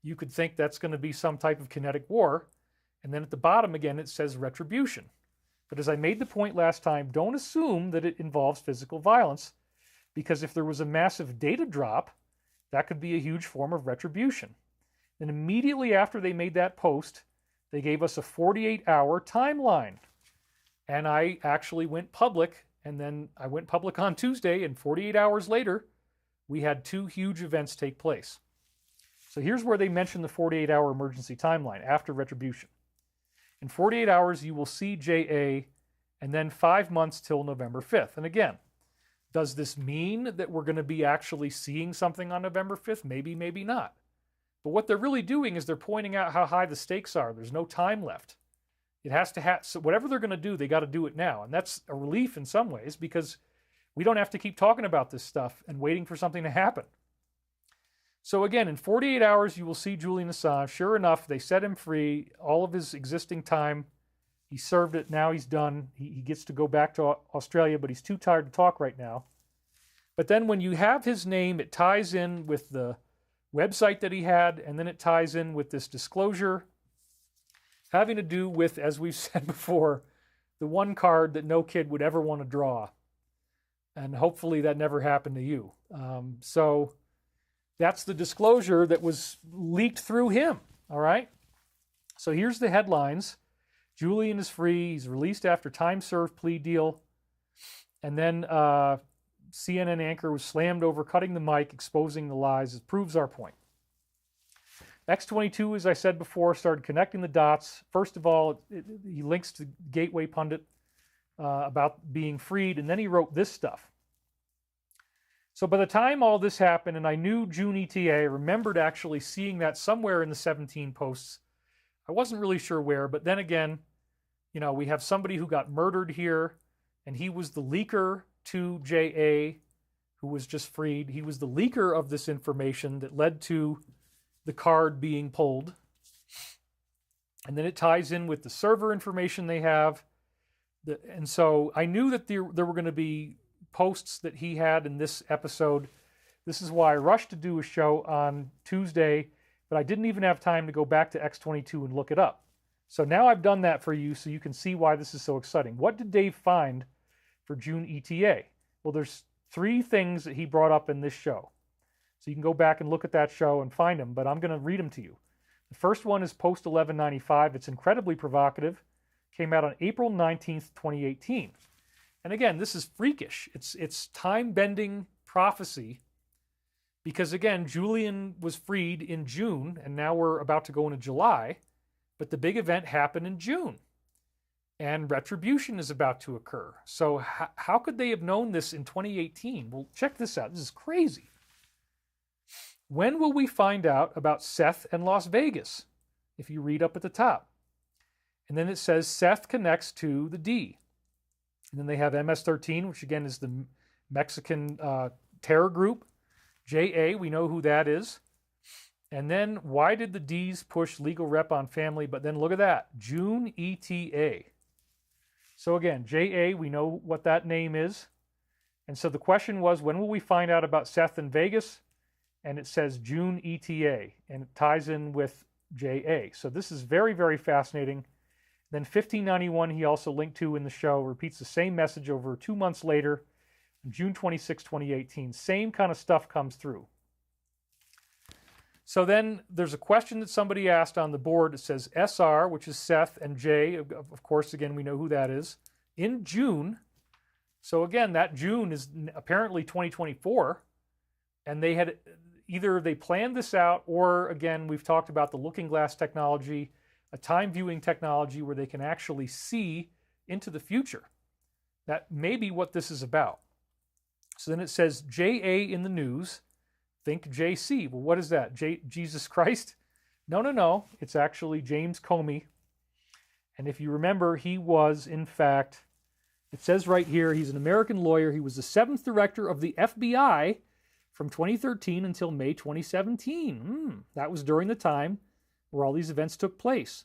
you could think that's going to be some type of kinetic war. And then at the bottom again, it says retribution. But as I made the point last time, don't assume that it involves physical violence, because if there was a massive data drop, that could be a huge form of retribution. And immediately after they made that post, they gave us a 48-hour timeline. And I actually went public, and then I went public on Tuesday, and 48 hours later, we had two huge events take place. So here's where they mention the 48-hour emergency timeline after retribution. In 48 hours, you will see JA, and then 5 months till November 5th. And again, does this mean that we're going to be actually seeing something on November 5th? Maybe, maybe not. But what they're really doing is they're pointing out how high the stakes are. There's no time left. It has to so whatever they're going to do, they got to do it now. And that's a relief in some ways, because we don't have to keep talking about this stuff and waiting for something to happen. So again, in 48 hours, you will see Julian Assange. Sure enough, they set him free. All of his existing time, he served it. Now he's done. He gets to go back to Australia, but he's too tired to talk right now. But then when you have his name, it ties in with the website that he had, and then it ties in with this disclosure having to do with, as we've said before, the one card that no kid would ever want to draw. And hopefully that never happened to you. So that's the disclosure that was leaked through him, all right? So here's the headlines. Julian is free. He's released after time-served plea deal. And then CNN anchor was slammed over, cutting the mic, exposing the lies. It proves our point. X22, as I said before, started connecting the dots. First of all, he links to Gateway Pundit about being freed, and then he wrote this stuff. So by the time all this happened, and I knew June ETA, I remembered actually seeing that somewhere in the 17 posts. I wasn't really sure where, but then again, you know, we have somebody who got murdered here, and he was the leaker to JA, who was just freed. He was the leaker of this information that led to the card being pulled. And then it ties in with the server information they have. And so I knew that there were going to be posts that he had in this episode. This is why I rushed to do a show on Tuesday, but I didn't even have time to go back to X22 and look it up. So now I've done that for you so you can see why this is so exciting. What did Dave find for June ETA? Well, there's 3 things that he brought up in this show. So you can go back and look at that show and find them, but I'm going to read them to you. The first one is Post 1195. It's incredibly provocative. Came out on April 19th, 2018. And again, this is freakish. It's time-bending prophecy because, again, Julian was freed in June, and now we're about to go into July, but the big event happened in June, and retribution is about to occur. So how could they have known this in 2018? Well, check this out. This is crazy. When will we find out about Seth and Las Vegas? If you read up at the top. And then it says Seth connects to the D. And then they have MS-13, which again is the Mexican terror group. JA, we know who that is. And then why did the D's push legal rep on family? But then look at that, June ETA. So again, JA, we know what that name is. And so the question was, when will we find out about Seth in Vegas? And it says June ETA, and it ties in with JA. So this is very, very fascinating. Then 1591, he also linked to in the show, repeats the same message over 2 months later, June 26, 2018. Same kind of stuff comes through. So then there's a question that somebody asked on the board. It says SR, which is Seth, and J, of course, again, we know who that is, in June. So again, that June is apparently 2024. And they had either they planned this out, or again, we've talked about the looking glass technology, a time viewing technology where they can actually see into the future. That may be what this is about. So then it says JA in the news, think JC. Well, what is that? Jesus Christ? No. It's actually James Comey. And if you remember, he was, in fact, it says right here, he's an American lawyer. He was the 7th director of the FBI from 2013 until May 2017. That was during the time where all these events took place.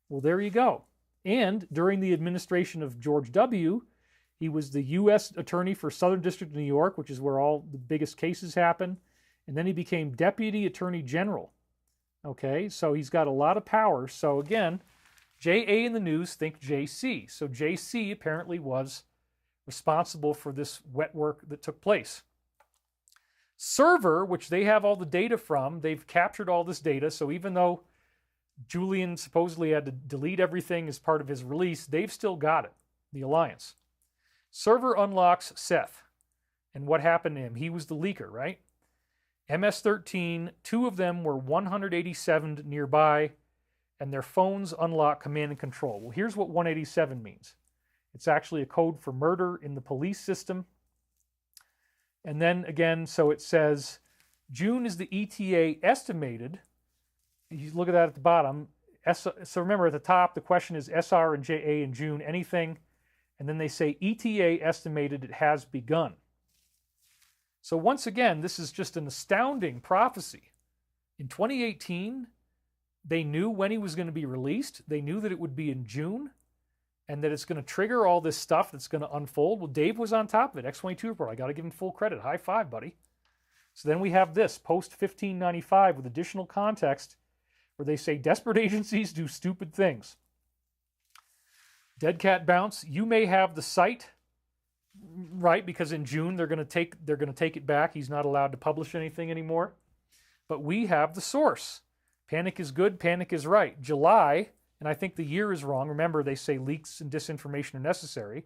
Well, there you go. And during the administration of George W., he was the U.S. Attorney for Southern District of New York, which is where all the biggest cases happen. And then he became Deputy Attorney General. Okay, so he's got a lot of power. So again, JA in the news, think JC. So JC apparently was responsible for this wet work that took place. Server, which they have all the data from, they've captured all this data. So even though Julian supposedly had to delete everything as part of his release, they've still got it, the Alliance. Server unlocks Seth. And what happened to him? He was the leaker, right? MS-13, 2 of them were 187 nearby, and their phones unlock command and control. Well, here's what 187 means. It's actually a code for murder in the police system. And then again, so it says June is the ETA estimated. You look at that at the bottom. So remember at the top, the question is SR and JA in June, anything. And then they say ETA estimated it has begun. So once again, this is just an astounding prophecy. In 2018, they knew when he was going to be released. They knew that it would be in June and that it's going to trigger all this stuff that's going to unfold. Well, Dave was on top of it. X-22 report. I got to give him full credit. High five, buddy. So then we have this, post-1595 with additional context where they say desperate agencies do stupid things. Dead cat bounce. You may have the site, right? Because in June they're going to take it back. He's not allowed to publish anything anymore. But we have the source. Panic is good. Panic is right. July, and I think the year is wrong. Remember, they say leaks and disinformation are necessary.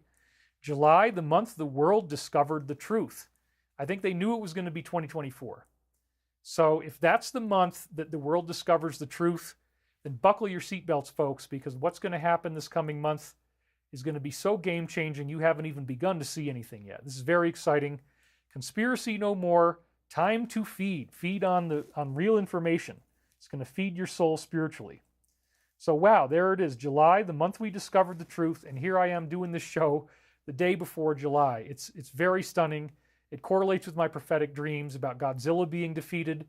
July, the month the world discovered the truth. I think they knew it was going to be 2024. So if that's the month that the world discovers the truth, then buckle your seatbelts, folks, because what's going to happen this coming month is going to be so game-changing you haven't even begun to see anything yet. This is very exciting. Conspiracy no more. Time to feed. Feed on real information. It's going to feed your soul spiritually. So wow, there it is. July, the month we discovered the truth, and here I am doing this show the day before July. It's very stunning. It correlates with my prophetic dreams about Godzilla being defeated,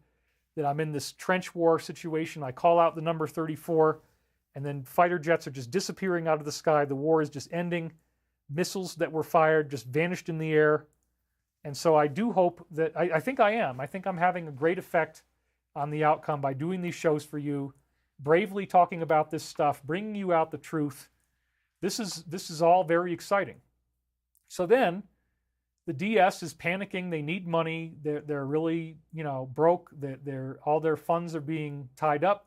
that I'm in this trench war situation. I call out the number 34, and then fighter jets are just disappearing out of the sky. The war is just ending. Missiles that were fired just vanished in the air. And so I do hope that, I think I am. I think I'm having a great effect on the outcome by doing these shows for you, bravely talking about this stuff, bringing you out the truth. This is all very exciting. So then, the DS is panicking. They need money. They're really, broke. All their funds are being tied up.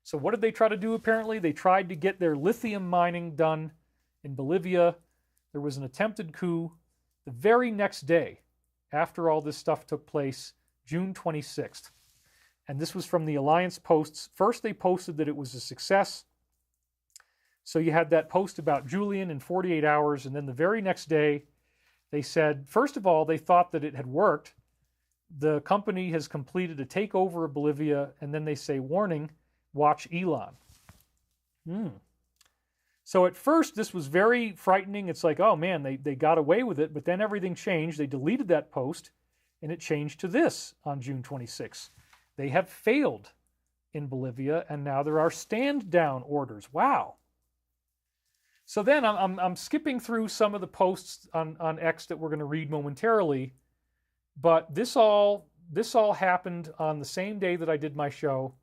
So what did they try to do apparently? They tried to get their lithium mining done in Bolivia. There was an attempted coup the very next day after all this stuff took place, June 26th. And this was from the Alliance posts. First, they posted that it was a success. So you had that post about Julian in 48 hours. And then the very next day, they said, first of all, they thought that it had worked. The company has completed a takeover of Bolivia. And then they say, warning, watch Elon. So at first, this was very frightening. It's like, oh man, they got away with it. But then everything changed. They deleted that post. And it changed to this on June 26th. They have failed in Bolivia, and now there are stand-down orders. Wow. So then I'm skipping through some of the posts on X that we're going to read momentarily, but this all happened on the same day that I did my show,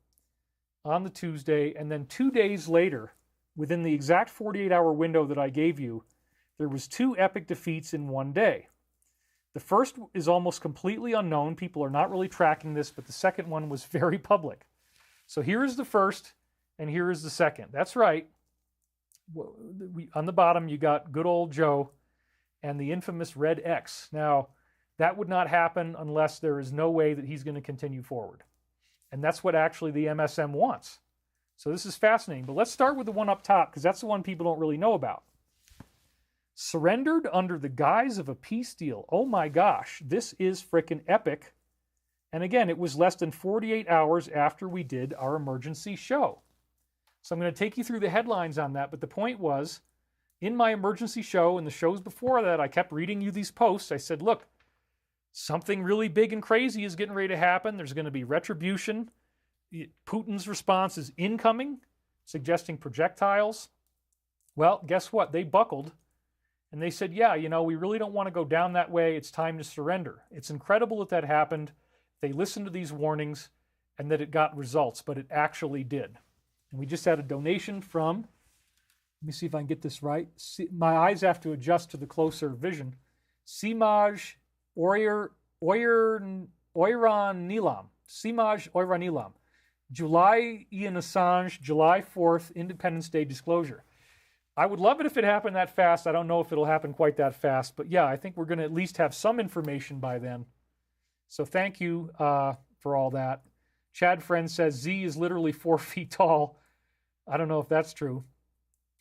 on the Tuesday, and then 2 days later, within the exact 48-hour window that I gave you, there was 2 epic defeats in one day. The first is almost completely unknown. People are not really tracking this, but the second one was very public. So here is the first, and here is the second. That's right. On the bottom, you got good old Joe and the infamous red X. Now, that would not happen unless there is no way that he's going to continue forward. And that's what actually the MSM wants. So this is fascinating. But let's start with the one up top, because that's the one people don't really know about. Surrendered under the guise of a peace deal. Oh my gosh, this is frickin' epic. And again, it was less than 48 hours after we did our emergency show. So I'm going to take you through the headlines on that. But the point was, in my emergency show and the shows before that, I kept reading you these posts. I said, look, something really big and crazy is getting ready to happen. There's going to be retribution. Putin's response is incoming, suggesting projectiles. Well, guess what? They buckled. And they said, yeah, we really don't want to go down that way. It's time to surrender. It's incredible that that happened. They listened to these warnings and that it got results, but it actually did. And we just had a donation from, let me see if I can get this right. My eyes have to adjust to the closer vision. Simaj Oiranilam. Simaj Oiranilam. July Ian Assange, July 4th, Independence Day disclosure. I would love it if it happened that fast. I don't know if it'll happen quite that fast, but yeah, I think we're going to at least have some information by then. So thank you for all that. Chad Friend says Z is literally 4 feet tall. I don't know if that's true.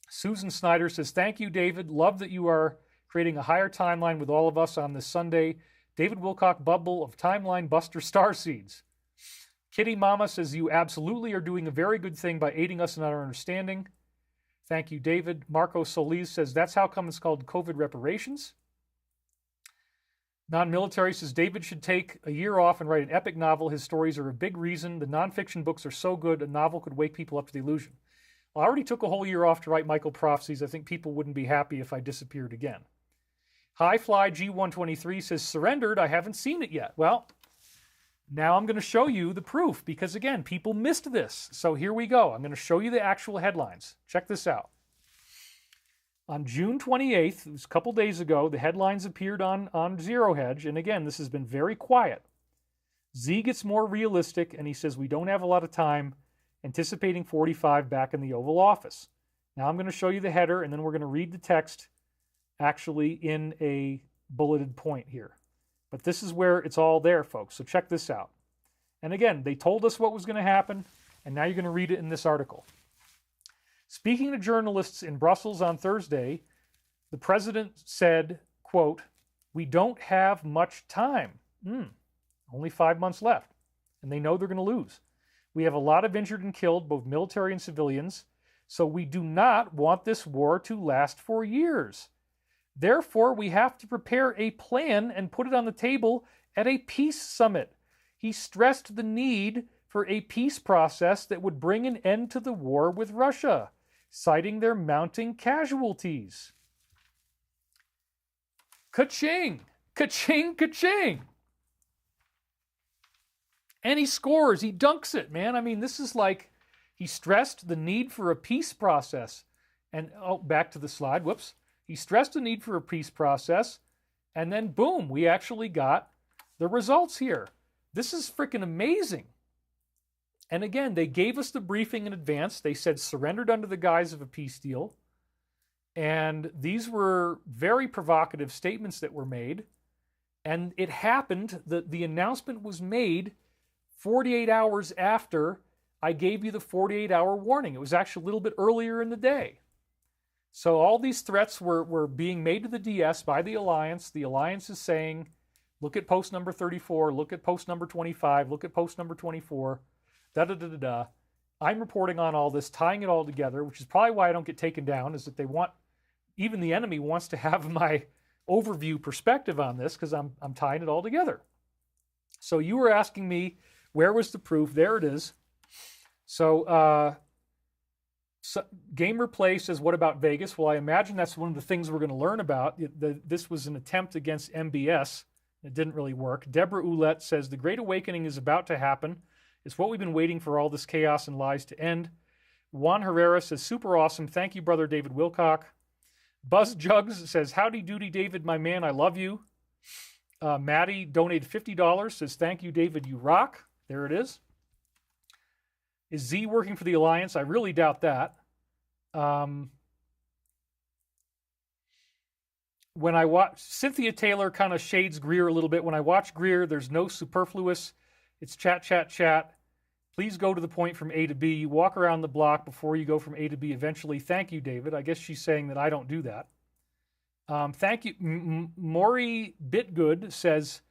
Susan Snyder says, thank you, David. Love that you are creating a higher timeline with all of us on this Sunday. David Wilcock bubble of timeline buster starseeds. Kitty Mama says, you absolutely are doing a very good thing by aiding us in our understanding. Thank you, David. Marco Solis says, that's how come it's called COVID reparations. Non-military says, David should take a year off and write an epic novel. His stories are a big reason. The nonfiction books are so good, a novel could wake people up to the illusion. Well, I already took a whole year off to write Michael Prophecies. I think people wouldn't be happy if I disappeared again. Highfly G123 says, surrendered. I haven't seen it yet. Well, now I'm going to show you the proof because, again, people missed this. So here we go. I'm going to show you the actual headlines. Check this out. On June 28th, it was a couple days ago, the headlines appeared on Zero Hedge. And again, this has been very quiet. Z gets more realistic, and he says, we don't have a lot of time, anticipating 45 back in the Oval Office. Now I'm going to show you the header, and then we're going to read the text actually in a bulleted point here. But this is where it's all there, folks. So check this out. And again, they told us what was going to happen, and now you're going to read it in this article. Speaking to journalists in Brussels on Thursday, the president said, quote, we don't have much time. Only 5 months left, and they know they're going to lose. We have a lot of injured and killed, both military and civilians, so we do not want this war to last for years. Therefore, we have to prepare a plan and put it on the table at a peace summit. He stressed the need for a peace process that would bring an end to the war with Russia, citing their mounting casualties. Ka-ching! Ka-ching! Ka-ching! And he scores. He dunks it, man. I mean, this is like, he stressed the need for a peace process. And, back to the slide. Whoops. He stressed the need for a peace process. And then, boom, we actually got the results here. This is freaking amazing. And again, they gave us the briefing in advance. They said surrendered under the guise of a peace deal. And these were very provocative statements that were made. And it happened, the announcement was made 48 hours after I gave you the 48-hour warning. It was actually a little bit earlier in the day. So all these threats were being made to the DS by the Alliance. The Alliance is saying, look at post number 34, look at post number 25, look at post number 24, da-da-da-da-da. I'm reporting on all this, tying it all together, which is probably why I don't get taken down, is that they want, even the enemy wants to have my overview perspective on this because I'm tying it all together. So you were asking me, where was the proof? There it is. So Gamer Play says, what about Vegas? Well, I imagine that's one of the things we're going to learn about. This was an attempt against MBS. It didn't really work. Deborah Ouellette says, the Great Awakening is about to happen. It's what we've been waiting for all this chaos and lies to end. Juan Herrera says, super awesome. Thank you, brother David Wilcock. Buzz Jugs says, howdy doody, David, my man, I love you. Maddie donated $50, says, thank you, David, you rock. There it is. Is Z working for the Alliance? I really doubt that. When I watch, Cynthia Taylor kind of shades Greer a little bit. When I watch Greer, there's no superfluous. It's chat, chat, chat. Please go to the point from A to B. You walk around the block before you go from A to B eventually. Thank you, David. I guess she's saying that I don't do that. Thank you. Maury Bitgood says,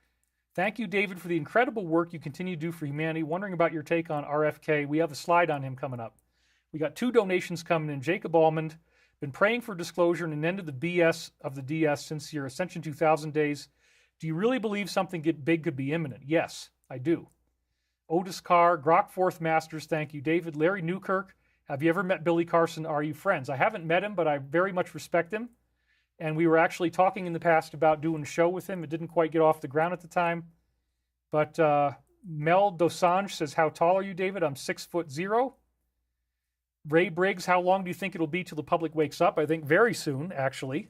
Thank you, David, for the incredible work you continue to do for humanity. Wondering about your take on RFK. We have a slide on him coming up. We got 2 donations coming in. Jacob Almond, been praying for disclosure and an end to the BS of the DS since your Ascension 2000 days. Do you really believe something big could be imminent? Yes, I do. Otis Carr, Grok Fourth Masters, thank you. David, Larry Newkirk, have you ever met Billy Carson? Are you friends? I haven't met him, but I very much respect him. And we were actually talking in the past about doing a show with him. It didn't quite get off the ground at the time. But Mel Dosange says, how tall are you, David? I'm 6'0". Ray Briggs, how long do you think it'll be till the public wakes up? I think very soon, actually.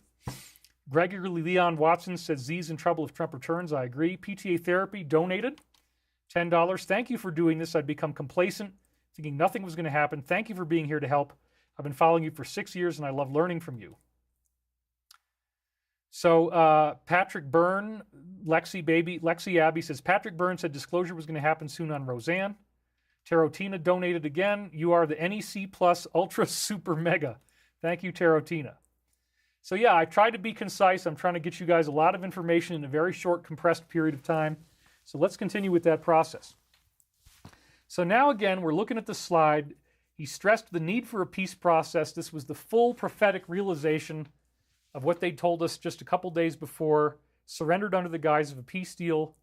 Gregory Leon Watson says, Z's in trouble if Trump returns. I agree. PTA Therapy donated $10. Thank you for doing this. I'd become complacent, thinking nothing was going to happen. Thank you for being here to help. I've been following you for 6 years, and I love learning from you. So Patrick Byrne, Lexi Abbey says, Patrick Byrne said disclosure was going to happen soon on Roseanne. Tarotina donated again. You are the NEC Plus Ultra Super Mega. Thank you, Tarotina. So yeah, I tried to be concise. I'm trying to get you guys a lot of information in a very short, compressed period of time. So let's continue with that process. So now again, we're looking at the slide. He stressed the need for a peace process. This was the full prophetic realization of what they told us just a couple days before, surrendered under the guise of a peace deal.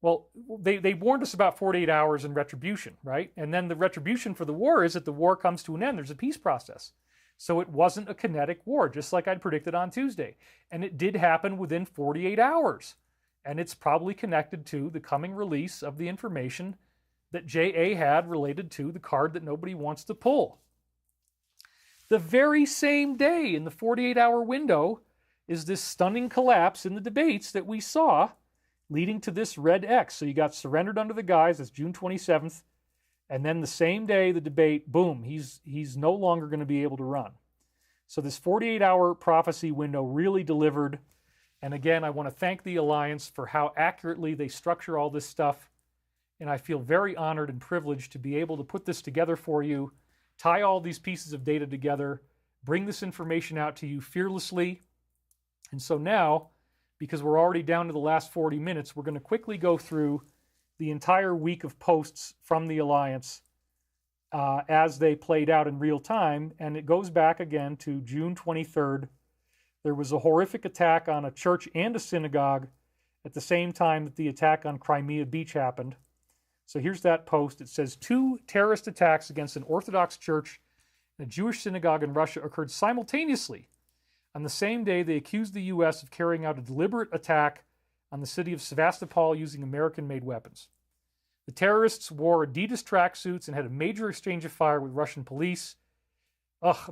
Well, they warned us about 48 hours in retribution, right? And then the retribution for the war is that the war comes to an end. There's a peace process. So it wasn't a kinetic war, just like I'd predicted on Tuesday. And it did happen within 48 hours. And it's probably connected to the coming release of the information that JA had related to the card that nobody wants to pull. The very same day in the 48-hour window is this stunning collapse in the debates that we saw leading to this red X. So you got surrendered under the guise, that's June 27th. And then the same day, the debate, boom, he's no longer going to be able to run. So this 48-hour prophecy window really delivered. And again, I want to thank the Alliance for how accurately they structure all this stuff. And I feel very honored and privileged to be able to put this together for you, tie all these pieces of data together, bring this information out to you fearlessly. And so now, because we're already down to the last 40 minutes, we're going to quickly go through the entire week of posts from the Alliance as they played out in real time. And it goes back again to June 23rd. There was a horrific attack on a church and a synagogue at the same time that the attack on Crimea Beach happened. So here's that post. It says, 2 terrorist attacks against an Orthodox church and a Jewish synagogue in Russia occurred simultaneously. On the same day, they accused the U.S. of carrying out a deliberate attack on the city of Sevastopol using American-made weapons. The terrorists wore Adidas tracksuits and had a major exchange of fire with Russian police.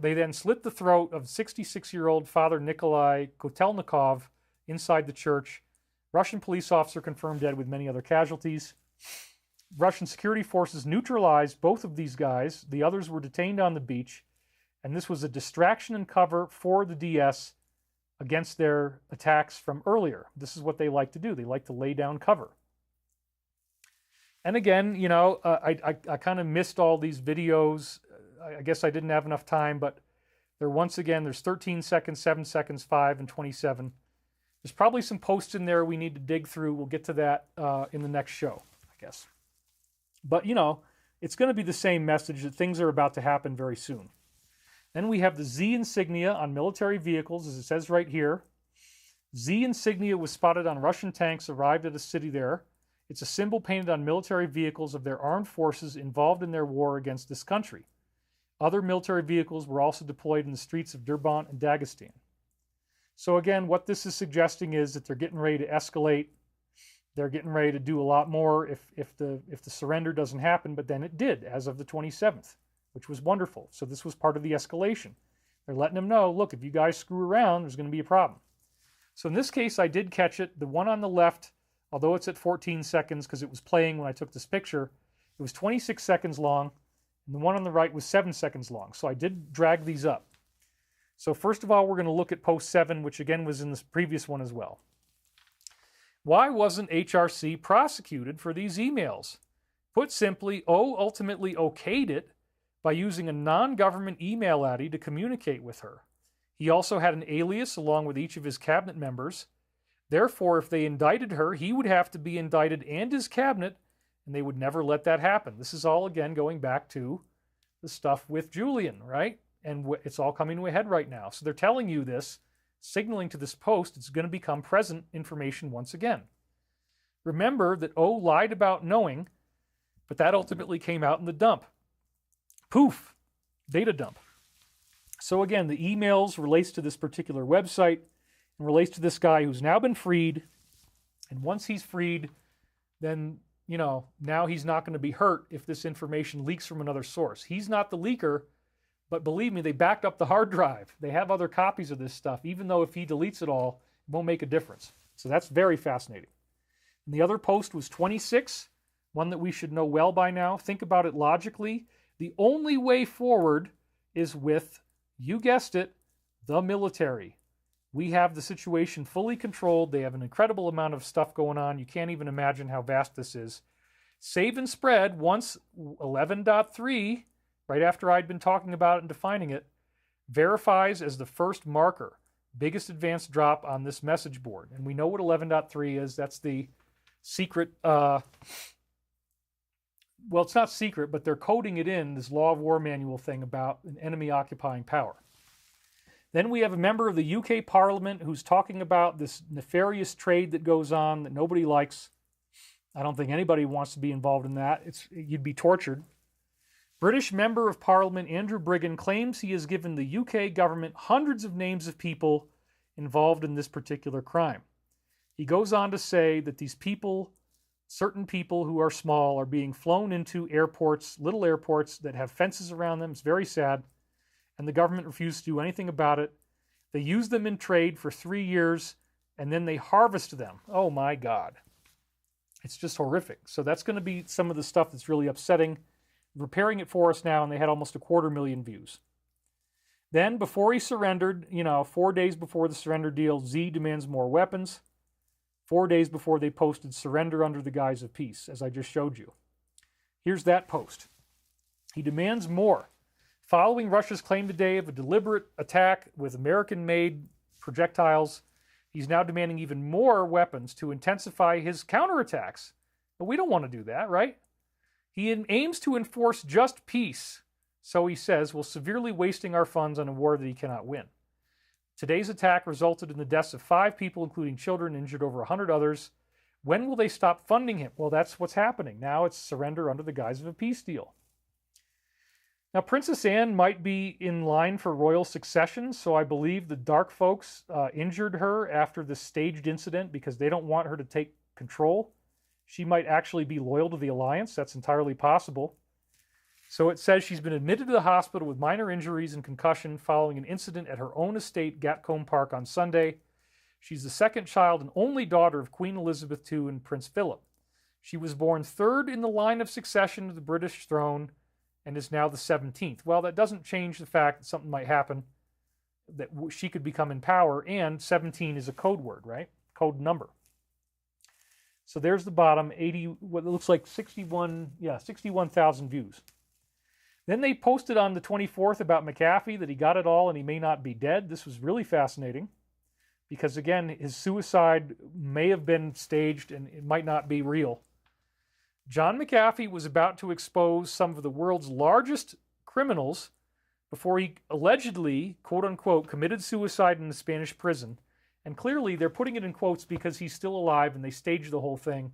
They then slit the throat of 66-year-old Father Nikolai Kotelnikov inside the church. Russian police officer confirmed dead with many other casualties. Russian security forces neutralized both of these guys. The others were detained on the beach. And this was a distraction and cover for the DS against their attacks from earlier. This is what they like to do. They like to lay down cover. And again, you know, I kind of missed all these videos. I guess I didn't have enough time, but there's 13 seconds, 7 seconds, 5, and 27. There's probably some posts in there we need to dig through. We'll get to that in the next show, I guess. But, you know, it's going to be the same message that things are about to happen very soon. Then we have the Z insignia on military vehicles, as it says right here. Z insignia was spotted on Russian tanks arrived at a city there. It's a symbol painted on military vehicles of their armed forces involved in their war against this country. Other military vehicles were also deployed in the streets of Derbent and Dagestan. So again, what this is suggesting is that they're getting ready to escalate. They're getting ready to do a lot more if the surrender doesn't happen, but then it did as of the 27th, which was wonderful. So this was part of the escalation. They're letting them know, look, if you guys screw around, there's going to be a problem. So in this case, I did catch it. The one on the left, although it's at 14 seconds because it was playing when I took this picture, it was 26 seconds long, and the one on the right was 7 seconds long. So I did drag these up. So first of all, we're going to look at post 7, which again was in this previous one as well. Why wasn't HRC prosecuted for these emails? Put simply, O ultimately okayed it by using a non-government email addy to communicate with her. He also had an alias along with each of his cabinet members. Therefore, if they indicted her, he would have to be indicted and his cabinet, and they would never let that happen. This is all, again, going back to the stuff with Julian, right? And it's all coming to a head right now. So they're telling you this, signaling to this Post, it's going to become present information once again. Remember that O lied about knowing, but that ultimately came out in the dump. Poof, data dump. So again, the emails relates to this particular website and relates to this guy who's now been freed. And once he's freed, then, now he's not going to be hurt if this information leaks from another source. He's not the leaker, but believe me, they backed up the hard drive. They have other copies of this stuff, even though if he deletes it all, it won't make a difference. So that's very fascinating. And the other post was 26, one that we should know well by now. Think about it logically. The only way forward is with, you guessed it, the military. We have the situation fully controlled. They have an incredible amount of stuff going on. You can't even imagine how vast this is. Save and spread, once 11.3, right after I'd been talking about it and defining it, verifies as the first marker, biggest advanced drop on this message board. And we know what 11.3 is. That's the secret, well, it's not secret, but they're coding it in, this law of war manual thing about an enemy occupying power. Then we have a member of the UK Parliament who's talking about this nefarious trade that goes on that nobody likes. I don't think anybody wants to be involved in that. You'd be tortured. British Member of Parliament Andrew Brigham claims he has given the UK government hundreds of names of people involved in this particular crime. He goes on to say that these people, certain people who are small, are being flown into airports, little airports that have fences around them. It's very sad. And the government refused to do anything about it. They use them in trade for 3 years, and then they harvest them. Oh my God. It's just horrific. So that's going to be some of the stuff that's really upsetting. Repairing it for us now, and they had almost 250,000 views. Then, before he surrendered, 4 days before the surrender deal, Z demands more weapons. 4 days before they posted surrender under the guise of peace, as I just showed you. Here's that post. He demands more. Following Russia's claim today of a deliberate attack with American-made projectiles, he's now demanding even more weapons to intensify his counterattacks. But we don't want to do that, right? He aims to enforce just peace, so he says, while severely wasting our funds on a war that he cannot win. Today's attack resulted in the deaths of 5 people, including children, injured over 100 others. When will they stop funding him? Well, that's what's happening. Now it's surrender under the guise of a peace deal. Now, Princess Anne might be in line for royal succession, so I believe the dark folks injured her after this staged incident because they don't want her to take control. She might actually be loyal to the alliance. That's entirely possible. So it says she's been admitted to the hospital with minor injuries and concussion following an incident at her own estate, Gatcombe Park, on Sunday. She's the second child and only daughter of Queen Elizabeth II and Prince Philip. She was born third in the line of succession to the British throne and is now the 17th. Well, that doesn't change the fact that something might happen, that she could become in power, and 17 is a code word, right? Code number. So there's the bottom, 80, what looks like 61,000 views. Then they posted on the 24th about McAfee that he got it all and he may not be dead. This was really fascinating because, again, his suicide may have been staged and it might not be real. John McAfee was about to expose some of the world's largest criminals before he allegedly, quote-unquote, committed suicide in a Spanish prison. And clearly they're putting it in quotes because he's still alive and they staged the whole thing.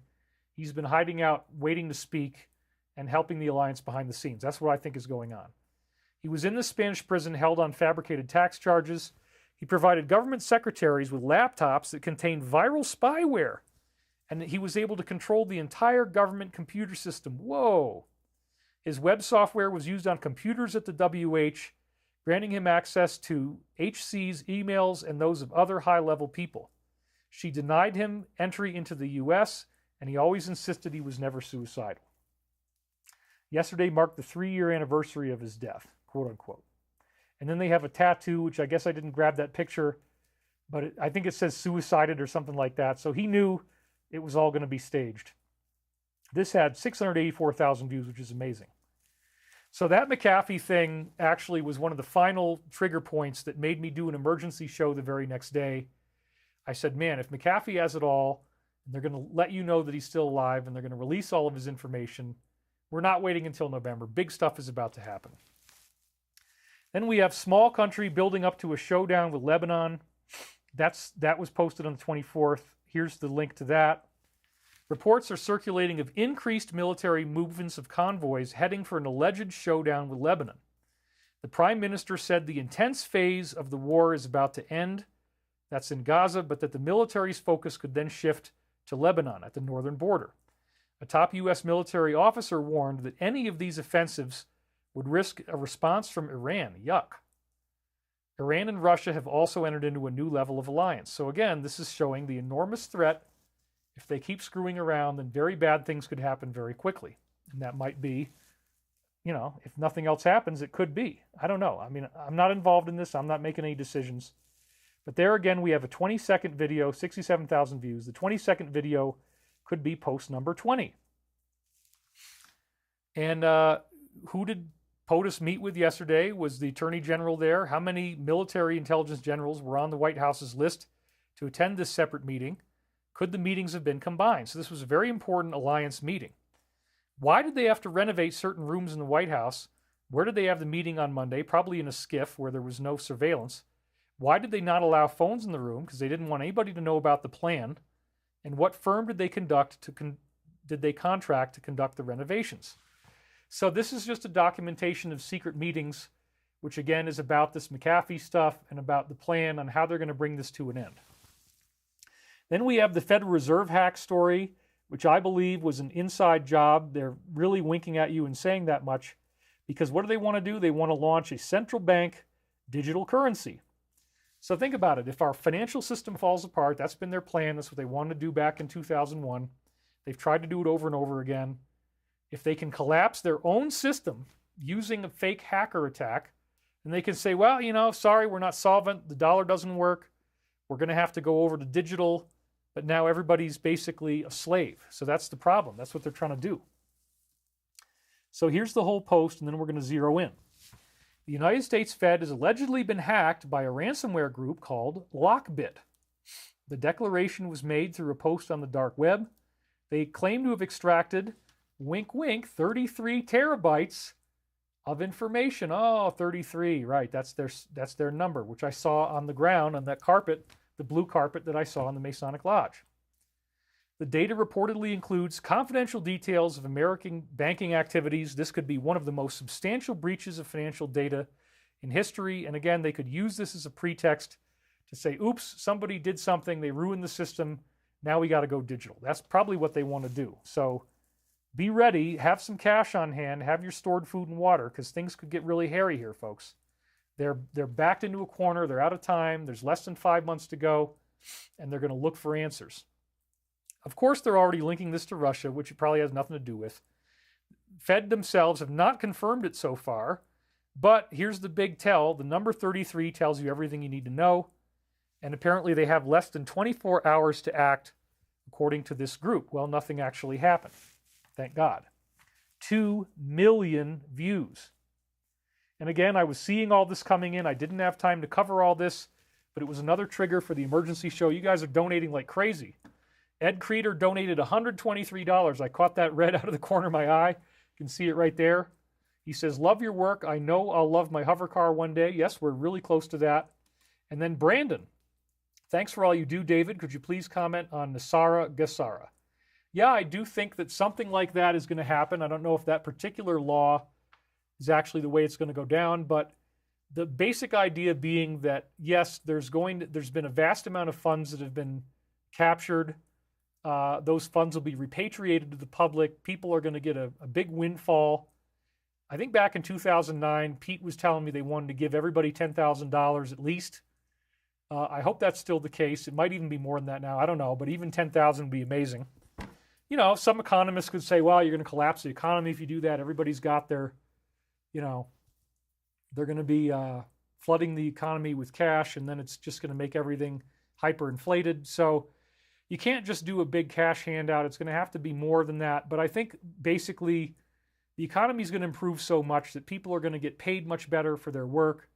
He's been hiding out, waiting to speak, and helping the alliance behind the scenes. That's what I think is going on. He was in the Spanish prison held on fabricated tax charges. He provided government secretaries with laptops that contained viral spyware. And he was able to control the entire government computer system. Whoa! His web software was used on computers at the WH, granting him access to HC's emails and those of other high-level people. She denied him entry into the U.S., and he always insisted he was never suicidal. Yesterday marked the 3-year anniversary of his death, quote-unquote. And then they have a tattoo, which I guess I didn't grab that picture, but I think it says suicided or something like that. So he knew it was all going to be staged. This had 684,000 views, which is amazing. So that McAfee thing actually was one of the final trigger points that made me do an emergency show the very next day. I said, man, if McAfee has it all, and they're going to let you know that he's still alive, and they're going to release all of his information, we're not waiting until November. Big stuff is about to happen. Then we have small country building up to a showdown with Lebanon. That was posted on the 24th. Here's the link to that. Reports are circulating of increased military movements of convoys heading for an alleged showdown with Lebanon. The Prime Minister said the intense phase of the war is about to end. That's in Gaza, but that the military's focus could then shift to Lebanon at the northern border. A top U.S. military officer warned that any of these offensives would risk a response from Iran. Yuck. Iran and Russia have also entered into a new level of alliance. So again, this is showing the enormous threat. If they keep screwing around, then very bad things could happen very quickly. And that might be, if nothing else happens, it could be. I don't know. I mean, I'm not involved in this. I'm not making any decisions. But there again, we have a 20-second video, 67,000 views. The 20-second video could be post number 20. And who did POTUS meet with yesterday? Was the Attorney General there? How many military intelligence generals were on the White House's list to attend this separate meeting? Could the meetings have been combined? So this was a very important alliance meeting. Why did they have to renovate certain rooms in the White House? Where did they have the meeting on Monday? Probably in a skiff where there was no surveillance. Why did they not allow phones in the room? Because they didn't want anybody to know about the plan. And what firm did they contract to conduct the renovations? So this is just a documentation of secret meetings, which again is about this McAfee stuff and about the plan on how they're going to bring this to an end. Then we have the Federal Reserve hack story, which I believe was an inside job. They're really winking at you and saying that much because what do they want to do? They want to launch a central bank digital currency. So think about it. If our financial system falls apart, that's been their plan. That's what they wanted to do back in 2001. They've tried to do it over and over again. If they can collapse their own system using a fake hacker attack, and they can say, well, sorry, we're not solvent. The dollar doesn't work. We're going to have to go over to digital. But now everybody's basically a slave. So that's the problem. That's what they're trying to do. So here's the whole post, and then we're going to zero in. The United States Fed has allegedly been hacked by a ransomware group called Lockbit. The declaration was made through a post on the dark web. They claim to have extracted, wink, wink, 33 terabytes of information. Oh, 33, right. That's their number, which I saw on the ground on that carpet, the blue carpet that I saw in the Masonic Lodge. The data reportedly includes confidential details of American banking activities. This could be one of the most substantial breaches of financial data in history. And again, they could use this as a pretext to say, oops, somebody did something, they ruined the system, now we got to go digital. That's probably what they want to do. So be ready, have some cash on hand, have your stored food and water, because things could get really hairy here, folks. They're backed into a corner, they're out of time, there's less than 5 months to go, and they're going to look for answers. Of course, they're already linking this to Russia, which it probably has nothing to do with. Fed themselves have not confirmed it so far, but here's the big tell. The number 33 tells you everything you need to know, and apparently they have less than 24 hours to act, according to this group. Well, nothing actually happened. Thank God. 2 million views. And again, I was seeing all this coming in. I didn't have time to cover all this, but it was another trigger for the emergency show. You guys are donating like crazy. Ed Creeder donated $123. I caught that red out of the corner of my eye. You can see it right there. He says, love your work. I know I'll love my hover car one day. Yes, we're really close to that. And then Brandon, thanks for all you do, David. Could you please comment on Nasara Gassara? Yeah, I do think that something like that is going to happen. I don't know if that particular law is actually the way it's going to go down, but the basic idea being that, yes, there's been a vast amount of funds that have been captured. Those funds will be repatriated to the public. People are going to get a big windfall. I think back in 2009, Pete was telling me they wanted to give everybody $10,000 at least. I hope that's still the case. It might even be more than that now. I don't know, but even $10,000 would be amazing. Some economists could say, well, you're going to collapse the economy if you do that. Everybody's got their, they're going to be flooding the economy with cash, and then it's just going to make everything hyperinflated. So you can't just do a big cash handout. It's going to have to be more than that. But I think basically the economy is going to improve so much that people are going to get paid much better for their work.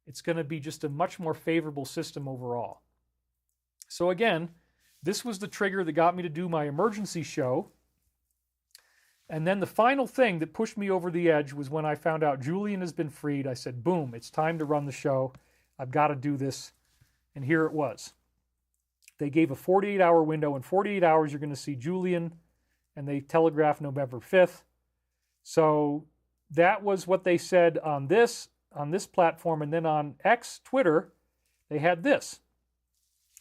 It's going to be just a much more favorable system overall. So again, this was the trigger that got me to do my emergency show. And then the final thing that pushed me over the edge was when I found out Julian has been freed. I said, boom, it's time to run the show. I've got to do this. And here it was. They gave a 48-hour window. In 48 hours, you're going to see Julian, and they telegraphed November 5th. So that was what they said on this platform. And then on X, Twitter, they had this.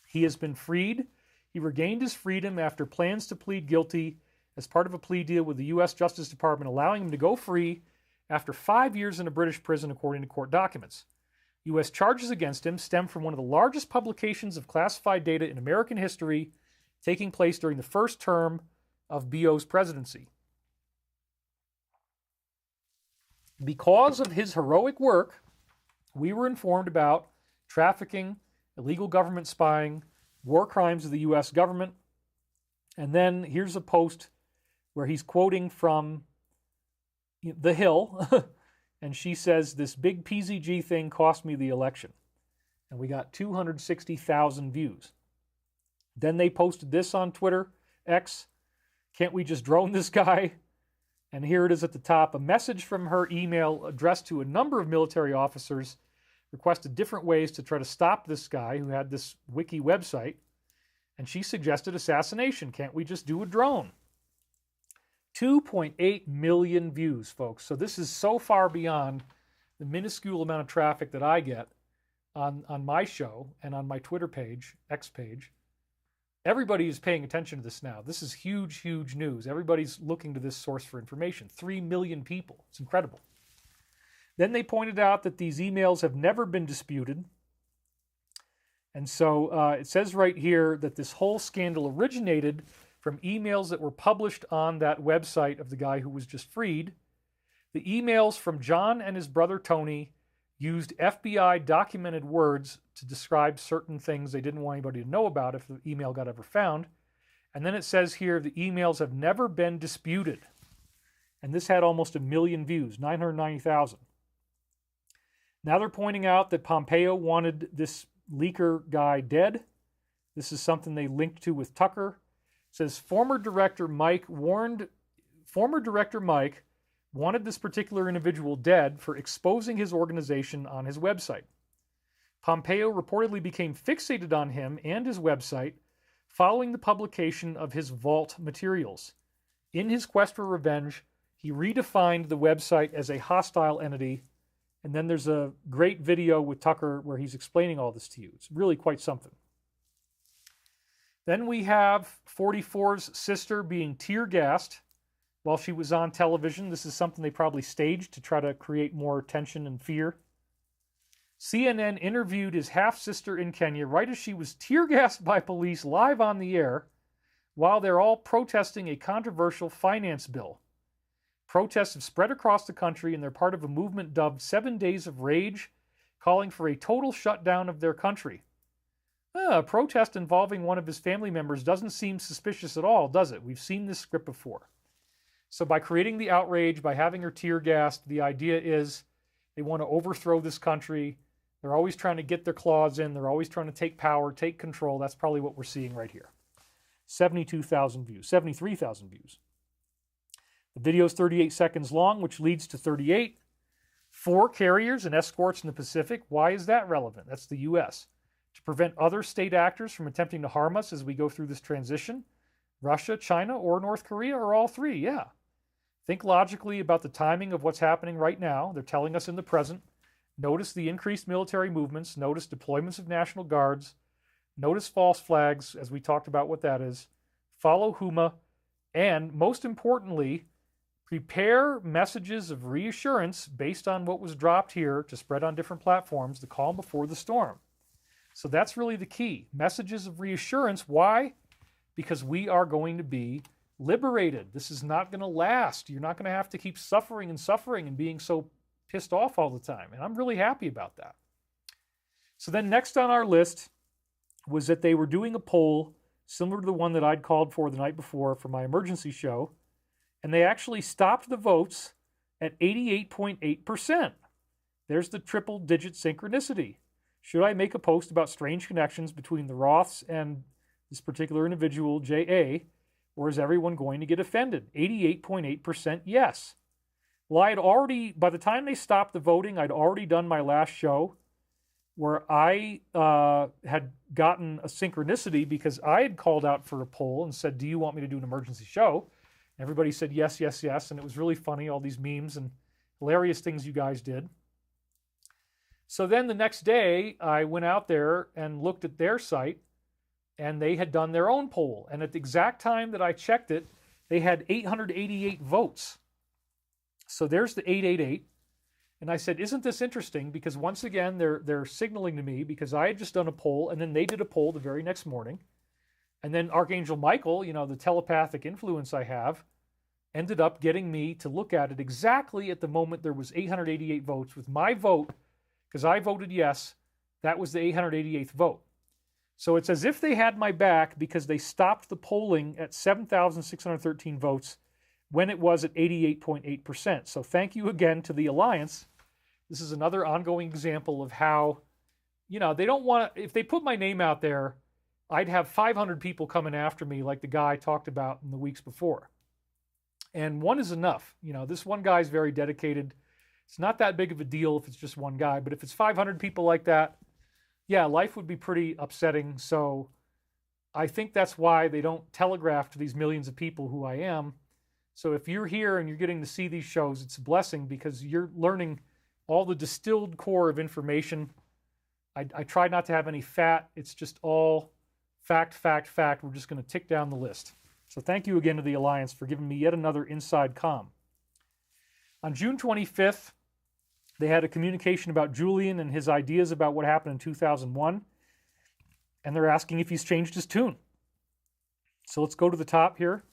He has been freed. He regained his freedom after plans to plead guilty as part of a plea deal with the U.S. Justice Department, allowing him to go free after 5 years in a British prison, according to court documents. U.S. charges against him stem from one of the largest publications of classified data in American history, taking place during the first term of BO's presidency. Because of his heroic work, we were informed about trafficking, illegal government spying, war crimes of the U.S. government. And then here's a post where he's quoting from The Hill, and she says, this big PZG thing cost me the election. And we got 260,000 views. Then they posted this on Twitter, X, can't we just drone this guy? And here it is at the top, a message from her email addressed to a number of military officers, requested different ways to try to stop this guy who had this wiki website. And she suggested assassination. Can't we just do a drone? 2.8 million views, folks. So this is so far beyond the minuscule amount of traffic that I get on my show and on my Twitter page, X page. Everybody is paying attention to this now. This is huge, huge news. Everybody's looking to this source for information. 3 million people. It's incredible. Then they pointed out that these emails have never been disputed. And so it says right here that this whole scandal originated from emails that were published on that website of the guy who was just freed. The emails from John and his brother Tony used FBI documented words to describe certain things they didn't want anybody to know about if the email got ever found. And then it says here the emails have never been disputed. And this had almost 1 million views, 990,000. Now they're pointing out that Pompeo wanted this leaker guy dead. This is something they linked to with Tucker. It says former director Mike wanted this particular individual dead for exposing his organization on his website. Pompeo reportedly became fixated on him and his website following the publication of his vault materials. In his quest for revenge, he redefined the website as a hostile entity. And then there's a great video with Tucker where he's explaining all this to you. It's really quite something. Then we have 44's sister being tear-gassed while she was on television. This is something they probably staged to try to create more tension and fear. CNN interviewed his half-sister in Kenya right as she was tear-gassed by police live on the air while they're all protesting a controversial finance bill. Protests have spread across the country, and they're part of a movement dubbed 7 Days of Rage, calling for a total shutdown of their country. A protest involving one of his family members doesn't seem suspicious at all, does it? We've seen this script before. So by creating the outrage, by having her tear-gassed, the idea is they want to overthrow this country. They're always trying to get their claws in. They're always trying to take power, take control. That's probably what we're seeing right here. 72,000 views, 73,000 views. The video is 38 seconds long, which leads to 38. 4 carriers and escorts in the Pacific. Why is that relevant? That's the U.S. To prevent other state actors from attempting to harm us as we go through this transition. Russia, China, or North Korea, or all three, yeah. Think logically about the timing of what's happening right now. They're telling us in the present. Notice the increased military movements. Notice deployments of National Guards. Notice false flags, as we talked about what that is. Follow HUMA. And most importantly, prepare messages of reassurance based on what was dropped here to spread on different platforms, the calm before the storm. So that's really the key. Messages of reassurance. Why? Because we are going to be liberated. This is not going to last. You're not going to have to keep suffering and being so pissed off all the time. And I'm really happy about that. So then next on our list was that they were doing a poll similar to the one that I'd called for the night before for my emergency show. And they actually stopped the votes at 88.8%. There's the triple-digit synchronicity. Should I make a post about strange connections between the Roths and this particular individual, J.A., or is everyone going to get offended? 88.8% yes. Well, I had already, by the time they stopped the voting, I'd already done my last show where I had gotten a synchronicity because I had called out for a poll and said, do you want me to do an emergency show? Everybody said yes, yes, yes, and it was really funny, all these memes and hilarious things you guys did. So then the next day, I went out there and looked at their site, and they had done their own poll. And at the exact time that I checked it, they had 888 votes. So there's the 888. And I said, isn't this interesting? Because once again, they're signaling to me because I had just done a poll, and then they did a poll the very next morning. And then Archangel Michael, the telepathic influence I have, ended up getting me to look at it exactly at the moment there was 888 votes. With my vote, because I voted yes, that was the 888th vote. So it's as if they had my back because they stopped the polling at 7,613 votes when it was at 88.8%. So thank you again to the Alliance. This is another ongoing example of how, they don't want to, if they put my name out there, I'd have 500 people coming after me like the guy I talked about in the weeks before. And one is enough. This one guy is very dedicated. It's not that big of a deal if it's just one guy, but if it's 500 people like that, yeah, life would be pretty upsetting. So I think that's why they don't telegraph to these millions of people who I am. So if you're here and you're getting to see these shows, it's a blessing because you're learning all the distilled core of information. I try not to have any fat. It's just all fact, fact, fact. We're just going to tick down the list. So thank you again to the Alliance for giving me yet another inside comm. On June 25th, they had a communication about Julian and his ideas about what happened in 2001. And they're asking if he's changed his tune. So let's go to the top here.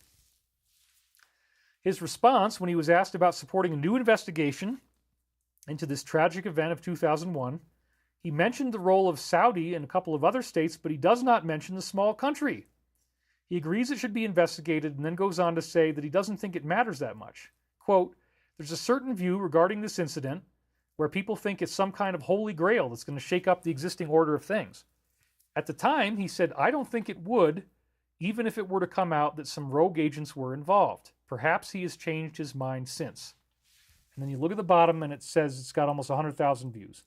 His response when he was asked about supporting a new investigation into this tragic event of 2001, he mentioned the role of Saudi and a couple of other states, but he does not mention the small country. He agrees it should be investigated and then goes on to say that he doesn't think it matters that much. Quote, there's a certain view regarding this incident where people think it's some kind of holy grail that's going to shake up the existing order of things. At the time, he said, I don't think it would, even if it were to come out that some rogue agents were involved. Perhaps he has changed his mind since. And then you look at the bottom and it says it's got almost 100,000 views.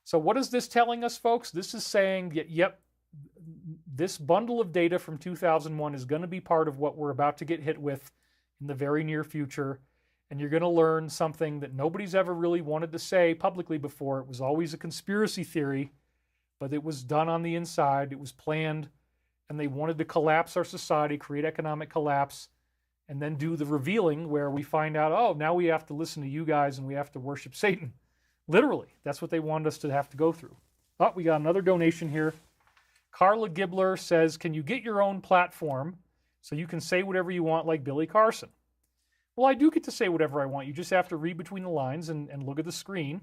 So what is this telling us, folks? This is saying, yep, this bundle of data from 2001 is going to be part of what we're about to get hit with in the very near future. And you're going to learn something that nobody's ever really wanted to say publicly before. It was always a conspiracy theory, but it was done on the inside. It was planned, and they wanted to collapse our society, create economic collapse, and then do the revealing where we find out, oh, now we have to listen to you guys and we have to worship Satan. Literally, that's what they wanted us to have to go through. Oh, we got another donation here. Carla Gibbler says, can you get your own platform so you can say whatever you want like Billy Carson? Well, I do get to say whatever I want. You just have to read between the lines and look at the screen.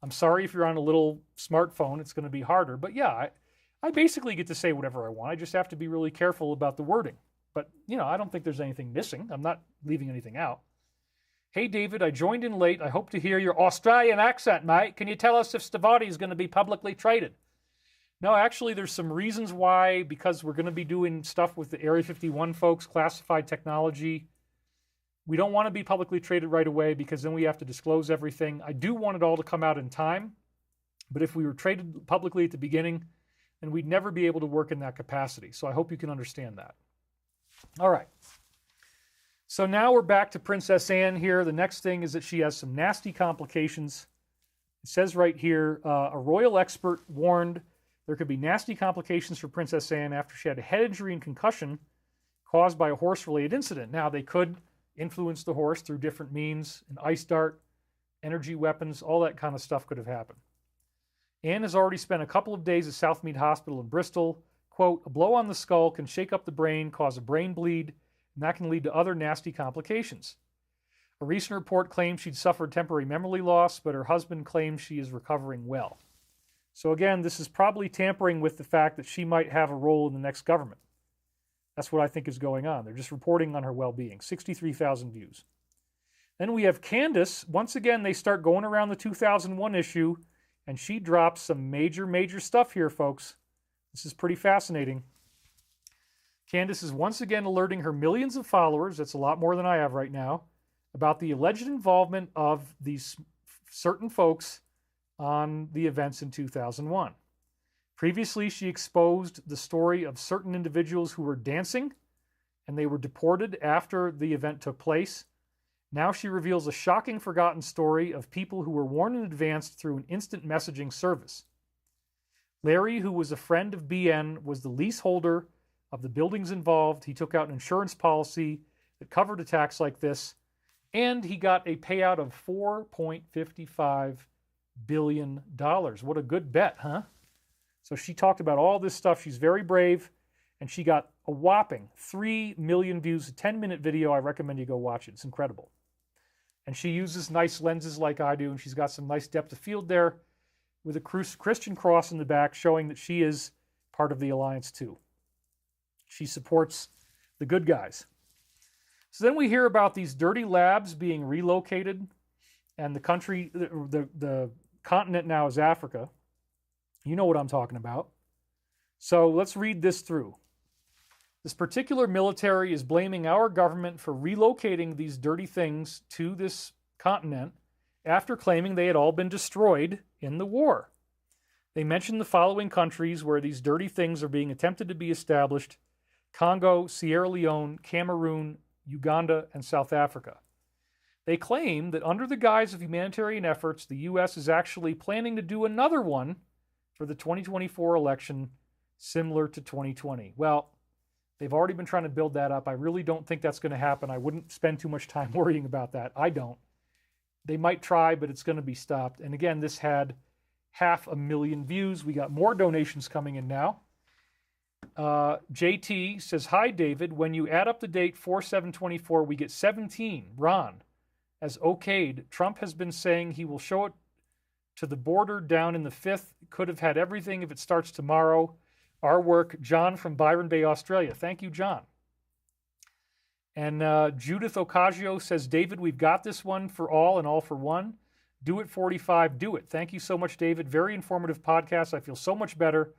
I'm sorry if you're on a little smartphone, it's going to be harder. But yeah, I basically get to say whatever I want. I just have to be really careful about the wording. But, I don't think there's anything missing. I'm not leaving anything out. Hey, David, I joined in late. I hope to hear your Australian accent, mate. Can you tell us if Stavati is going to be publicly traded? No, actually, there's some reasons why, because we're going to be doing stuff with the Area 51 folks, classified technology. We don't want to be publicly traded right away because then we have to disclose everything. I do want it all to come out in time, but if we were traded publicly at the beginning, then we'd never be able to work in that capacity. So I hope you can understand that. All right. So now we're back to Princess Anne here. The next thing is that she has some nasty complications. It says right here, a royal expert warned there could be nasty complications for Princess Anne after she had a head injury and concussion caused by a horse-related incident. Now, they could influence the horse through different means, an ice dart, energy weapons, all that kind of stuff could have happened. Anne has already spent a couple of days at Southmead Hospital in Bristol. Quote, a blow on the skull can shake up the brain, cause a brain bleed, and that can lead to other nasty complications. A recent report claimed she'd suffered temporary memory loss, but her husband claims she is recovering well. So again, this is probably tampering with the fact that she might have a role in the next government. That's what I think is going on. They're just reporting on her well-being. 63,000 views. Then we have Candace. Once again, they start going around the 2001 issue And she drops some major, major stuff here, folks. This is pretty fascinating. Candace is once again alerting her millions of followers, that's a lot more than I have right now, about the alleged involvement of these certain folks on the events in 2001. Previously, she exposed the story of certain individuals who were dancing, and they were deported after the event took place. Now she reveals a shocking forgotten story of people who were warned in advance through an instant messaging service. Larry, who was a friend of BN, was the leaseholder of the buildings involved. He took out an insurance policy that covered attacks like this, and he got a payout of $4.55 billion. What a good bet, huh? So she talked about all this stuff. She's very brave, and she got a whopping 3 million views, a 10-minute video. I recommend you go watch it. It's incredible. And she uses nice lenses like I do, and she's got some nice depth of field there with a Christian cross in the back showing that she is part of the alliance too. She supports the good guys. So then we hear about these dirty labs being relocated, and the country, the continent now is Africa. You know what I'm talking about. So let's read this through. This particular military is blaming our government for relocating these dirty things to this continent after claiming they had all been destroyed in the war. They mention the following countries where these dirty things are being attempted to be established: Congo, Sierra Leone, Cameroon, Uganda, and South Africa. They claim that under the guise of humanitarian efforts, the U.S. is actually planning to do another one for the 2024 election, similar to 2020. Well, they've already been trying to build that up. I really don't think that's going to happen. I wouldn't spend too much time worrying about that. I don't. They might try, but it's going to be stopped. And again, this had 500,000 views. We got more donations coming in now. JT says, "Hi, David. When you add up the date 4/7/24, we get 17. Ron, as okayed, Trump has been saying he will show it to the border down in the 5th. Could have had everything if it starts tomorrow. Our work." John from Byron Bay, Australia. Thank you, John. And Judith Ocasio says, "David, we've got this one for all and all for one. Do it 45, do it." Thank you so much, David. Very informative podcast. I feel so much better.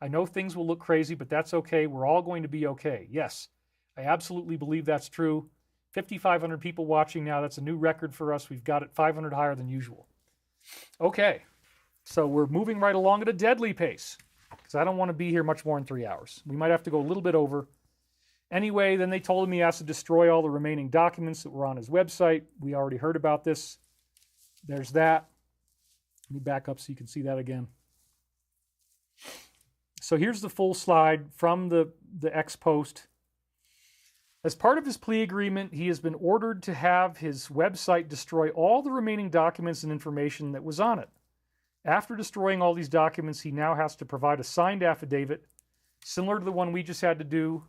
I know things will look crazy, but that's okay. We're all going to be okay. Yes, I absolutely believe that's true. 5,500 people watching now. That's a new record for us. We've got it 500 higher than usual. Okay, so we're moving right along at a deadly pace because I don't want to be here much more than 3 hours. We might have to go a little bit over. Anyway, then they told him he has to destroy all the remaining documents that were on his website. We already heard about this. There's that. Let me back up so you can see that again. So here's the full slide from the X post. As part of his plea agreement, he has been ordered to have his website destroy all the remaining documents and information that was on it. After destroying all these documents, he now has to provide a signed affidavit, similar to the one we just had to do,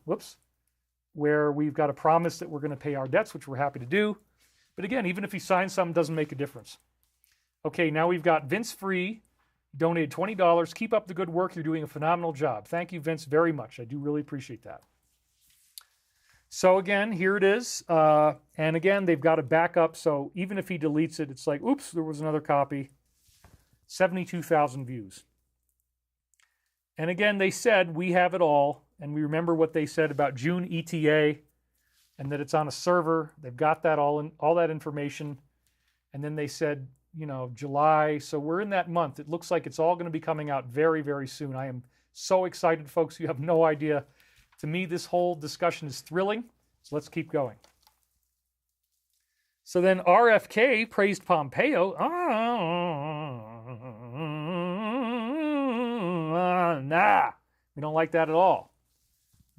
where we've got a promise that we're going to pay our debts, which we're happy to do. But again, even if he signs something, it doesn't make a difference. Okay, now we've got Vince Free, donated $20. Keep up the good work. You're doing a phenomenal job. Thank you, Vince, very much. I do really appreciate that. So again, here it is. And again, they've got a backup. So even if he deletes it, it's like, oops, there was another copy. 72,000 views. And again, they said, we have it all. And we remember what they said about June ETA and that it's on a server. They've got that all that information. And then they said, July. So we're in that month. It looks like it's all going to be coming out very, very soon. I am so excited, folks. You have no idea. To me, this whole discussion is thrilling. So let's keep going. So then RFK praised Pompeo. Nah, we don't like that at all.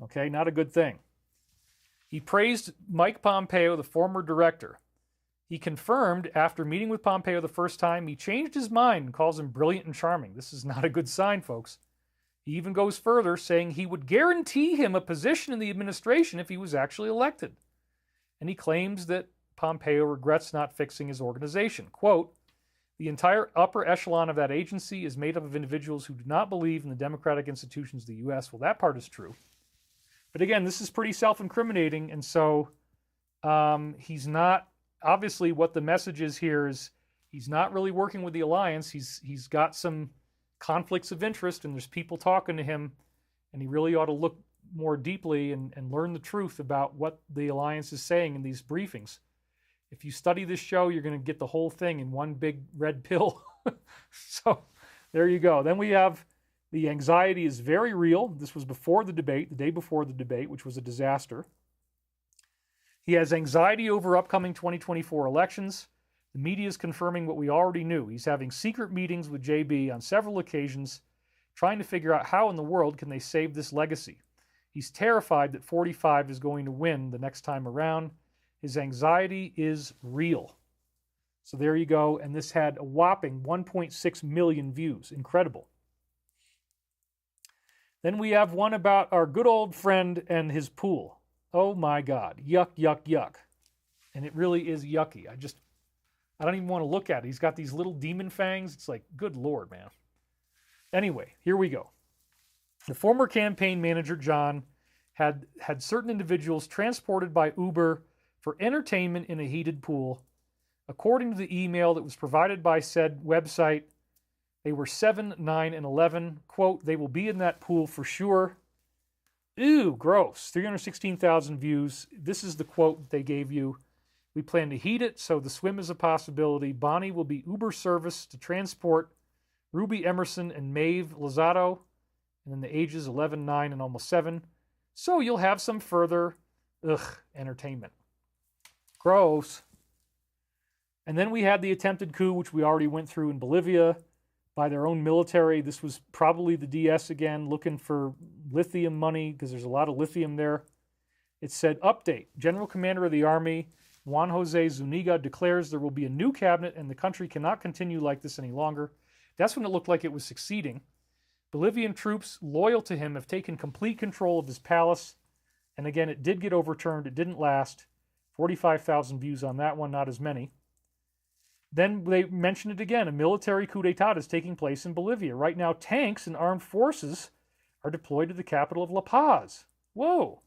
Okay, not a good thing. He praised Mike Pompeo, the former director. He confirmed after meeting with Pompeo the first time, he changed his mind and calls him brilliant and charming. This is not a good sign, folks. He even goes further, saying he would guarantee him a position in the administration if he was actually elected. And he claims that Pompeo regrets not fixing his organization. Quote, "The entire upper echelon of that agency is made up of individuals who do not believe in the democratic institutions of the U.S. Well, that part is true. But again, this is pretty self-incriminating, and so he's not... Obviously, what the message is here is He's not really working with the alliance. He's got some conflicts of interest, and there's people talking to him, and he really ought to look more deeply and learn the truth about what the alliance is saying in these briefings. If you study this show, you're going to get the whole thing in one big red pill. So there you go. Then we have the anxiety is very real. This was before the debate, the day before the debate, which was a disaster. He has anxiety over upcoming 2024 elections. The media is confirming what we already knew. He's having secret meetings with JB on several occasions, trying to figure out how in the world can they save this legacy. He's terrified that 45 is going to win the next time around. His anxiety is real. So there you go. And this had a whopping 1.6 million views. Incredible. Then we have one about our good old friend and his pool. Oh my God. Yuck, yuck, yuck. And it really is yucky. I don't even want to look at it. He's got these little demon fangs. It's like, good Lord, man. Anyway, here we go. The former campaign manager, John, had certain individuals transported by Uber for entertainment in a heated pool. According to the email that was provided by said website, they were 7, 9, and 11. Quote, they will be in that pool for sure. Ew, gross. 316,000 views. This is the quote that they gave you. We plan to heat it, so the swim is a possibility. Bonnie will be Uber service to transport Ruby Emerson and Maeve Lozado, and then the ages 11, 9, and almost 7. So you'll have some further, entertainment. Gross. And then we had the attempted coup, which we already went through in Bolivia by their own military. This was probably the DS again, looking for lithium money, because there's a lot of lithium there. It said, update. General Commander of the Army, Juan Jose Zuniga, declares there will be a new cabinet and the country cannot continue like this any longer. That's when it looked like it was succeeding. Bolivian troops loyal to him have taken complete control of his palace. And again, it did get overturned. It didn't last. 45,000 views on that one, not as many. Then they mentioned it again. A military coup d'etat is taking place in Bolivia. Right now, tanks and armed forces are deployed to the capital of La Paz. Whoa.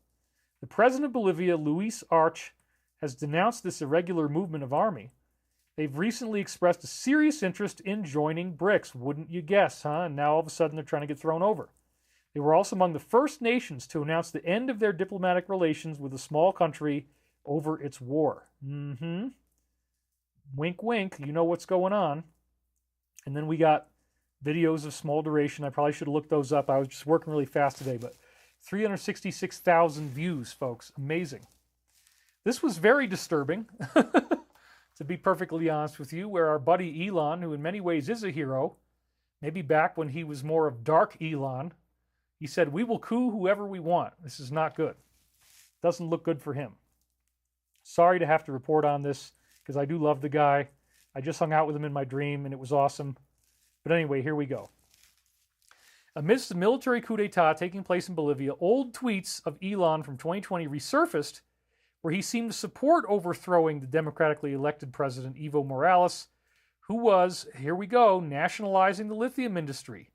The president of Bolivia, Luis Arch, has denounced this irregular movement of army. They've recently expressed a serious interest in joining BRICS. Wouldn't you guess, huh? And now all of a sudden they're trying to get thrown over. They were also among the first nations to announce the end of their diplomatic relations with a small country over its war. Wink, wink. You know what's going on. And then we got videos of small duration. I probably should have looked those up. I was just working really fast today, but 366,000 views, folks. Amazing. This was very disturbing, to be perfectly honest with you, where our buddy Elon, who in many ways is a hero, maybe back when he was more of dark Elon, he said, we will coup whoever we want. This is not good. Doesn't look good for him. Sorry to have to report on this, because I do love the guy. I just hung out with him in my dream, and it was awesome. But anyway, here we go. Amidst the military coup d'etat taking place in Bolivia, old tweets of Elon from 2020 resurfaced, where he seemed to support overthrowing the democratically elected president Evo Morales, who was, here we go, nationalizing the lithium industry.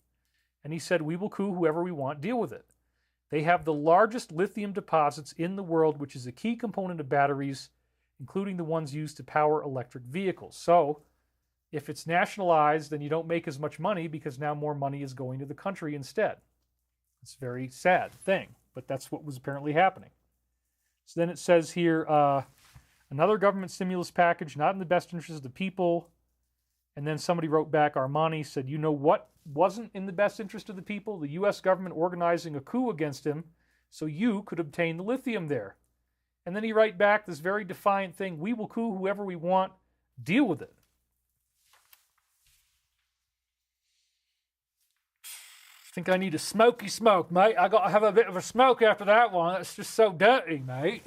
And he said, we will coup whoever we want, deal with it. They have the largest lithium deposits in the world, which is a key component of batteries, including the ones used to power electric vehicles. So, if it's nationalized, then you don't make as much money because now more money is going to the country instead. It's a very sad thing, but that's what was apparently happening. So then it says here, another government stimulus package, not in the best interest of the people. And then somebody wrote back, Armani said, you know what wasn't in the best interest of the people? The U.S. government organizing a coup against him so you could obtain the lithium there. And then he wrote back this very defiant thing, we will coup whoever we want, deal with it. I think I need a smoky smoke, mate. I got to have a bit of a smoke after that one. That's just so dirty, mate.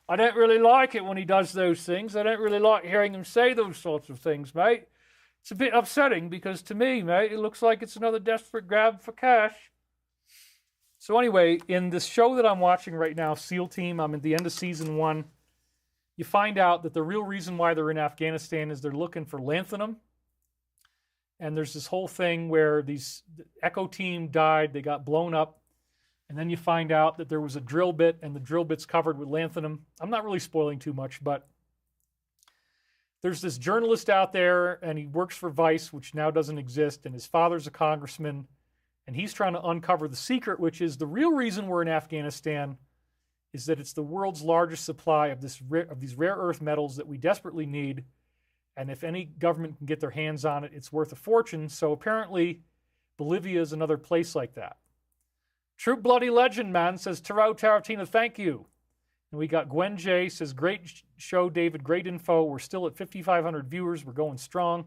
I don't really like it when he does those things. I don't really like hearing him say those sorts of things, mate. It's a bit upsetting because to me, mate, it looks like it's another desperate grab for cash. So anyway, in this show that I'm watching right now, SEAL Team, I'm at the end of season 1. You find out that the real reason why they're in Afghanistan is they're looking for lanthanum. And there's this whole thing where the Echo team died, they got blown up, and then you find out that there was a drill bit, and the drill bit's covered with lanthanum. I'm not really spoiling too much, but there's this journalist out there, and he works for Vice, which now doesn't exist, and his father's a congressman, and he's trying to uncover the secret, which is the real reason we're in Afghanistan is that it's the world's largest supply of these rare earth metals that we desperately need, and if any government can get their hands on it, it's worth a fortune. So apparently, Bolivia is another place like that. True bloody legend, man, says Tarot Taratina, thank you. And we got Gwen J, says, great show, David, great info. We're still at 5,500 viewers. We're going strong.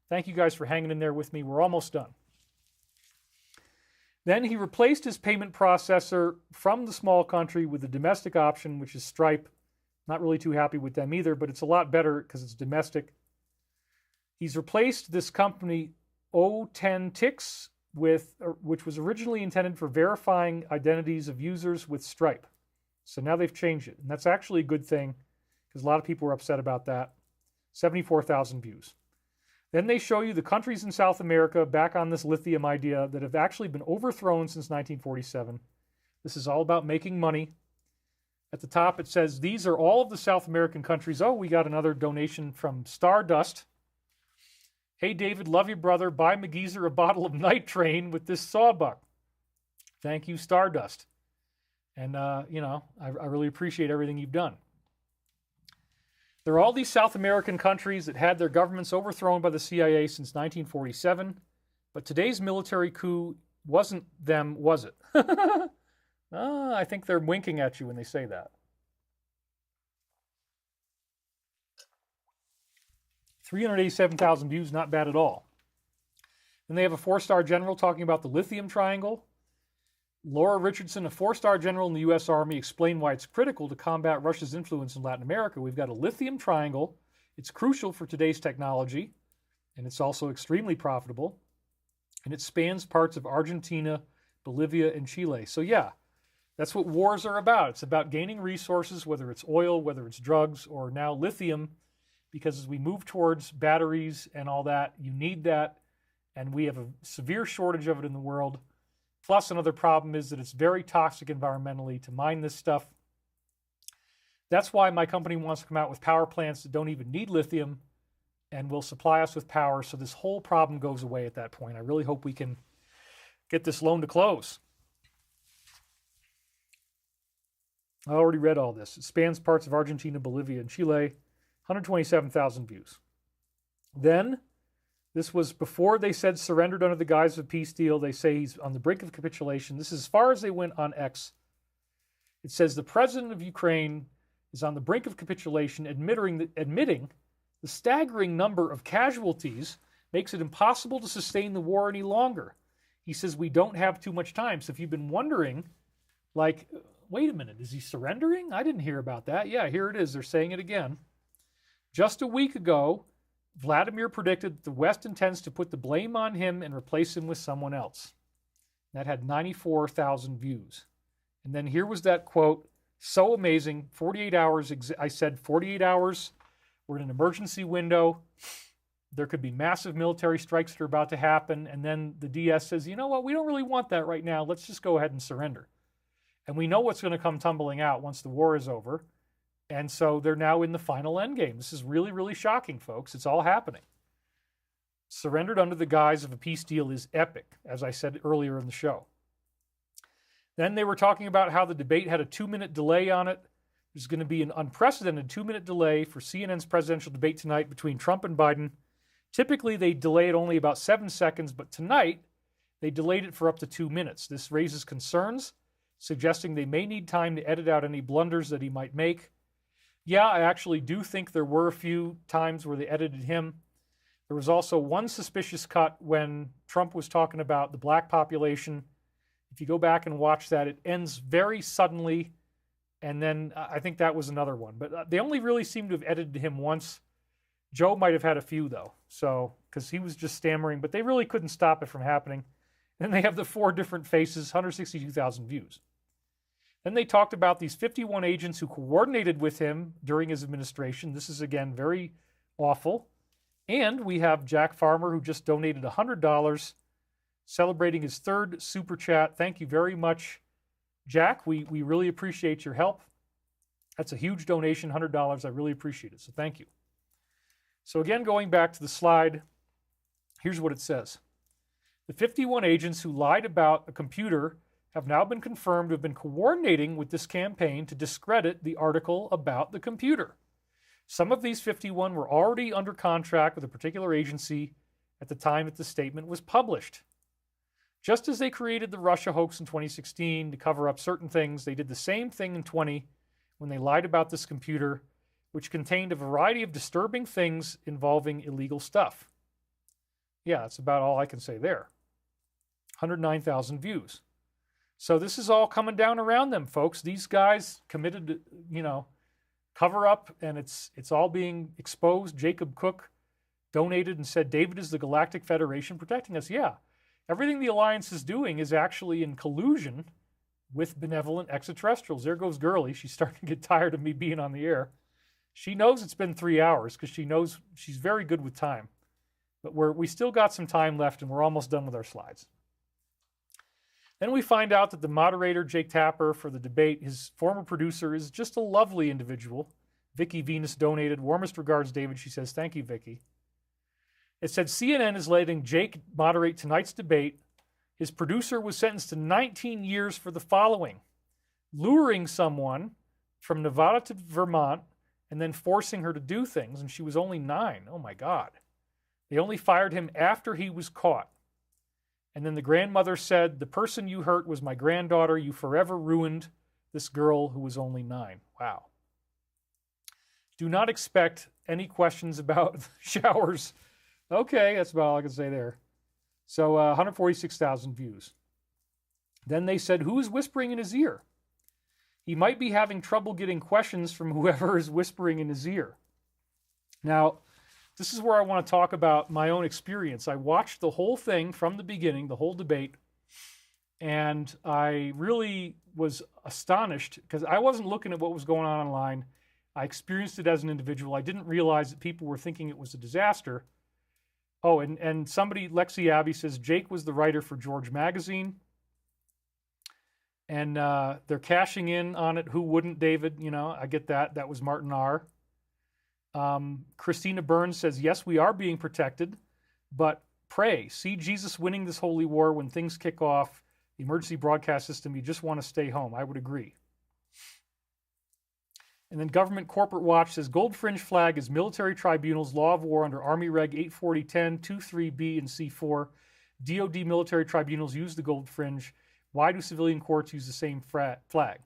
Thank you guys for hanging in there with me. We're almost done. Then he replaced his payment processor from the small country with the domestic option, which is Stripe. Not really too happy with them either, but it's a lot better because it's domestic. He's replaced this company O10Tix which was originally intended for verifying identities of users with Stripe. So now they've changed it. And that's actually a good thing because a lot of people were upset about that. 74,000 views. Then they show you the countries in South America back on this lithium idea that have actually been overthrown since 1947. This is all about making money. At the top it says, these are all of the South American countries. Oh, we got another donation from Stardust. Hey, David, love you, brother. Buy McGeezer a bottle of Night Train with this sawbuck. Thank you, Stardust. And, I really appreciate everything you've done. There are all these South American countries that had their governments overthrown by the CIA since 1947, but today's military coup wasn't them, was it? I think they're winking at you when they say that. 387,000 views, not bad at all. And they have a 4-star general talking about the lithium triangle. Laura Richardson, a 4-star general in the U.S. Army, explained why it's critical to combat Russia's influence in Latin America. We've got a lithium triangle. It's crucial for today's technology, and it's also extremely profitable. And it spans parts of Argentina, Bolivia, and Chile. So yeah, that's what wars are about. It's about gaining resources, whether it's oil, whether it's drugs, or now lithium, because as we move towards batteries and all that, you need that, and we have a severe shortage of it in the world. Plus, another problem is that it's very toxic environmentally to mine this stuff. That's why my company wants to come out with power plants that don't even need lithium and will supply us with power, so this whole problem goes away at that point. I really hope we can get this loan to close. I already read all this. It spans parts of Argentina, Bolivia, and Chile. 127,000 views. Then, this was before they said surrendered under the guise of a peace deal. They say he's on the brink of capitulation. This is as far as they went on X. It says the president of Ukraine is on the brink of capitulation, admitting the staggering number of casualties makes it impossible to sustain the war any longer. He says we don't have too much time. So if you've been wondering, like, wait a minute, is he surrendering? I didn't hear about that. Yeah, here it is. They're saying it again. Just a week ago, Vladimir predicted that the West intends to put the blame on him and replace him with someone else. That had 94,000 views. And then here was that quote, so amazing, 48 hours, I said 48 hours, we're in an emergency window, there could be massive military strikes that are about to happen, and then the DS says, you know what, we don't really want that right now, let's just go ahead and surrender. And we know what's going to come tumbling out once the war is over. And so they're now in the final endgame. This is really, really shocking, folks. It's all happening. Surrendered under the guise of a peace deal is epic, as I said earlier in the show. Then they were talking about how the debate had a 2-minute delay on it. There's going to be an unprecedented 2-minute delay for CNN's presidential debate tonight between Trump and Biden. Typically, they delay it only about 7 seconds, but tonight they delayed it for up to 2 minutes. This raises concerns, suggesting they may need time to edit out any blunders that he might make. Yeah, I actually do think there were a few times where they edited him. There was also one suspicious cut when Trump was talking about the black population. If you go back and watch that, it ends very suddenly, and then I think that was another one. But they only really seem to have edited him once. Joe might have had a few, though, so because he was just stammering, but they really couldn't stop it from happening. And they have the 4 different faces, 162,000 views. Then they talked about these 51 agents who coordinated with him during his administration. This is, again, very awful. And we have Jack Farmer, who just donated $100, celebrating his 3rd super chat. Thank you very much, Jack. We really appreciate your help. That's a huge donation, $100. I really appreciate it, so thank you. So again, going back to the slide, here's what it says. The 51 agents who lied about a computer have now been confirmed to have been coordinating with this campaign to discredit the article about the computer. Some of these 51 were already under contract with a particular agency at the time that the statement was published. Just as they created the Russia hoax in 2016 to cover up certain things, they did the same thing in 20 when they lied about this computer, which contained a variety of disturbing things involving illegal stuff. Yeah, that's about all I can say there. 109,000 views. So this is all coming down around them, folks. These guys committed, cover up, and it's all being exposed. Jacob Cook donated and said, David is the Galactic Federation protecting us. Yeah, everything the Alliance is doing is actually in collusion with benevolent extraterrestrials. There goes Gurley. She's starting to get tired of me being on the air. She knows it's been 3 hours because she knows she's very good with time. But we still got some time left, and we're almost done with our slides. Then we find out that the moderator, Jake Tapper, for the debate, his former producer, is just a lovely individual. Vicky Venus donated. Warmest regards, David. She says, thank you, Vicky. It said CNN is letting Jake moderate tonight's debate. His producer was sentenced to 19 years for the following: luring someone from Nevada to Vermont and then forcing her to do things, and she was only 9. Oh, my God. They only fired him after he was caught. And then the grandmother said, the person you hurt was my granddaughter. You forever ruined this girl who was only 9. Wow. Do not expect any questions about showers. Okay, that's about all I can say there. So 146,000 views. Then they said, who is whispering in his ear? He might be having trouble getting questions from whoever is whispering in his ear. Now, this is where I want to talk about my own experience. I watched the whole thing from the beginning, the whole debate, and I really was astonished because I wasn't looking at what was going on online. I experienced it as an individual. I didn't realize that people were thinking it was a disaster. Oh, and somebody, Lexi Abbey, says Jake was the writer for George Magazine, and they're cashing in on it. Who wouldn't, David? I get that. That was Martin R. Christina Burns says, yes, we are being protected, but pray. See Jesus winning this holy war when things kick off. The emergency broadcast system, you just want to stay home. I would agree. And then Government Corporate Watch says, gold fringe flag is military tribunals, law of war under Army Reg 84010, 23B, and C4. DOD military tribunals use the gold fringe. Why do civilian courts use the same flag?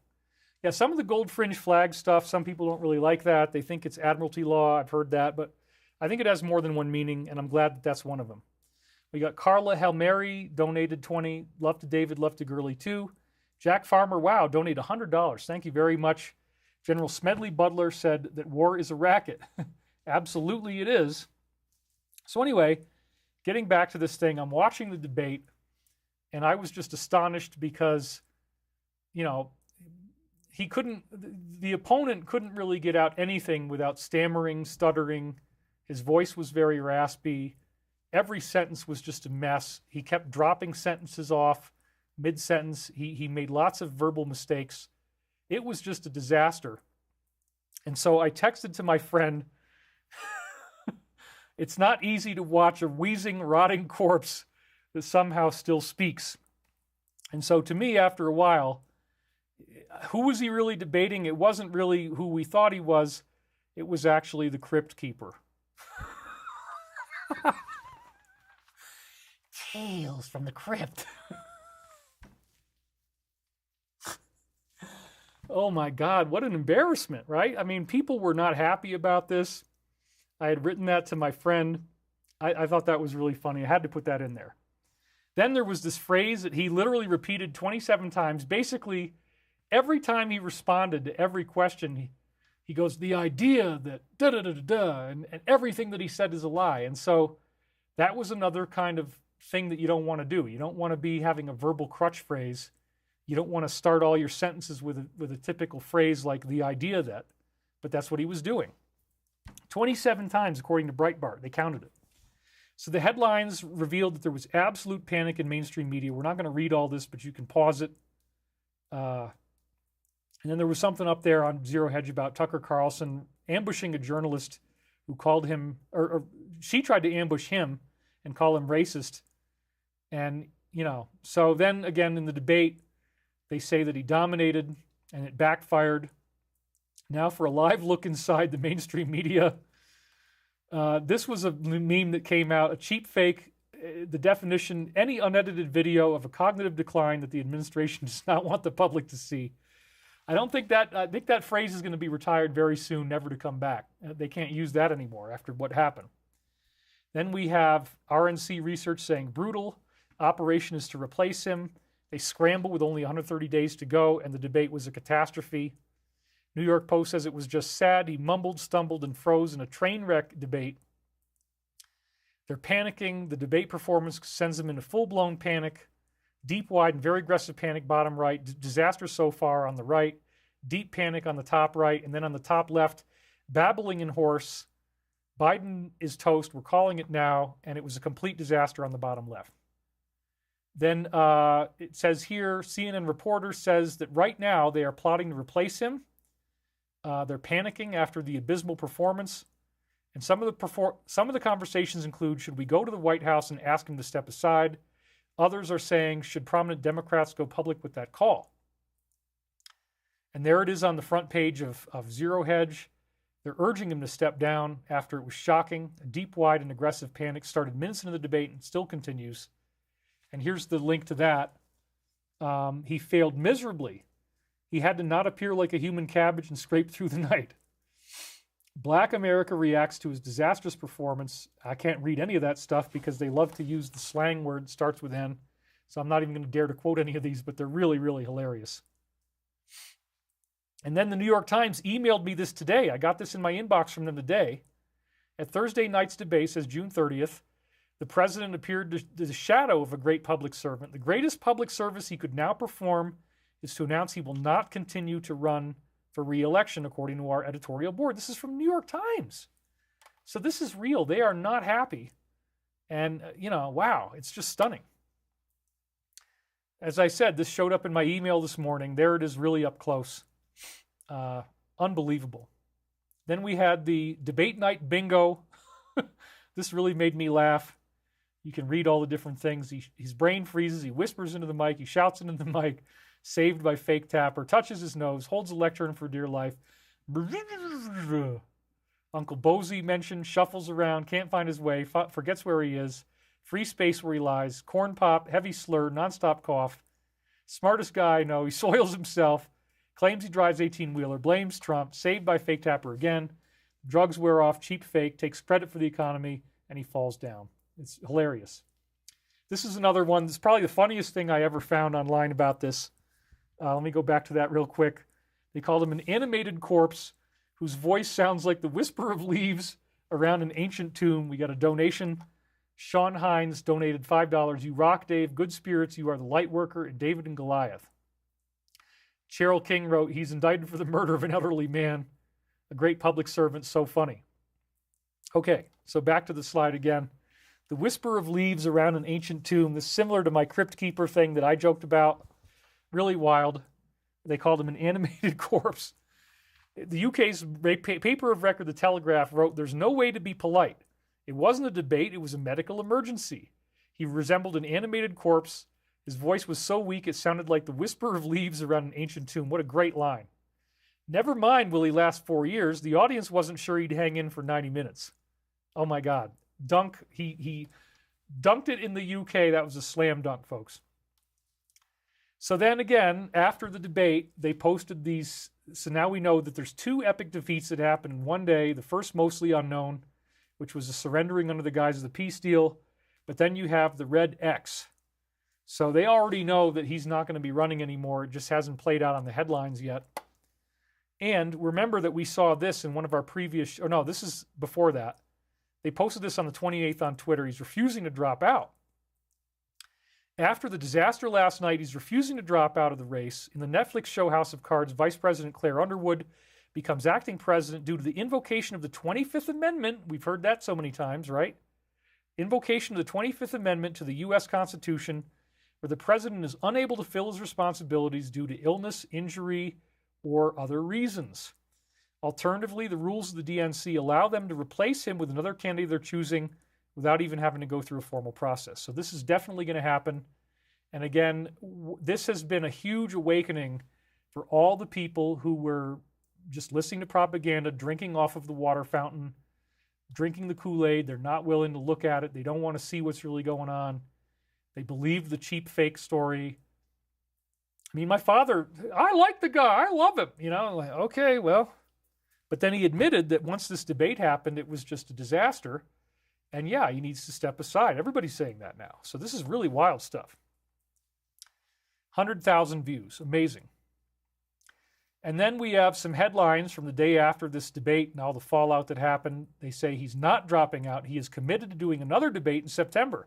Yeah, some of the gold fringe flag stuff, some people don't really like that. They think it's admiralty law. I've heard that, but I think it has more than one meaning, and I'm glad that that's one of them. We got Carla Helmary, donated 20. Love to David, love to Gurley too. Jack Farmer, wow, donated $100. Thank you very much. General Smedley Butler said that war is a racket. Absolutely it is. So anyway, getting back to this thing, I'm watching the debate, and I was just astonished because, the opponent couldn't really get out anything without stammering, stuttering. His voice was very raspy. Every sentence was just a mess. He kept dropping sentences off mid-sentence. He made lots of verbal mistakes. It was just a disaster. And so I texted to my friend, it's not easy to watch a wheezing, rotting corpse that somehow still speaks. And so to me, after a while, who was he really debating? It wasn't really who we thought he was. It was actually the crypt keeper. Tales from the crypt. Oh my God, what an embarrassment, right? I mean, people were not happy about this. I had written that to my friend. I thought that was really funny. I had to put that in there. Then there was this phrase that he literally repeated 27 times. Basically, every time he responded to every question, he goes, the idea that da-da-da-da-da, and everything that he said is a lie. And so that was another kind of thing that you don't want to do. You don't want to be having a verbal crutch phrase. You don't want to start all your sentences with a typical phrase like the idea that, but that's what he was doing. 27 times, according to Breitbart. They counted it. So the headlines revealed that there was absolute panic in mainstream media. We're not going to read all this, but you can pause it. And then there was something up there on Zero Hedge about Tucker Carlson ambushing a journalist who called him, or she tried to ambush him and call him racist. And, so then again in the debate, they say that he dominated and it backfired. Now for a live look inside the mainstream media. This was a meme that came out, a cheap fake. The definition, any unedited video of a cognitive decline that the administration does not want the public to see. I think that phrase is going to be retired very soon, never to come back. They can't use that anymore after what happened. Then we have RNC research saying brutal. Operation is to replace him. They scramble with only 130 days to go, and the debate was a catastrophe. New York Post says it was just sad. He mumbled, stumbled, and froze in a train wreck debate. They're panicking. The debate performance sends them into full-blown panic. Deep, wide, and very aggressive panic, bottom right. Disaster so far on the right. Deep panic on the top right. And then on the top left, babbling and hoarse. Biden is toast. We're calling it now. And it was a complete disaster on the bottom left. Then it says here, CNN reporter says that right now they are plotting to replace him. They're panicking after the abysmal performance. And some of the conversations include, should we go to the White House and ask him to step aside? Others are saying, should prominent Democrats go public with that call? And there it is on the front page of Zero Hedge. They're urging him to step down after it was shocking. A deep, wide, and aggressive panic started minutes into the debate and still continues. And here's the link to that. He failed miserably. He had to not appear like a human cabbage and scrape through the night. Black America reacts to his disastrous performance. I can't read any of that stuff because they love to use the slang word starts with N. So I'm not even going to dare to quote any of these, but they're really, really hilarious. And then the New York Times emailed me this today. I got this in my inbox from them today. At Thursday night's debate, says June 30th, the president appeared to the shadow of a great public servant. The greatest public service he could now perform is to announce he will not continue to run for re-election, according to our editorial board. This is from New York Times. So this is real. They are not happy. And, wow, it's just stunning. As I said, this showed up in my email this morning. There it is, really up close. Unbelievable. Then we had the debate night bingo. This really made me laugh. You can read all the different things. His brain freezes. He whispers into the mic. He shouts into the mic. Saved by fake tapper, touches his nose, holds the lectern for dear life. Uncle Bozy mentioned, shuffles around, can't find his way, forgets where he is, free space where he lies, corn pop, heavy slur, nonstop cough. Smartest guy, no, he soils himself, claims he drives 18-wheeler, blames Trump, saved by fake tapper again, drugs wear off, cheap fake, takes credit for the economy, and he falls down. It's hilarious. This is another one. This is probably the funniest thing I ever found online about this. Let me go back to that real quick. They called him an animated corpse whose voice sounds like the whisper of leaves around an ancient tomb. We got a donation. Sean Hines donated $5. You rock, Dave. Good spirits. You are the light worker. And David and Goliath. Cheryl King wrote, he's indicted for the murder of an elderly man. A great public servant. So funny. Okay, so back to the slide again. The whisper of leaves around an ancient tomb. This is similar to my Crypt Keeper thing that I joked about. Really wild. They called him an animated corpse. The UK's paper of record, The Telegraph, wrote, there's no way to be polite. It wasn't a debate, it was a medical emergency. He resembled an animated corpse. His voice was so weak it sounded like the whisper of leaves around an ancient tomb. What a great line. Never mind will he last 4 years. The audience wasn't sure he'd hang in for 90 minutes. Oh my God. He dunked it in the UK. That was a slam dunk, folks. So then again, after the debate, they posted these. So now we know that there's two epic defeats that happened in one day. The first mostly unknown, which was a surrendering under the guise of the peace deal. But then you have the red X. So they already know that he's not going to be running anymore. It just hasn't played out on the headlines yet. And remember that we saw this in one of our previous, or no, this is before that. They posted this on the 28th on Twitter. He's refusing to drop out. After the disaster last night, he's refusing to drop out of the race. In the Netflix show House of Cards, Vice President Claire Underwood becomes acting president due to the invocation of the 25th Amendment. We've heard that so many times, right? Invocation of the 25th Amendment to the U.S. Constitution, where the president is unable to fill his responsibilities due to illness, injury, or other reasons. Alternatively, the rules of the DNC allow them to replace him with another candidate they're choosing without even having to go through a formal process. So this is definitely going to happen. And again, this has been a huge awakening for all the people who were just listening to propaganda, drinking off of the water fountain, drinking the Kool-Aid. They're not willing to look at it. They don't want to see what's really going on. They believe the cheap fake story. I mean, my father, I like the guy. I love him. You know, like, okay, well. But then he admitted that once this debate happened, it was just a disaster. And yeah, he needs to step aside. Everybody's saying that now. So this is really wild stuff. 100,000 views. Amazing. And then we have some headlines from the day after this debate and all the fallout that happened. They say he's not dropping out. He is committed to doing another debate in September.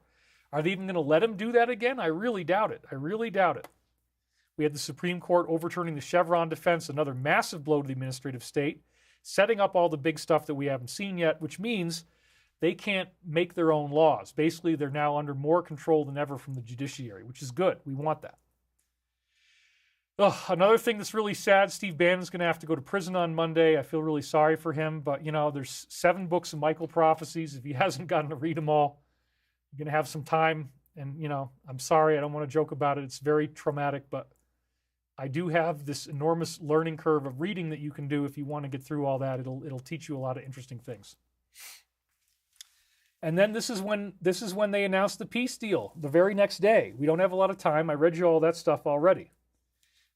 Are they even going to let him do that again? I really doubt it. I really doubt it. We had the Supreme Court overturning the Chevron defense, another massive blow to the administrative state, setting up all the big stuff that we haven't seen yet, which means they can't make their own laws. Basically, they're now under more control than ever from the judiciary, which is good. We want that. Another thing that's really sad, Steve Bannon's going to have to go to prison on Monday. I feel really sorry for him, but, you know, there's 7 books of Michael Prophecies. If he hasn't gotten to read them all, you're going to have some time. And, you know, I'm sorry, I don't want to joke about it. It's very traumatic, but I do have this enormous learning curve of reading that you can do if you want to get through all that. It'll teach you a lot of interesting things. And then this is when they announced the peace deal, the very next day. We don't have a lot of time. I read you all that stuff already.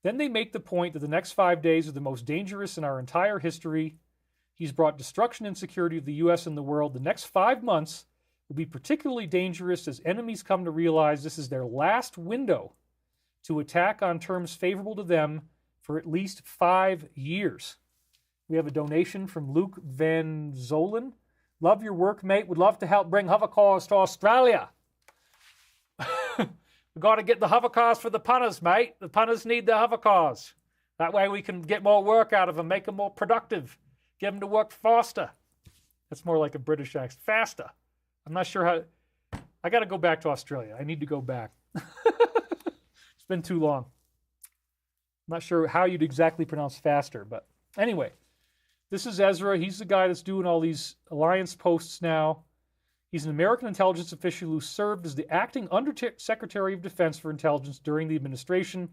Then they make the point that the next 5 days are the most dangerous in our entire history. He's brought destruction and security to the U.S. and the world. The next 5 months will be particularly dangerous as enemies come to realize this is their last window to attack on terms favorable to them for at least 5 years. We have a donation from Luke Van Zolen. Love your work, mate. Would love to help bring hovercars to Australia. We've got to get the hovercars for the punters, mate. The punters need the hovercars. That way we can get more work out of them, make them more productive, get them to work faster. That's more like a British accent. Faster. I'm not sure how. I got to go back to Australia. I need to go back. It's been too long. I'm not sure how you'd exactly pronounce faster, but anyway, this is Ezra. He's the guy that's doing all these alliance posts now. He's an American intelligence official who served as the acting Undersecretary of Defense for Intelligence during the administration,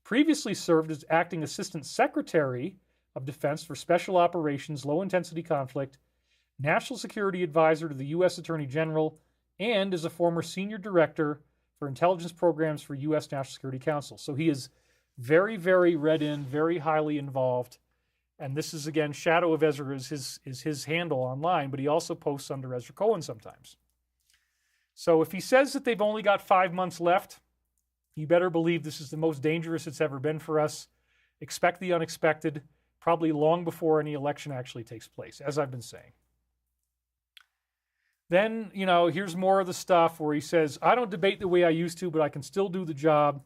previously served as acting Assistant Secretary of Defense for Special Operations, Low-Intensity Conflict, National Security Advisor to the U.S. Attorney General, and is a former Senior Director for Intelligence Programs for U.S. National Security Council. So he is very, very read in, very highly involved. And this is, again, Shadow of Ezra is his handle online, but he also posts under Ezra Cohen sometimes. So if he says that they've only got 5 months left, you better believe this is the most dangerous it's ever been for us. Expect the unexpected, probably long before any election actually takes place, as I've been saying. Then, you know, here's more of the stuff where he says, I don't debate the way I used to, but I can still do the job.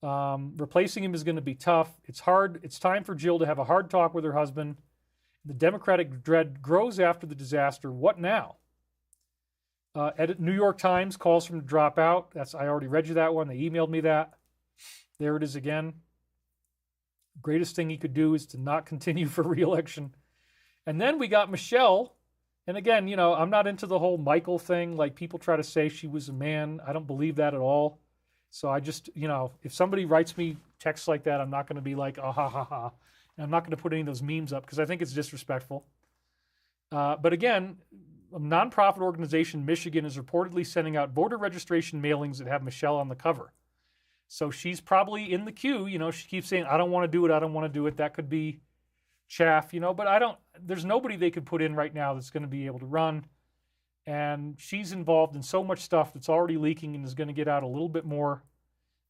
Replacing him is going to be tough. It's hard. It's time for Jill to have a hard talk with her husband. The Democratic dread grows after the disaster. What now? New York Times calls for him to drop out. I already read you that one. They emailed me that. There it is again. Greatest thing he could do is to not continue for re-election. And then we got Michelle. And again, you know, I'm not into the whole Michael thing. Like, people try to say she was a man. I don't believe that at all. So I just, you know, if somebody writes me texts like that, I'm not going to be like, oh, ha, ha, ha. And I'm not going to put any of those memes up because I think it's disrespectful. But again, a nonprofit organization, Michigan, is reportedly sending out voter registration mailings that have Michelle on the cover. So she's probably in the queue. You know, she keeps saying, I don't want to do it. I don't want to do it. That could be chaff, you know, but there's nobody they could put in right now that's going to be able to run. And she's involved in so much stuff that's already leaking and is going to get out a little bit more.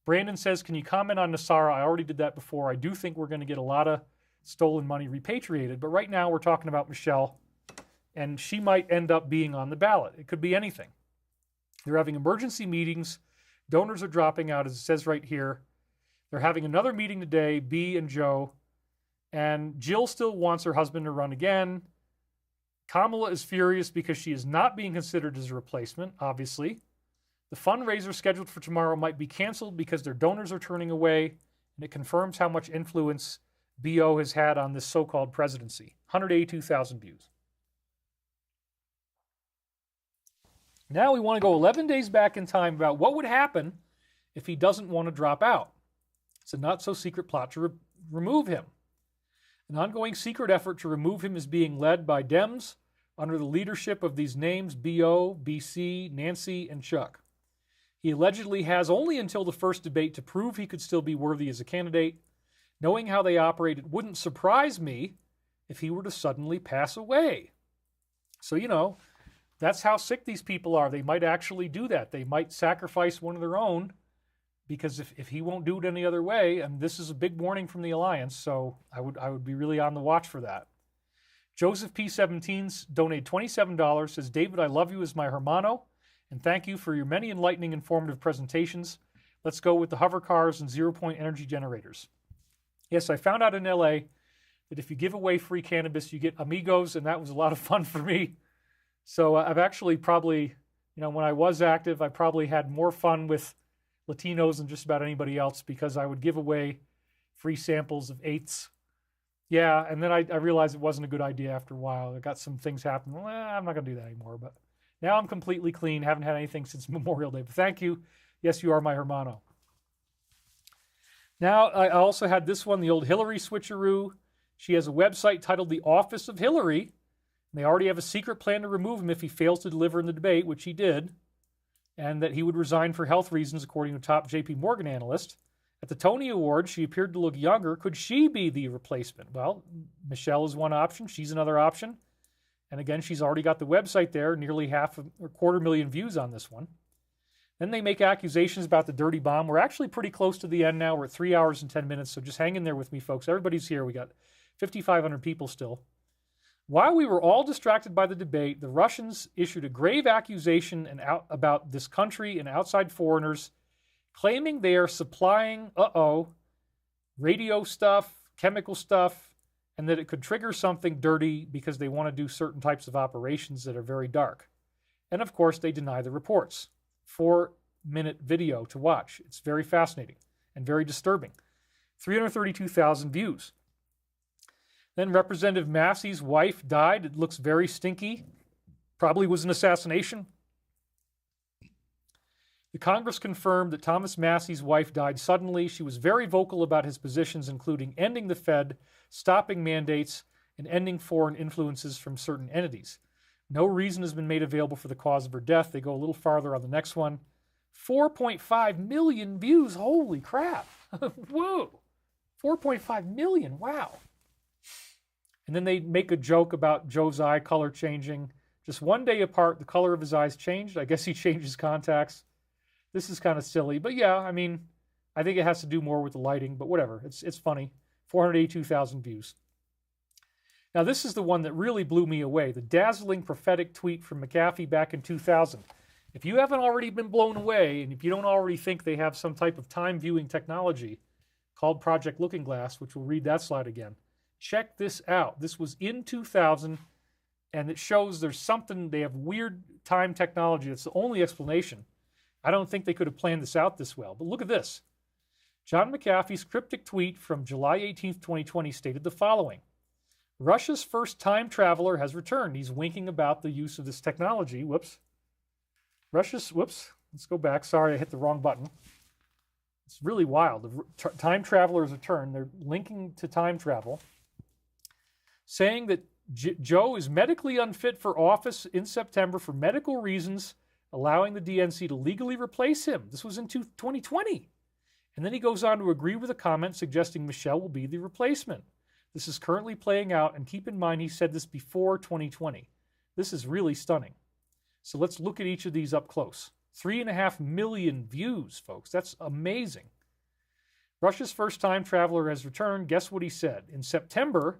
Brandon says, can you comment on Nassara? I already did that before. I do think we're going to get a lot of stolen money repatriated. But right now we're talking about Michelle, and she might end up being on the ballot. It could be anything. They're having emergency meetings. Donors are dropping out, as it says right here. They're having another meeting today, B and Joe. And Jill still wants her husband to run again. Kamala is furious because she is not being considered as a replacement, obviously. The fundraiser scheduled for tomorrow might be canceled because their donors are turning away, and it confirms how much influence BO has had on this so-called presidency. 182,000 views. Now we want to go 11 days back in time about what would happen if he doesn't want to drop out. It's a not-so-secret plot to remove him. An ongoing secret effort to remove him is being led by Dems under the leadership of these names BO, BC, Nancy, and Chuck. He allegedly has only until the first debate to prove he could still be worthy as a candidate. Knowing how they operate, it wouldn't surprise me if he were to suddenly pass away. So, you know, that's how sick these people are. They might actually do that. They might sacrifice one of their own because if he won't do it any other way, and this is a big warning from the Alliance, so I would be really on the watch for that. Joseph P17's donated $27, says, David, I love you as my hermano, and thank you for your many enlightening, informative presentations. Let's go with the hover cars and zero-point energy generators. Yes, I found out in LA that if you give away free cannabis, you get amigos, and that was a lot of fun for me. So I've actually probably, you know, when I was active, I probably had more fun with Latinos than just about anybody else because I would give away free samples of eighths. Yeah, and then I realized it wasn't a good idea after a while. I got some things happen. Well, I'm not going to do that anymore. But now I'm completely clean. Haven't had anything since Memorial Day. But thank you. Yes, you are my hermano. Now, I also had this one, the old Hillary switcheroo. She has a website titled The Office of Hillary. They already have a secret plan to remove him if he fails to deliver in the debate, which he did, and that he would resign for health reasons, according to a top J.P. Morgan analyst. At the Tony Awards, she appeared to look younger. Could she be the replacement? Well, Michelle is one option. She's another option. And again, she's already got the website there, nearly 250,000 views on this one. Then they make accusations about the dirty bomb. We're actually pretty close to the end now. We're at 3 hours and 10 minutes, so just hang in there with me, folks. Everybody's here. We got 5,500 people still. While we were all distracted by the debate, the Russians issued a grave accusation about this country and outside foreigners, claiming they are supplying, radio stuff, chemical stuff, and that it could trigger something dirty because they want to do certain types of operations that are very dark. And of course, they deny the reports. 4-minute video to watch. It's very fascinating and very disturbing. 332,000 views. Then Representative Massey's wife died. It looks very stinky. Probably was an assassination. The Congress confirmed that Thomas Massey's wife died suddenly. She was very vocal about his positions, including ending the Fed, stopping mandates, and ending foreign influences from certain entities. No reason has been made available for the cause of her death. They go a little farther on the next one. 4.5 million views. Holy crap. Whoa. 4.5 million. Wow. And then they make a joke about Joe's eye color changing. Just one day apart, the color of his eyes changed. I guess he changed his contacts. This is kind of silly. But yeah, I mean, I think it has to do more with the lighting, but whatever. It's funny. 482,000 views. Now, this is the one that really blew me away. The dazzling prophetic tweet from McAfee back in 2000. If you haven't already been blown away, and if you don't already think they have some type of time viewing technology called Project Looking Glass, which we'll read that slide again, check this out. This was in 2000, and it shows there's something, they have weird time technology. That's the only explanation. I don't think they could have planned this out this well, but look at this. John McAfee's cryptic tweet from July 18th, 2020 stated the following. Russia's first time traveler has returned. He's winking about the use of this technology. Whoops. Let's go back. Sorry, I hit the wrong button. It's really wild. The time traveler has returned. They're linking to time travel, saying that Joe is medically unfit for office in September for medical reasons, allowing the DNC to legally replace him. This was in 2020. And then he goes on to agree with a comment suggesting Michelle will be the replacement. This is currently playing out, and keep in mind he said this before 2020. This is really stunning. So let's look at each of these up close. 3.5 million views, folks. That's amazing. Russia's first time traveler has returned. Guess what he said? In September,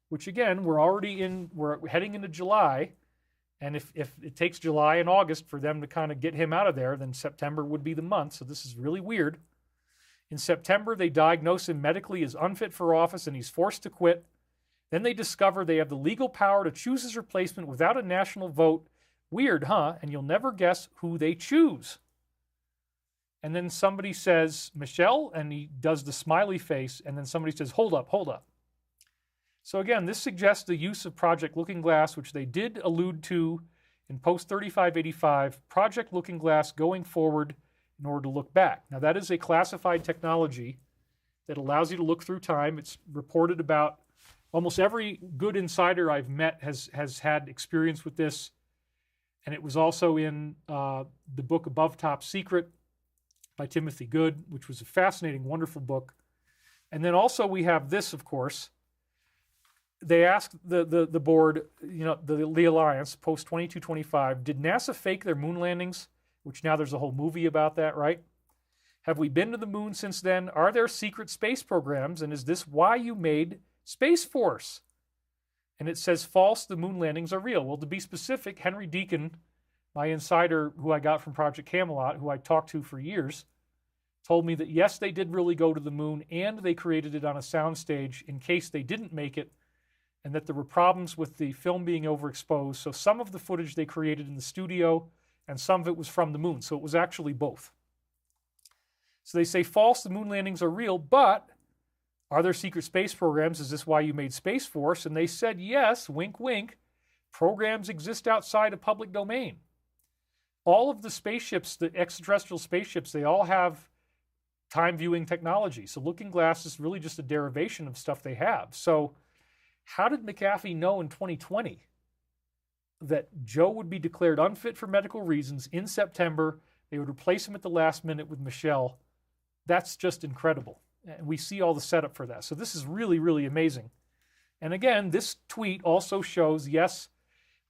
which again, we're heading into July, and if it takes July and August for them to kind of get him out of there, then September would be the month, so this is really weird. In September, they diagnose him medically as unfit for office, and he's forced to quit. Then they discover they have the legal power to choose his replacement without a national vote. Weird, huh? And you'll never guess who they choose. And then somebody says, Michelle, and he does the smiley face, and then somebody says, hold up. So again, this suggests the use of Project Looking Glass, which they did allude to in Post 3585, Project Looking Glass going forward in order to look back. Now that is a classified technology that allows you to look through time. It's reported about. Almost every good insider I've met has had experience with this. And it was also in the book Above Top Secret by Timothy Good, which was a fascinating, wonderful book. And then also we have this, of course. They asked the board, the alliance, post 2225, did NASA fake their moon landings? Which now there's a whole movie about that, right? Have we been to the moon since then? Are there secret space programs? And is this why you made Space Force? And it says false, the moon landings are real. Well, to be specific, Henry Deacon, my insider who I got from Project Camelot, who I talked to for years, told me that yes, they did really go to the moon and they created it on a soundstage in case they didn't make it, and that there were problems with the film being overexposed. So some of the footage they created in the studio and some of it was from the moon. So it was actually both. So they say false, the moon landings are real, but are there secret space programs? Is this why you made Space Force? And they said yes, wink, wink, programs exist outside of public domain. All of the spaceships, the extraterrestrial spaceships, they all have time viewing technology. So Looking Glass is really just a derivation of stuff they have. So how did McAfee know in 2020 that Joe would be declared unfit for medical reasons in September? They would replace him at the last minute with Michelle. That's just incredible. And we see all the setup for that. So this is really, really amazing. And again, this tweet also shows, yes,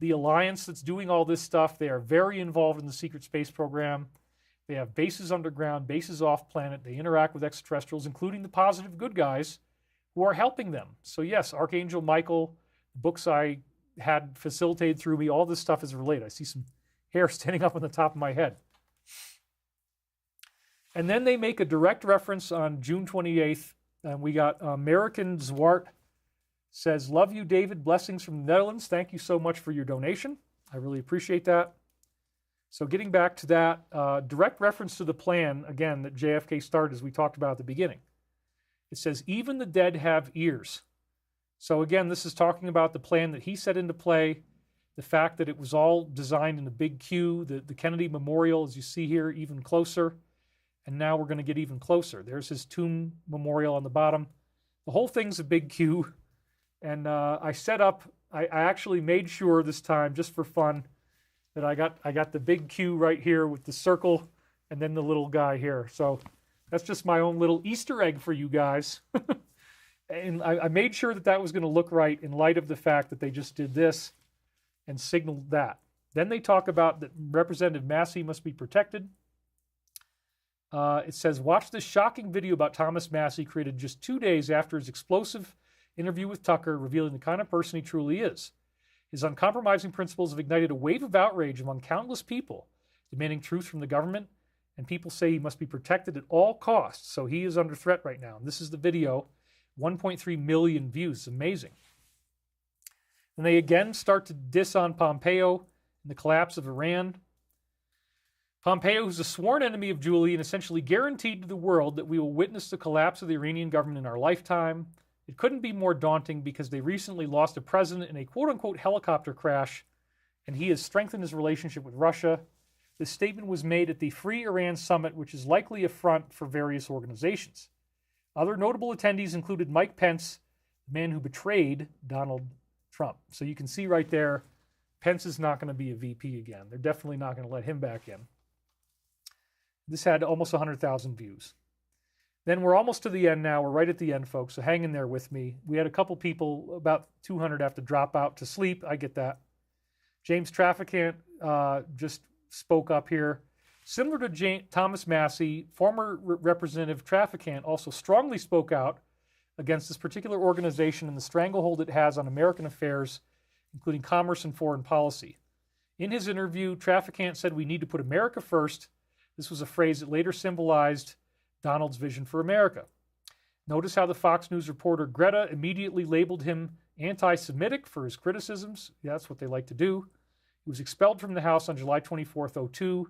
the alliance that's doing all this stuff, they are very involved in the secret space program. They have bases underground, bases off planet. They interact with extraterrestrials, including the positive good guys who are helping them. So yes, Archangel Michael, books I had facilitated through me, all this stuff is related. I see some hair standing up on the top of my head. And then they make a direct reference on June 28th. And we got American Zwart says, love you, David. Blessings from the Netherlands. Thank you so much for your donation. I really appreciate that. So getting back to that, direct reference to the plan, again, that JFK started, as we talked about at the beginning. It says, even the dead have ears. So again, this is talking about the plan that he set into play, the fact that it was all designed in a big queue, the Kennedy Memorial, as you see here, even closer. And now we're going to get even closer. There's his tomb memorial on the bottom. The whole thing's a big queue. And I actually made sure this time, just for fun, that I got the big queue right here with the circle and then the little guy here. So that's just my own little Easter egg for you guys. And I made sure that that was going to look right in light of the fact that they just did this and signaled that. Then they talk about that Representative Massey must be protected. It says, watch this shocking video about Thomas Massey created just 2 days after his explosive interview with Tucker, revealing the kind of person he truly is. His uncompromising principles have ignited a wave of outrage among countless people, demanding truth from the government, and people say he must be protected at all costs, so he is under threat right now. And this is the video, 1.3 million views. It's amazing. And they again start to diss on Pompeo and the collapse of Iran. Pompeo, who's a sworn enemy of Julian, essentially guaranteed to the world that we will witness the collapse of the Iranian government in our lifetime. It couldn't be more daunting because they recently lost a president in a quote-unquote helicopter crash, and he has strengthened his relationship with Russia. This statement was made at the Free Iran Summit, which is likely a front for various organizations. Other notable attendees included Mike Pence, the man who betrayed Donald Trump. So you can see right there, Pence is not going to be a VP again. They're definitely not going to let him back in. This had almost 100,000 views. Then we're almost to the end now. We're right at the end, folks, so hang in there with me. We had a couple people, about 200, have to drop out to sleep. I get that. James Traficant just spoke up here. Similar to Thomas Massey, former Representative Traficant also strongly spoke out against this particular organization and the stranglehold it has on American affairs, including commerce and foreign policy. In his interview, Traficant said, we need to put America first. This was a phrase that later symbolized Donald's vision for America. Notice how the Fox News reporter Greta immediately labeled him anti-Semitic for his criticisms. Yeah, that's what they like to do. He was expelled from the House on July 24th, 2002,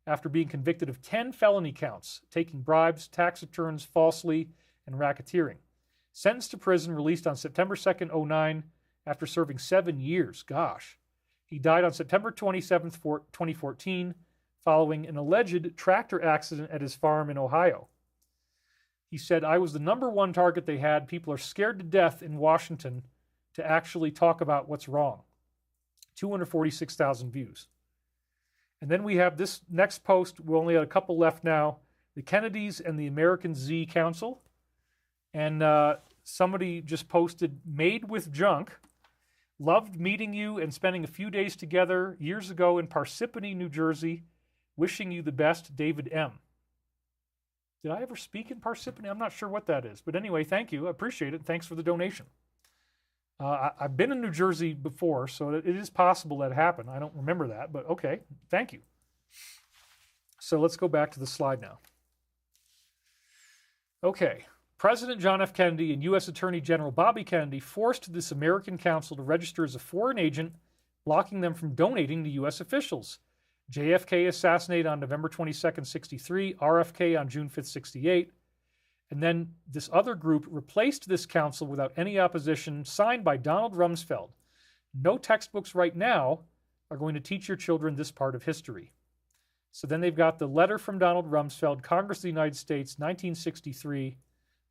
after being convicted of 10 felony counts, taking bribes, tax returns falsely, and racketeering. Sentenced to prison, released on September 2nd, 2009, after serving 7 years. Gosh. He died on September 27th, 2014, following an alleged tractor accident at his farm in Ohio. He said, I was the number one target they had. People are scared to death in Washington to actually talk about what's wrong. 246,000 views. And then we have this next post. We only have a couple left now. The Kennedys and the American Z Council. And somebody just posted, made with junk. Loved meeting you and spending a few days together years ago in Parsippany, New Jersey. Wishing you the best, David M. Did I ever speak in Parsippany? I'm not sure what that is. But anyway, thank you. I appreciate it. Thanks for the donation. I've been in New Jersey before, so it is possible that happened. I don't remember that, but okay. Thank you. So let's go back to the slide now. Okay. President John F. Kennedy and U.S. Attorney General Bobby Kennedy forced this American council to register as a foreign agent, blocking them from donating to U.S. officials. JFK assassinated on November 22nd, 63, RFK on June 5th, 68. And then this other group replaced this council without any opposition, signed by Donald Rumsfeld. No textbooks right now are going to teach your children this part of history. So then they've got the letter from Donald Rumsfeld, Congress of the United States, 1963.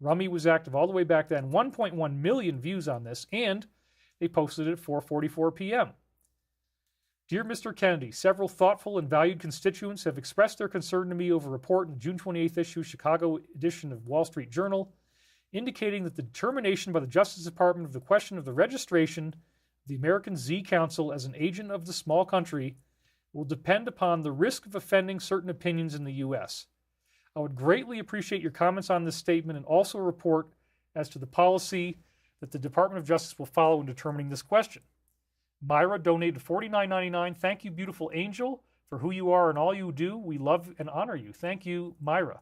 Rummy was active all the way back then. 1.1 million views on this, and they posted it at 4:44 p.m. Dear Mr. Kennedy, several thoughtful and valued constituents have expressed their concern to me over a report in the June 28th issue, Chicago edition of Wall Street Journal, indicating that the determination by the Justice Department of the question of the registration of the American Z Council as an agent of the small country will depend upon the risk of offending certain opinions in the U.S. I would greatly appreciate your comments on this statement and also a report as to the policy that the Department of Justice will follow in determining this question. Myra donated $49.99. Thank you, beautiful angel, for who you are and all you do. We love and honor you. Thank you, Myra.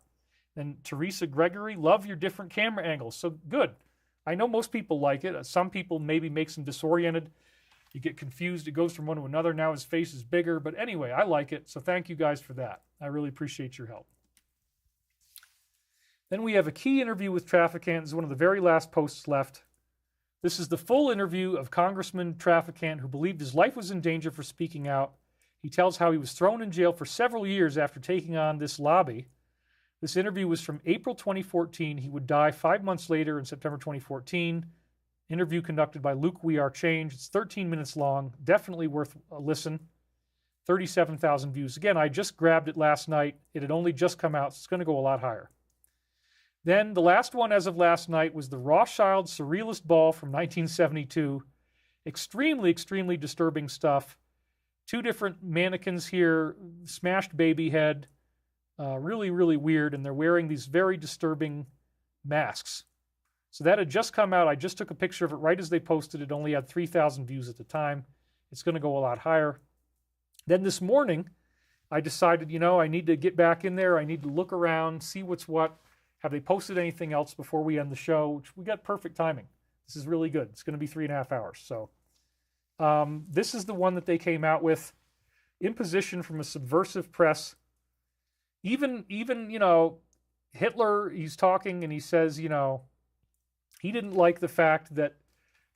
And Teresa Gregory, love your different camera angles. So good. I know most people like it. Some people maybe makes them disoriented. You get confused. It goes from one to another. Now his face is bigger. But anyway, I like it. So thank you guys for that. I really appreciate your help. Then we have a key interview with Traficant. This is one of the very last posts left. This is the full interview of Congressman Traficant, who believed his life was in danger for speaking out. He tells how he was thrown in jail for several years after taking on this lobby. This interview was from April 2014. He would die 5 months later in September 2014. Interview conducted by Luke We Are Change. It's 13 minutes long. Definitely worth a listen. 37,000 views. Again, I just grabbed it last night. It had only just come out, so it's going to go a lot higher. Then the last one as of last night was the Rothschild Surrealist Ball from 1972. Extremely, extremely disturbing stuff. 2 different mannequins here, smashed baby head. Really, really weird, and they're wearing these very disturbing masks. So that had just come out. I just took a picture of it right as they posted it. It only had 3,000 views at the time. It's going to go a lot higher. Then this morning, I decided, I need to get back in there. I need to look around, see what's what. Have they posted anything else before we end the show? Which we got perfect timing. This is really good. It's going to be 3.5 hours. So this is the one that they came out with. Imposition from a subversive press. Even Hitler, he's talking and he says, he didn't like the fact that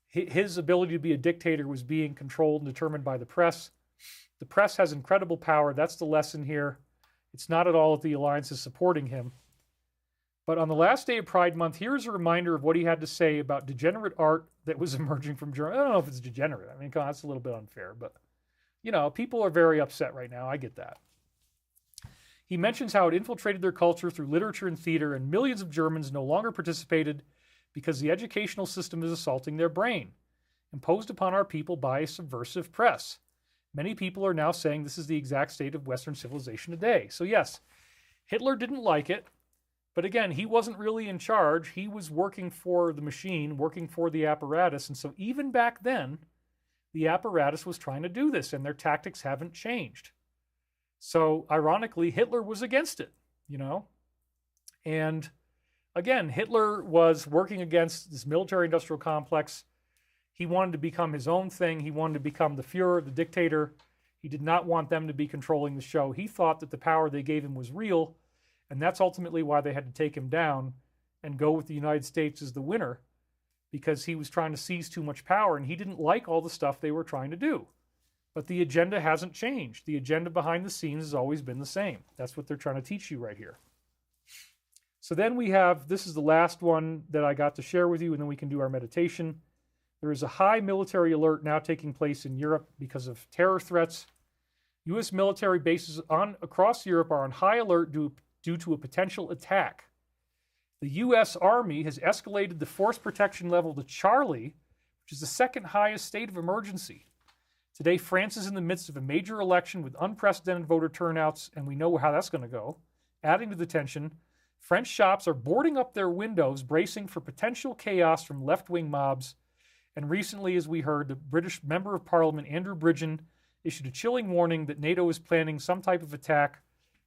his ability to be a dictator was being controlled and determined by the press. The press has incredible power. That's the lesson here. It's not at all that the alliance is supporting him. But on the last day of Pride Month, here's a reminder of what he had to say about degenerate art that was emerging from Germany. I don't know if it's degenerate. I mean, that's a little bit unfair, but, people are very upset right now. I get that. He mentions how it infiltrated their culture through literature and theater, and millions of Germans no longer participated because the educational system is assaulting their brain, imposed upon our people by a subversive press. Many people are now saying this is the exact state of Western civilization today. So yes, Hitler didn't like it. But again, he wasn't really in charge. He was working for the machine, working for the apparatus. And so even back then, the apparatus was trying to do this, and their tactics haven't changed. So ironically, Hitler was against it, And again, Hitler was working against this military-industrial complex. He wanted to become his own thing. He wanted to become the Fuhrer, the dictator. He did not want them to be controlling the show. He thought that the power they gave him was real. And that's ultimately why they had to take him down and go with the United States as the winner because he was trying to seize too much power, and he didn't like all the stuff they were trying to do. But the agenda hasn't changed. The agenda behind the scenes has always been the same. That's what they're trying to teach you right here. So then we have, this is the last one that I got to share with you, and then we can do our meditation. There is a high military alert now taking place in Europe because of terror threats. U.S. military bases across Europe are on high alert due to a potential attack. The U.S. Army has escalated the force protection level to Charlie, which is the second highest state of emergency. Today, France is in the midst of a major election with unprecedented voter turnouts, and we know how that's going to go. Adding to the tension, French shops are boarding up their windows, bracing for potential chaos from left-wing mobs. And recently, as we heard, the British Member of Parliament, Andrew Bridgen, issued a chilling warning that NATO is planning some type of attack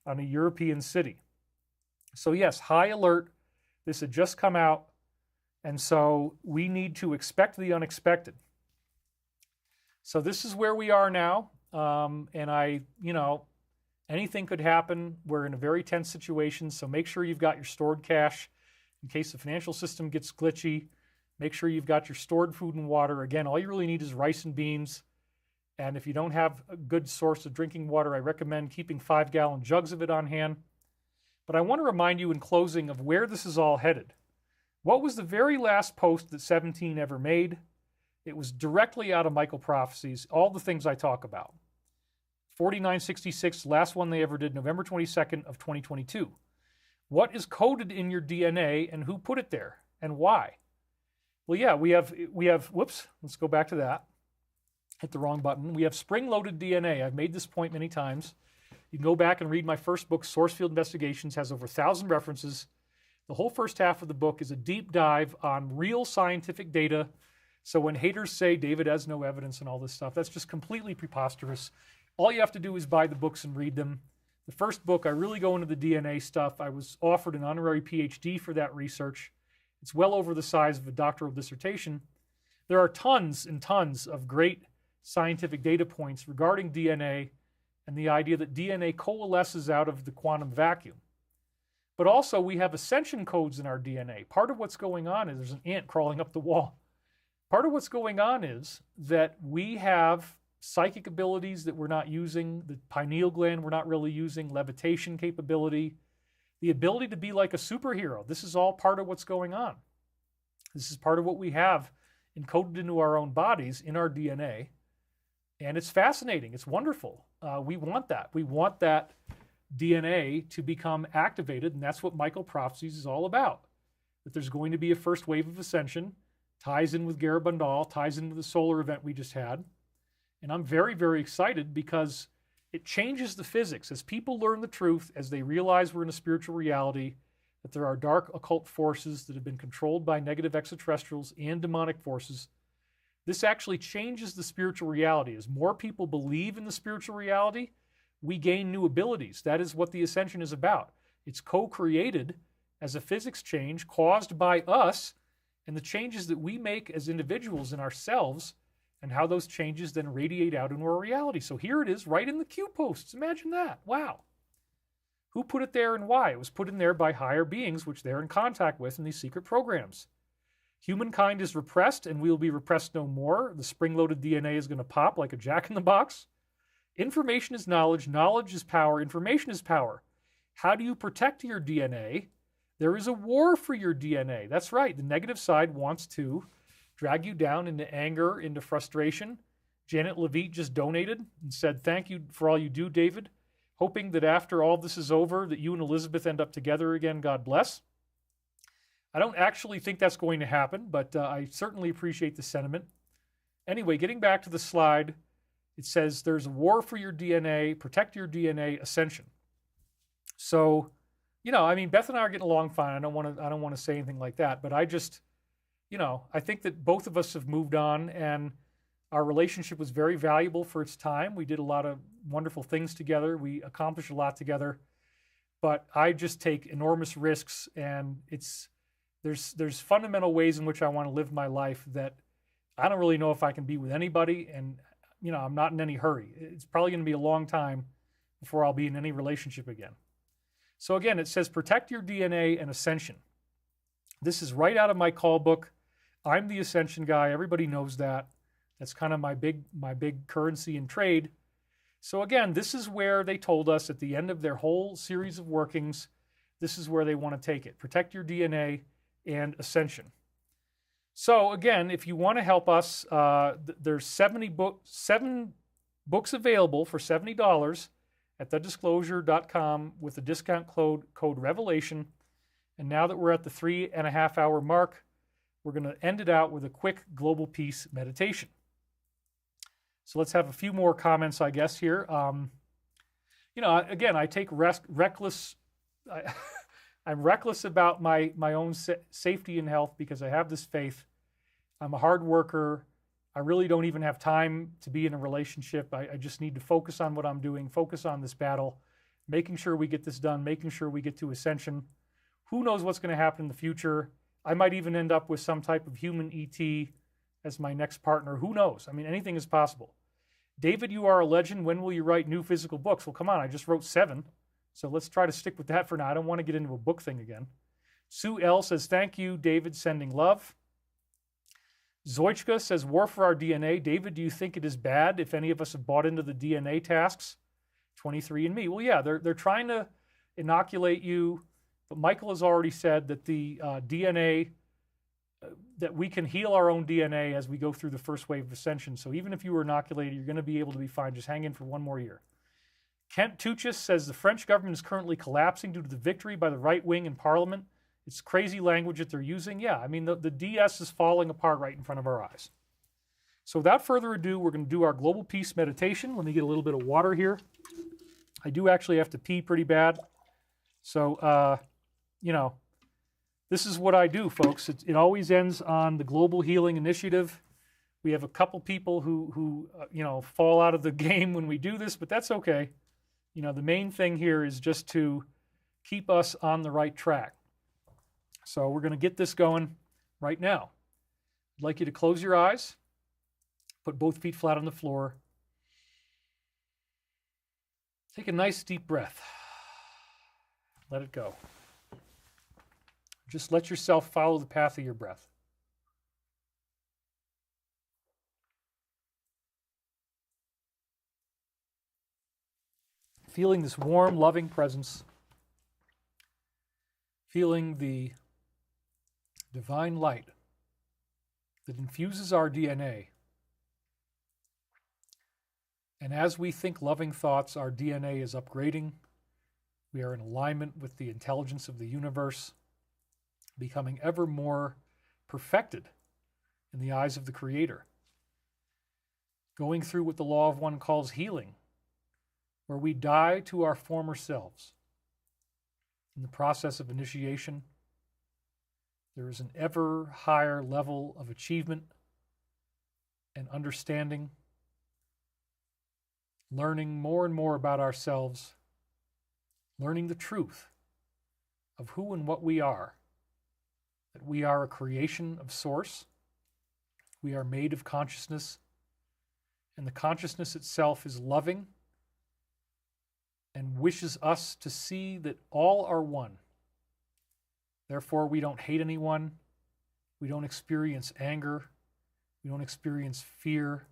on a European city. So yes, high alert. This had just come out, and so we need to expect the unexpected. So this is where we are now, and anything could happen. We're in a very tense situation, so make sure you've got your stored cash in case the financial system gets glitchy. Make sure you've got your stored food and water. Again, all you really need is rice and beans, and if you don't have a good source of drinking water, I recommend keeping 5-gallon jugs of it on hand. But I want to remind you in closing of where this is all headed. What was the very last post that 17 ever made? It was directly out of Michael Prophecies, all the things I talk about. 4966, last one they ever did, November 22nd of 2022. What is coded in your DNA and who put it there and why? Well, yeah, we have, whoops, let's go back to that. Hit the wrong button. We have spring-loaded DNA. I've made this point many times. You can go back and read my first book, Source Field Investigations, has over 1,000 references. The whole first half of the book is a deep dive on real scientific data. So when haters say David has no evidence and all this stuff, that's just completely preposterous. All you have to do is buy the books and read them. The first book, I really go into the DNA stuff. I was offered an honorary PhD for that research. It's well over the size of a doctoral dissertation. There are tons and tons of great scientific data points regarding DNA and the idea that DNA coalesces out of the quantum vacuum. But also we have ascension codes in our DNA. Part of what's going on is there's an ant crawling up the wall. Part of what's going on is that we have psychic abilities that we're not using, the pineal gland we're not really using, levitation capability, the ability to be like a superhero. This is all part of what's going on. This is part of what we have encoded into our own bodies in our DNA. And it's fascinating. It's wonderful. We want that. We want that DNA to become activated, and that's what Michael Prophecies is all about. That there's going to be a first wave of ascension, ties in with Garabandal, ties into the solar event we just had. And I'm very, very excited because it changes the physics. As people learn the truth, as they realize we're in a spiritual reality, that there are dark occult forces that have been controlled by negative extraterrestrials and demonic forces, this actually changes the spiritual reality. As more people believe in the spiritual reality, we gain new abilities. That is what the ascension is about. It's co-created as a physics change caused by us and the changes that we make as individuals in ourselves and how those changes then radiate out into our reality. So here it is right in the Q posts. Imagine that. Wow. Who put it there and why? It was put in there by higher beings, which they're in contact with in these secret programs. Humankind is repressed, and we will be repressed no more. The spring-loaded DNA is going to pop like a jack-in-the-box. Information is knowledge. Knowledge is power. Information is power. How do you protect your DNA? There is a war for your DNA. That's right. The negative side wants to drag you down into anger, into frustration. Janet Levitt just donated and said, "Thank you for all you do, David. Hoping that after all this is over, that you and Elizabeth end up together again. God bless." I don't actually think that's going to happen, but I certainly appreciate the sentiment. Anyway, getting back to the slide, it says there's a war for your DNA, protect your DNA, ascension. So, Beth and I are getting along fine. I don't want to say anything like that, but I just, I think that both of us have moved on, and our relationship was very valuable for its time. We did a lot of wonderful things together. We accomplished a lot together, but I just take enormous risks, and there's fundamental ways in which I want to live my life that I don't really know if I can be with anybody, and I'm not in any hurry. It's probably going to be a long time before I'll be in any relationship again. So again, it says protect your DNA and ascension. This is right out of my call book, I'm the ascension guy. Everybody knows that. That's kind of my big currency in trade. So again, this is where they told us at the end of their whole series of workings, this is where they want to take it. Protect your DNA and ascension. So again, if you want to help us, there's 7 books available for $70 at thedisclosure.com with the discount code Revelation. And now that we're at the 3.5 hour mark, we're going to end it out with a quick global peace meditation. So let's have a few more comments, I guess, here. Again, I take reckless. I'm reckless about my own safety and health because I have this faith. I'm a hard worker. I really don't even have time to be in a relationship. I just need to focus on what I'm doing, focus on this battle, making sure we get this done, making sure we get to ascension. Who knows what's going to happen in the future? I might even end up with some type of human ET as my next partner. Who knows? I mean, anything is possible. David, you are a legend. When will you write new physical books? Well, come on, I just wrote 7. So let's try to stick with that for now. I don't want to get into a book thing again. Sue L. says, thank you, David, sending love. Zoichka says, war for our DNA. David, do you think it is bad if any of us have bought into the DNA tasks? 23andMe. Well, yeah, they're trying to inoculate you. But Michael has already said that the DNA, that we can heal our own DNA as we go through the first wave of ascension. So even if you were inoculated, you're going to be able to be fine. Just hang in for 1 more year. Kent Tuchis says the French government is currently collapsing due to the victory by the right wing in Parliament. It's crazy language that they're using. Yeah, I mean, the DS is falling apart right in front of our eyes. So without further ado, we're going to do our global peace meditation. Let me get a little bit of water here. I do actually have to pee pretty bad. So, this is what I do, folks. It always ends on the Global Healing Initiative. We have a couple people who fall out of the game when we do this, but that's okay. The main thing here is just to keep us on the right track. So we're going to get this going right now. I'd like you to close your eyes, put both feet flat on the floor. Take a nice deep breath. Let it go. Just let yourself follow the path of your breath. Feeling this warm, loving presence. Feeling the divine light that infuses our DNA. And as we think loving thoughts, our DNA is upgrading. We are in alignment with the intelligence of the universe, becoming ever more perfected in the eyes of the Creator. Going through what the law of one calls healing, where we die to our former selves. In the process of initiation, there is an ever higher level of achievement and understanding, learning more and more about ourselves, learning the truth of who and what we are, that we are a creation of Source, we are made of consciousness, and the consciousness itself is loving and wishes us to see that all are one. Therefore, we don't hate anyone, we don't experience anger, we don't experience fear,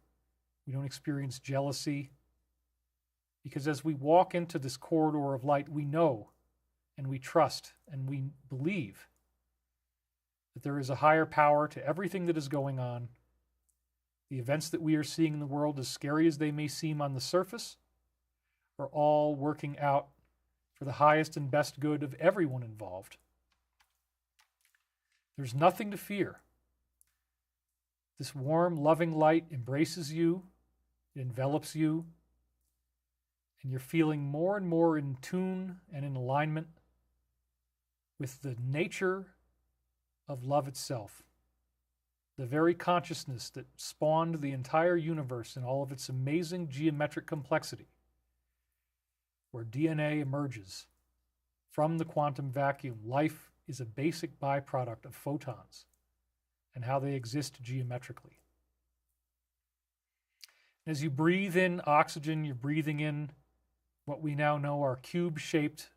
we don't experience jealousy, because as we walk into this corridor of light, we know and we trust and we believe that there is a higher power to everything that is going on. The events that we are seeing in the world, as scary as they may seem on the surface, are all working out for the highest and best good of everyone involved. There's nothing to fear. This warm, loving light embraces you, it envelops you, and you're feeling more and more in tune and in alignment with the nature of love itself, the very consciousness that spawned the entire universe in all of its amazing geometric complexity, where DNA emerges from the quantum vacuum. Life is a basic byproduct of photons and how they exist geometrically. As you breathe in oxygen, you're breathing in what we now know are cube-shaped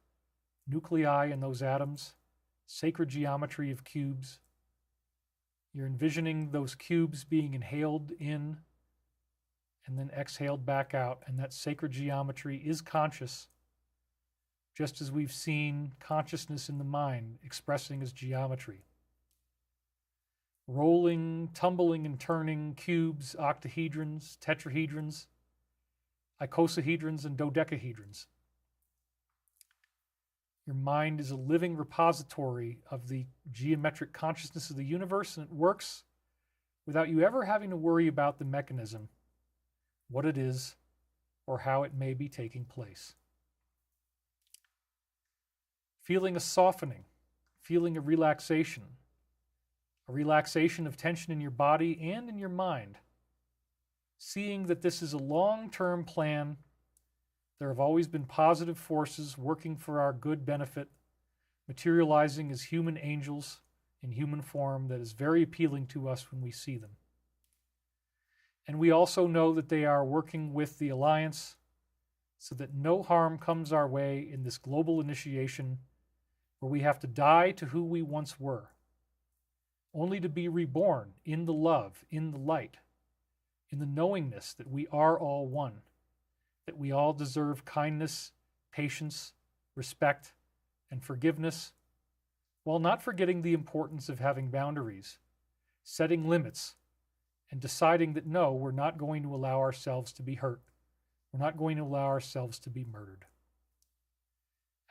nuclei in those atoms, sacred geometry of cubes. You're envisioning those cubes being inhaled in and then exhaled back out, and that sacred geometry is conscious, just as we've seen consciousness in the mind expressing as geometry. Rolling, tumbling, and turning cubes, octahedrons, tetrahedrons, icosahedrons, and dodecahedrons. Your mind is a living repository of the geometric consciousness of the universe, and it works without you ever having to worry about the mechanism, what it is, or how it may be taking place. Feeling a softening, feeling a relaxation of tension in your body and in your mind, seeing that this is a long-term plan. There have always been positive forces working for our good benefit, materializing as human angels in human form that is very appealing to us when we see them. And we also know that they are working with the Alliance so that no harm comes our way in this global initiation where we have to die to who we once were, only to be reborn in the love, in the light, in the knowingness that we are all one, that we all deserve kindness, patience, respect, and forgiveness, while not forgetting the importance of having boundaries, setting limits, and deciding that no, we're not going to allow ourselves to be hurt. We're not going to allow ourselves to be murdered.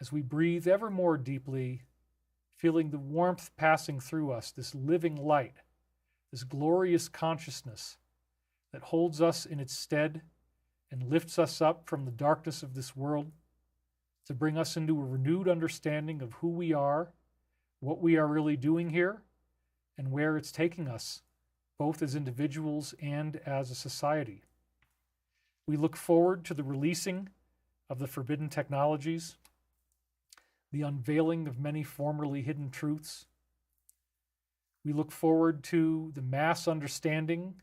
As we breathe ever more deeply, feeling the warmth passing through us, this living light, this glorious consciousness that holds us in its stead and lifts us up from the darkness of this world to bring us into a renewed understanding of who we are, what we are really doing here, and where it's taking us, both as individuals and as a society. We look forward to the releasing of the forbidden technologies, the unveiling of many formerly hidden truths. We look forward to the mass understanding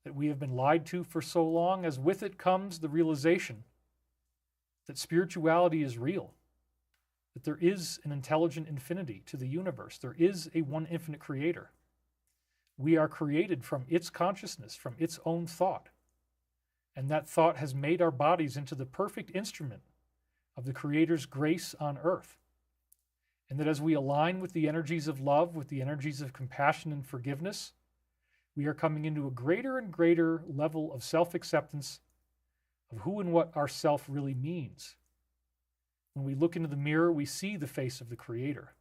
that we have been lied to for so long, as with it comes the realization that spirituality is real, that there is an intelligent infinity to the universe. There is a one infinite creator. We are created from its consciousness, from its own thought. And that thought has made our bodies into the perfect instrument of the Creator's grace on earth. And that as we align with the energies of love, with the energies of compassion and forgiveness, we are coming into a greater and greater level of self-acceptance of who and what our self really means. When we look into the mirror, we see the face of the Creator.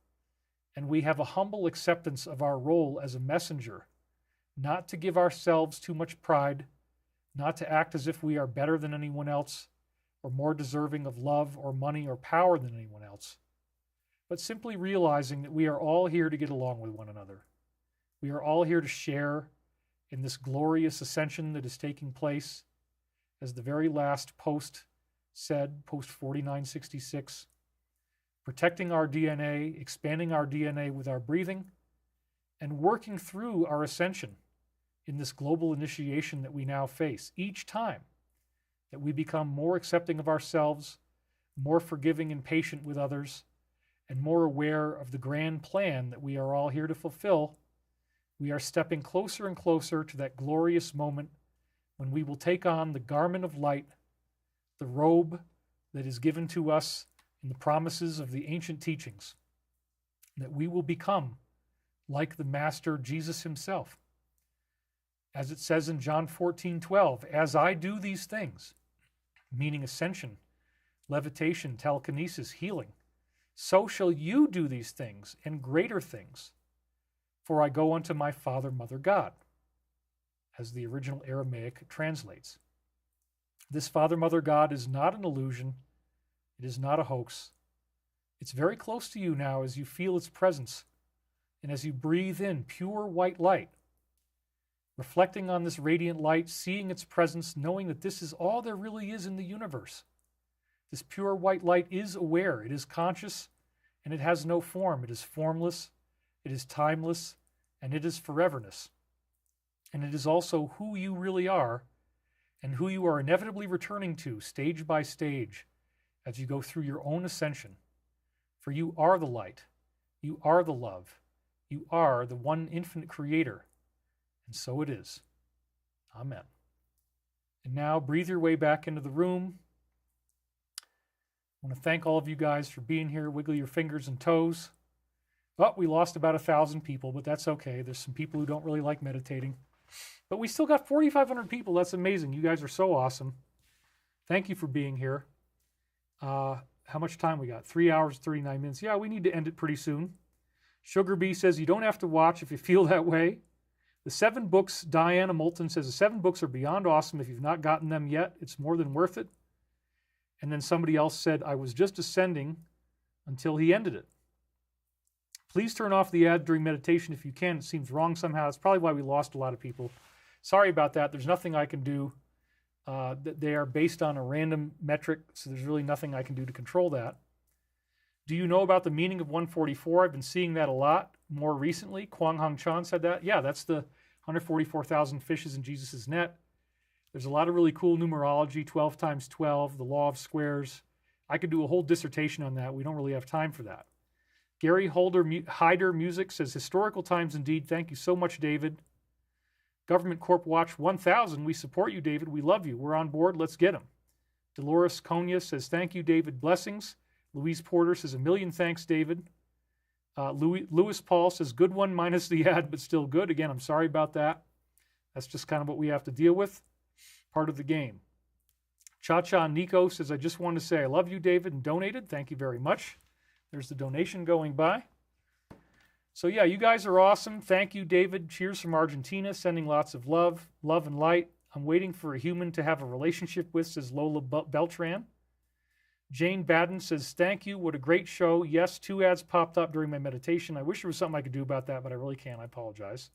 And we have a humble acceptance of our role as a messenger, not to give ourselves too much pride, not to act as if we are better than anyone else, or more deserving of love or money or power than anyone else, but simply realizing that we are all here to get along with one another. We are all here to share in this glorious ascension that is taking place, as the very last post said, post 4966, protecting our DNA, expanding our DNA with our breathing, and working through our ascension in this global initiation that we now face. Each time that we become more accepting of ourselves, more forgiving and patient with others, and more aware of the grand plan that we are all here to fulfill, we are stepping closer and closer to that glorious moment when we will take on the garment of light, the robe that is given to us in the promises of the ancient teachings, that we will become like the Master Jesus himself. As it says in John 14:12, as I do these things, meaning ascension, levitation, telekinesis, healing, so shall you do these things and greater things, for I go unto my Father, Mother God, as the original Aramaic translates. This Father, Mother God is not an illusion. It is not a hoax. It's very close to you now as you feel its presence and as you breathe in pure white light, reflecting on this radiant light, seeing its presence, knowing that this is all there really is in the universe. This pure white light is aware, it is conscious, and it has no form. It is formless, it is timeless, and it is foreverness. And it is also who you really are and who you are inevitably returning to stage by stage as you go through your own ascension. For you are the light, you are the love, you are the one infinite creator And so it is. Amen. And now breathe your way back into the room. I want to thank all of you guys for being here. Wiggle your fingers and toes. Oh, we lost about 1,000 people, but that's okay. There's some people who don't really like meditating. But we still got 4,500 people. That's amazing. You guys are so awesome. Thank you for being here. How much time we got? 3 hours, 39 minutes. Yeah, we need to end it pretty soon. Sugar Bee says, you don't have to watch if you feel that way. The 7 books, Diana Moulton says, the 7 books are beyond awesome. If you've not gotten them yet, it's more than worth it. And then somebody else said, I was just ascending until he ended it. Please turn off the ad during meditation if you can. It seems wrong somehow. It's probably why we lost a lot of people. Sorry about that. There's nothing I can do. They are based on a random metric, so there's really nothing I can do to control that. Do you know about the meaning of 144? I've been seeing that a lot more recently. Kwang Hong Chan said that. Yeah, that's the 144,000 fishes in Jesus' net. There's a lot of really cool numerology, 12 times 12, the law of squares. I could do a whole dissertation on that. We don't really have time for that. Gary Hyder Music says, historical times indeed. Thank you so much, David. Government Corp Watch 1000. We support you, David. We love you. We're on board. Let's get them. Dolores Konya says, thank you, David. Blessings. Louise Porter says, a million thanks, David. Lewis Paul says, good one minus the ad, but still good. Again, I'm sorry about that. That's just kind of what we have to deal with. Part of the game. Cha-Cha Nico says, I just want to say I love you, David, and donated. Thank you very much. There's the donation going by. So yeah, you guys are awesome. Thank you, David. Cheers from Argentina, sending lots of love and light. I'm waiting for a human to have a relationship with, says Lola Beltran. Jane Baden says, thank you. What a great show. Yes, 2 ads popped up during my meditation. I wish there was something I could do about that, but I really can't. I apologize.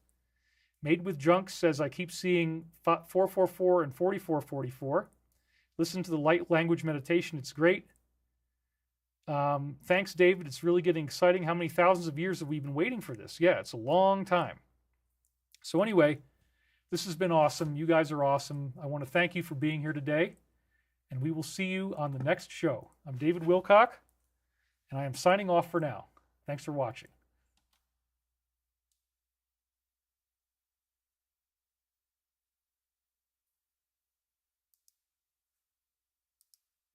Made with Junk says, I keep seeing 444 and 4444. Listen to the light language meditation. It's great. Thanks, David. It's really getting exciting. How many thousands of years have we been waiting for this? Yeah, it's a long time. So anyway, this has been awesome. You guys are awesome. I want to thank you for being here today, and we will see you on the next show. I'm David Wilcock, and I am signing off for now. Thanks for watching.